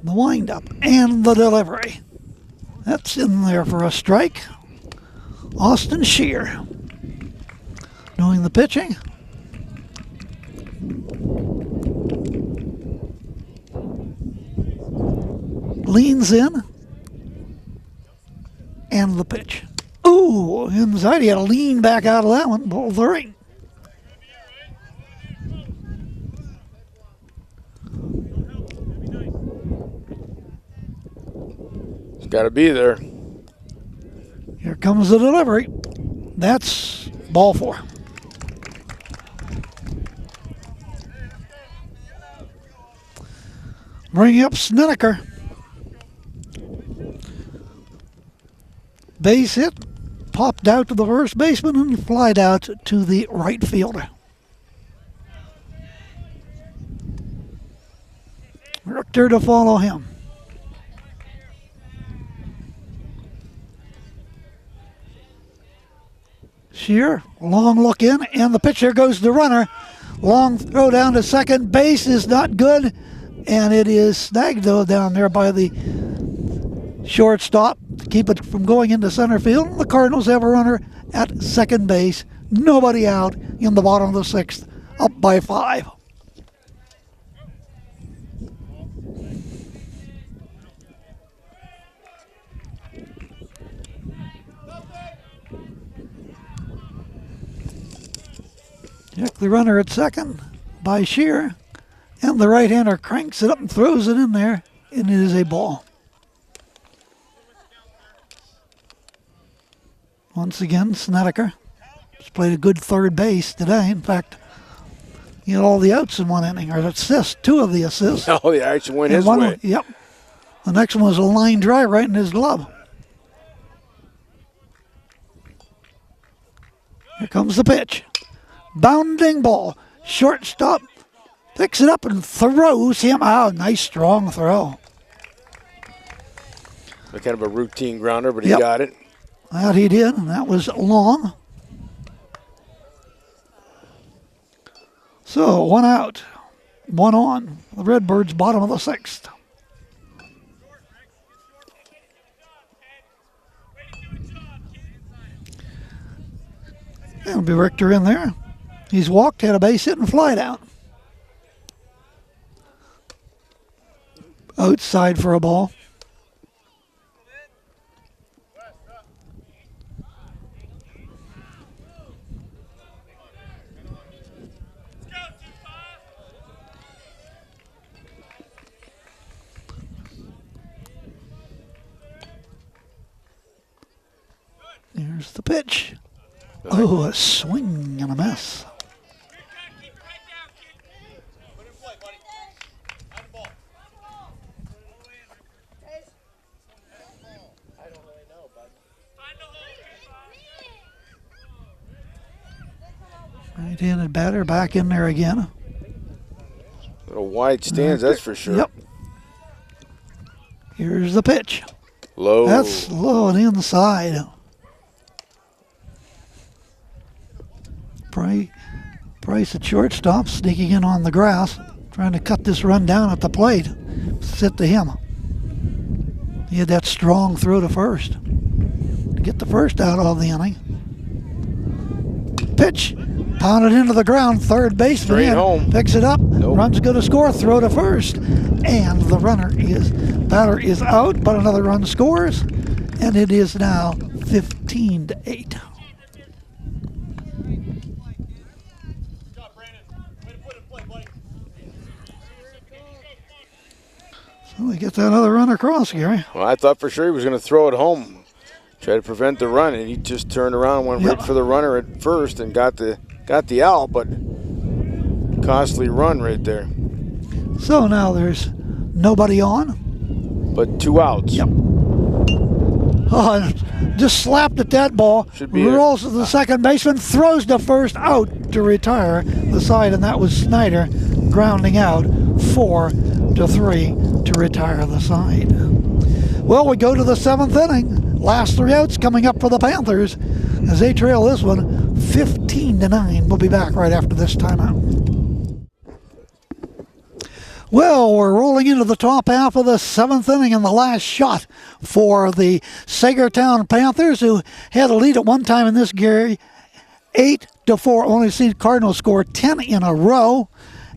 The windup and the delivery. That's in there for a strike. Austin Shear doing the pitching. Leans in. And the pitch. Ooh, inside. He had to lean back out of that one. Ball 3.
It's got to be there.
Here comes the delivery. That's ball 4. Bringing up Snedeker. Base hit, popped out to the first baseman and flied out to the right fielder. Richter to follow him. Shear, long look in, and the pitcher goes the runner. Long throw down to second base is not good, and it is snagged though down there by the shortstop to keep it from going into center field. The Cardinals have a runner at second base. Nobody out in the bottom of the 6th, up by 5. Check the runner at second by Shear, and the right-hander cranks it up and throws it in there, and it is a ball. Once again, Snedeker has played a good third base today. In fact, he had all the outs in one inning, or assists, 2 of the assists.
Oh, the action went his way.
Yep. The next one was a line drive right in his glove. Here comes the pitch. Bounding ball. Shortstop picks it up and throws him out. Nice strong throw.
Kind of a routine grounder, but he got it.
That he did, and that was long. So 1 out, 1 on. The Redbirds bottom of the 6th. That'll be Richter in there. He's walked, had a base hit, and fly down. Outside for a ball. Here's the pitch. Oh, a swing and a miss. Right-handed batter back in there again.
Little wide stands, that's for sure.
Yep. Here's the pitch.
Low.
That's low and inside. Price at shortstop, sneaking in on the grass, trying to cut this run down at the plate. Sit to him. He had that strong throw to first to get the first out of the inning. Pitch, pounded into the ground, third baseman
Straight home.
Picks it up,
Nope.
Run's going to score, throw to first, and the batter is out, but another run scores, and it is now 15-8. So we get that other run across, Gary.
Well, I thought for sure he was going to throw it home, try to prevent the run, and he just turned around and went right for the runner at first and got the out, but costly run right there.
So now there's nobody on.
But 2 outs.
Yep. Just slapped at that ball. Rolls to the second baseman, throws to first, out to retire the side, and that was Snyder grounding out 4-3 to retire the side. Well, we go to the 7th inning. Last 3 outs coming up for the Panthers as they trail this one 15-9. We'll be back right after this timeout. Well, we're rolling into the top half of the 7th inning and the last shot for the Saegertown Panthers, who had a lead at one time in this, Gary, 8-4. Only seen Cardinals score 10 in a row.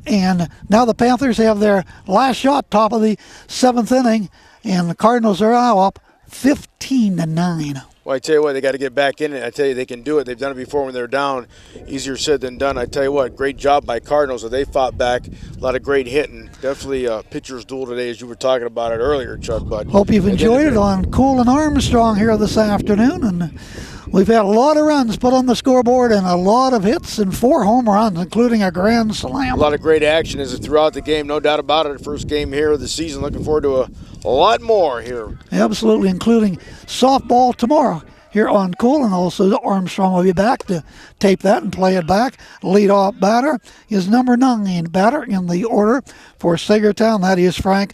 And now the Panthers have their last shot, top of the 7th inning, and the Cardinals are now up 15-9.
Well, I tell you what, they got to get back in it. I tell you, they can do it. They've done it before when they're down. Easier said than done. I tell you what, great job by Cardinals. They fought back. A lot of great hitting. Definitely a pitcher's duel today, as you were talking about it earlier, Chuck. But
hope you've enjoyed it on Cool and Armstrong here this afternoon. And we've had a lot of runs put on the scoreboard and a lot of hits and 4 home runs, including a grand slam.
A lot of great action as throughout the game, no doubt about it. First game here of the season. Looking forward to a lot more here.
Absolutely, including softball tomorrow here on Cool, and also Armstrong will be back to tape that and play it back. Leadoff batter is number 9 batter in the order for Saegertown. That is Frank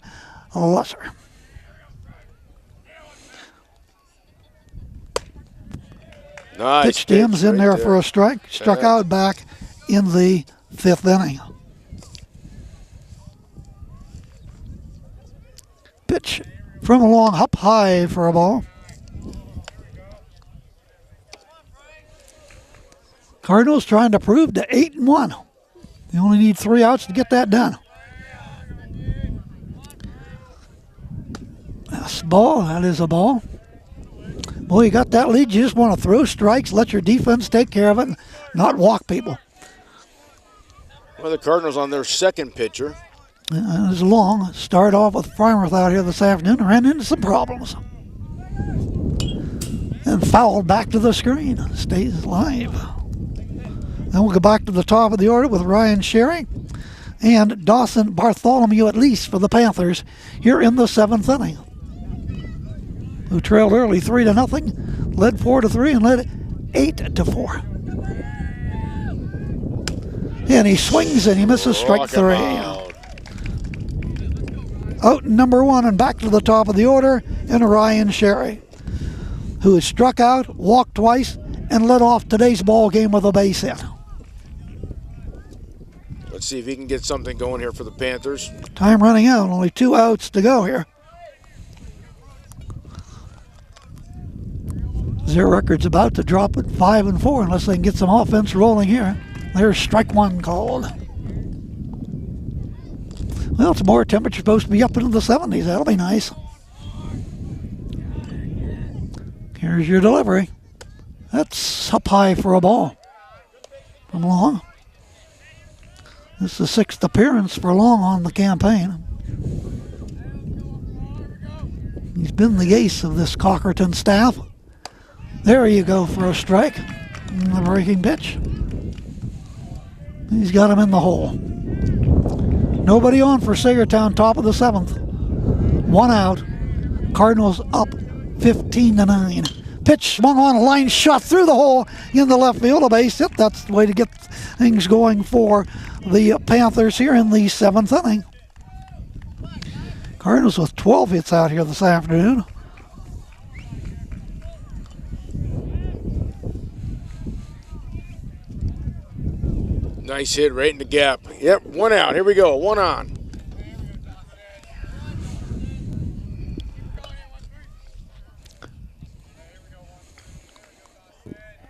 Lesser.
Nice
pitch to him's in there for a strike. Struck out back in the 5th inning. Pitch from along up high for a ball. Cardinals trying to prove to 8-1. They only need 3 outs to get that done. That's a ball. That is a ball. Boy, you got that lead. You just want to throw strikes, let your defense take care of it, and not walk people.
Well, the Cardinals on their second pitcher.
It was long. Started off with Farmers out here this afternoon and ran into some problems. And fouled back to the screen. Stays live. Then we'll go back to the top of the order with Ryan Sherry and Dawson Bartholomew, at least for the Panthers, here in the 7th inning, who trailed early 3-0, led 4-3, and led 8-4. And he swings and he misses strike 3. Out number 1 and back to the top of the order in Ryan Sherry, who has struck out, walked twice, and led off today's ball game with a base hit.
Let's see if he can get something going here for the Panthers.
Time running out, only 2 outs to go here. Their record's about to drop at 5-4 unless they can get some offense rolling here. There's strike 1 called. Well, tomorrow temperature supposed to be up into the 70s. That'll be nice. Here's your delivery. That's up high for a ball from Long. This is the 6th appearance for Long on the campaign. He's been the ace of this Cochranton staff. There you go for a strike. The breaking pitch. He's got him in the hole. Nobody on for Saegertown, top of the 7th. 1 out. Cardinals up 15-9. Pitch swung on, a line shot through the hole in the left field. A base hit. That's the way to get things going for the Panthers here in the 7th inning. Cardinals with 12 hits out here this afternoon.
Nice hit right in the gap. Yep, 1 out. Here we go. 1 on.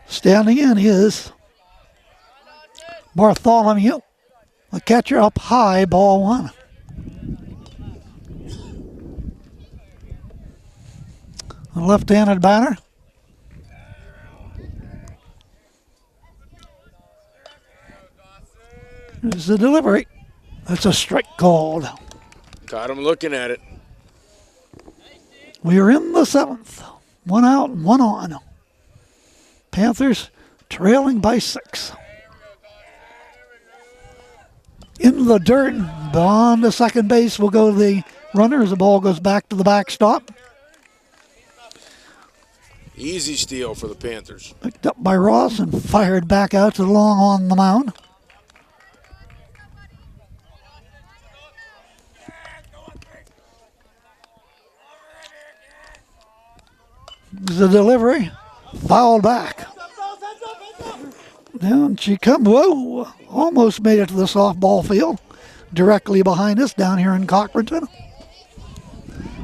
Standing in is Bartholomew. The catcher up high, ball 1. A left-handed batter. Here's the delivery. That's a strike called.
Got him looking at it.
We are in the 7th. 1 out and 1 on. Panthers trailing by 6. In the dirt, on to second base will go the runner as the ball goes back to the backstop.
Easy steal for the Panthers.
Picked up by Ross and fired back out to Long on the mound. The delivery, fouled back. Down she comes. Whoa! Almost made it to the softball field. Directly behind us down here in Cochranton.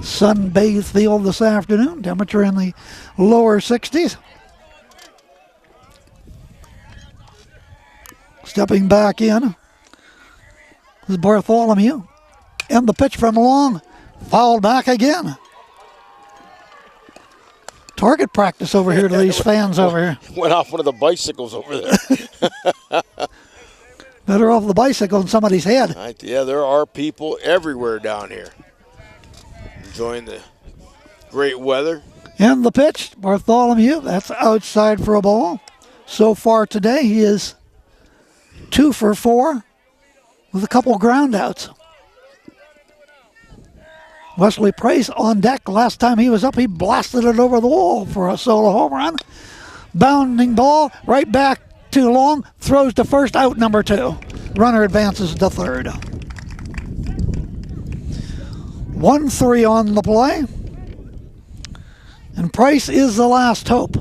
Sun-bathed field this afternoon. Temperature in the lower 60s. Stepping back in is Bartholomew. And the pitch from Long. Fouled back again. Target practice over here to these fans over here.
Went off one of the bicycles over there.
Better off the bicycle than somebody's head.
Right, yeah, there are people everywhere down here enjoying the great weather.
And the pitch, Bartholomew, that's outside for a ball. So far today, he is 2 for 4 with a couple ground outs. Wesley Price on deck. Last time he was up, he blasted it over the wall for a solo home run. Bounding ball right back to Long. Throws to first, out number 2. Runner advances to third. 1-3 on the play. And Price is the last hope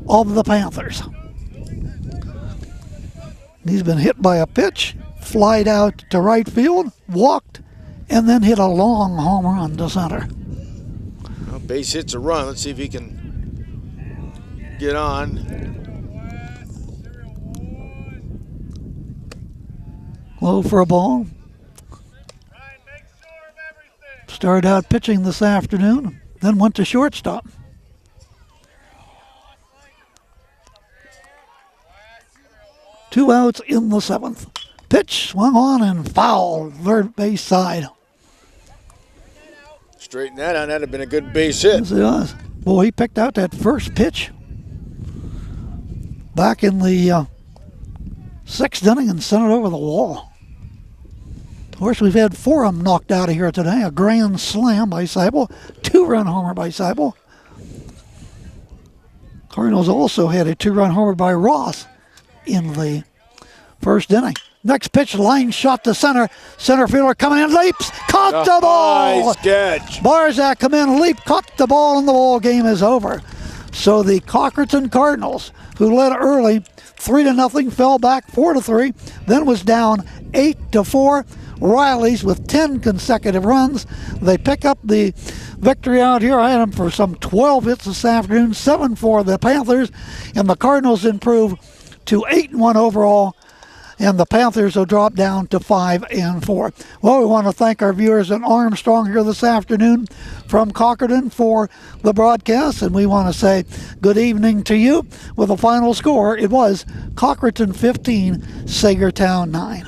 of the Panthers. He's been hit by a pitch, flied out to right field, walked, and then hit a long home run to center.
Well, base hits a run. Let's see if he can get on.
Low for a ball. Started out pitching this afternoon, then went to shortstop. Two outs in the 7th. Pitch swung on and foul, third base side.
Straighten that out. That'd have been a good base hit.
Yes, it was. Boy, he picked out that first pitch back in the 6th inning and sent it over the wall. Of course, we've had 4 of them knocked out of here today. A grand slam by Seibel, 2-run homer by Seibel. Cardinals also had a 2-run homer by Ross in the 1st inning. Next pitch, line shot to center. Center fielder coming in, leaps, caught the ball.
Nice catch.
Barzak come in, leap, caught the ball, and the ball game is over. So the Cochranton Cardinals, who led early, 3-0, fell back 4-3, then was down 8-4. Riley's with 10 consecutive runs. They pick up the victory out here. I had them for some 12 hits this afternoon, 7 for the Panthers, and the Cardinals improve to 8-1 overall, and the Panthers will drop down to 5-4. Well, we want to thank our viewers in Armstrong here this afternoon from Cochranton for the broadcast, and we want to say good evening to you with a final score. It was Cochranton 15, Saegertown 9.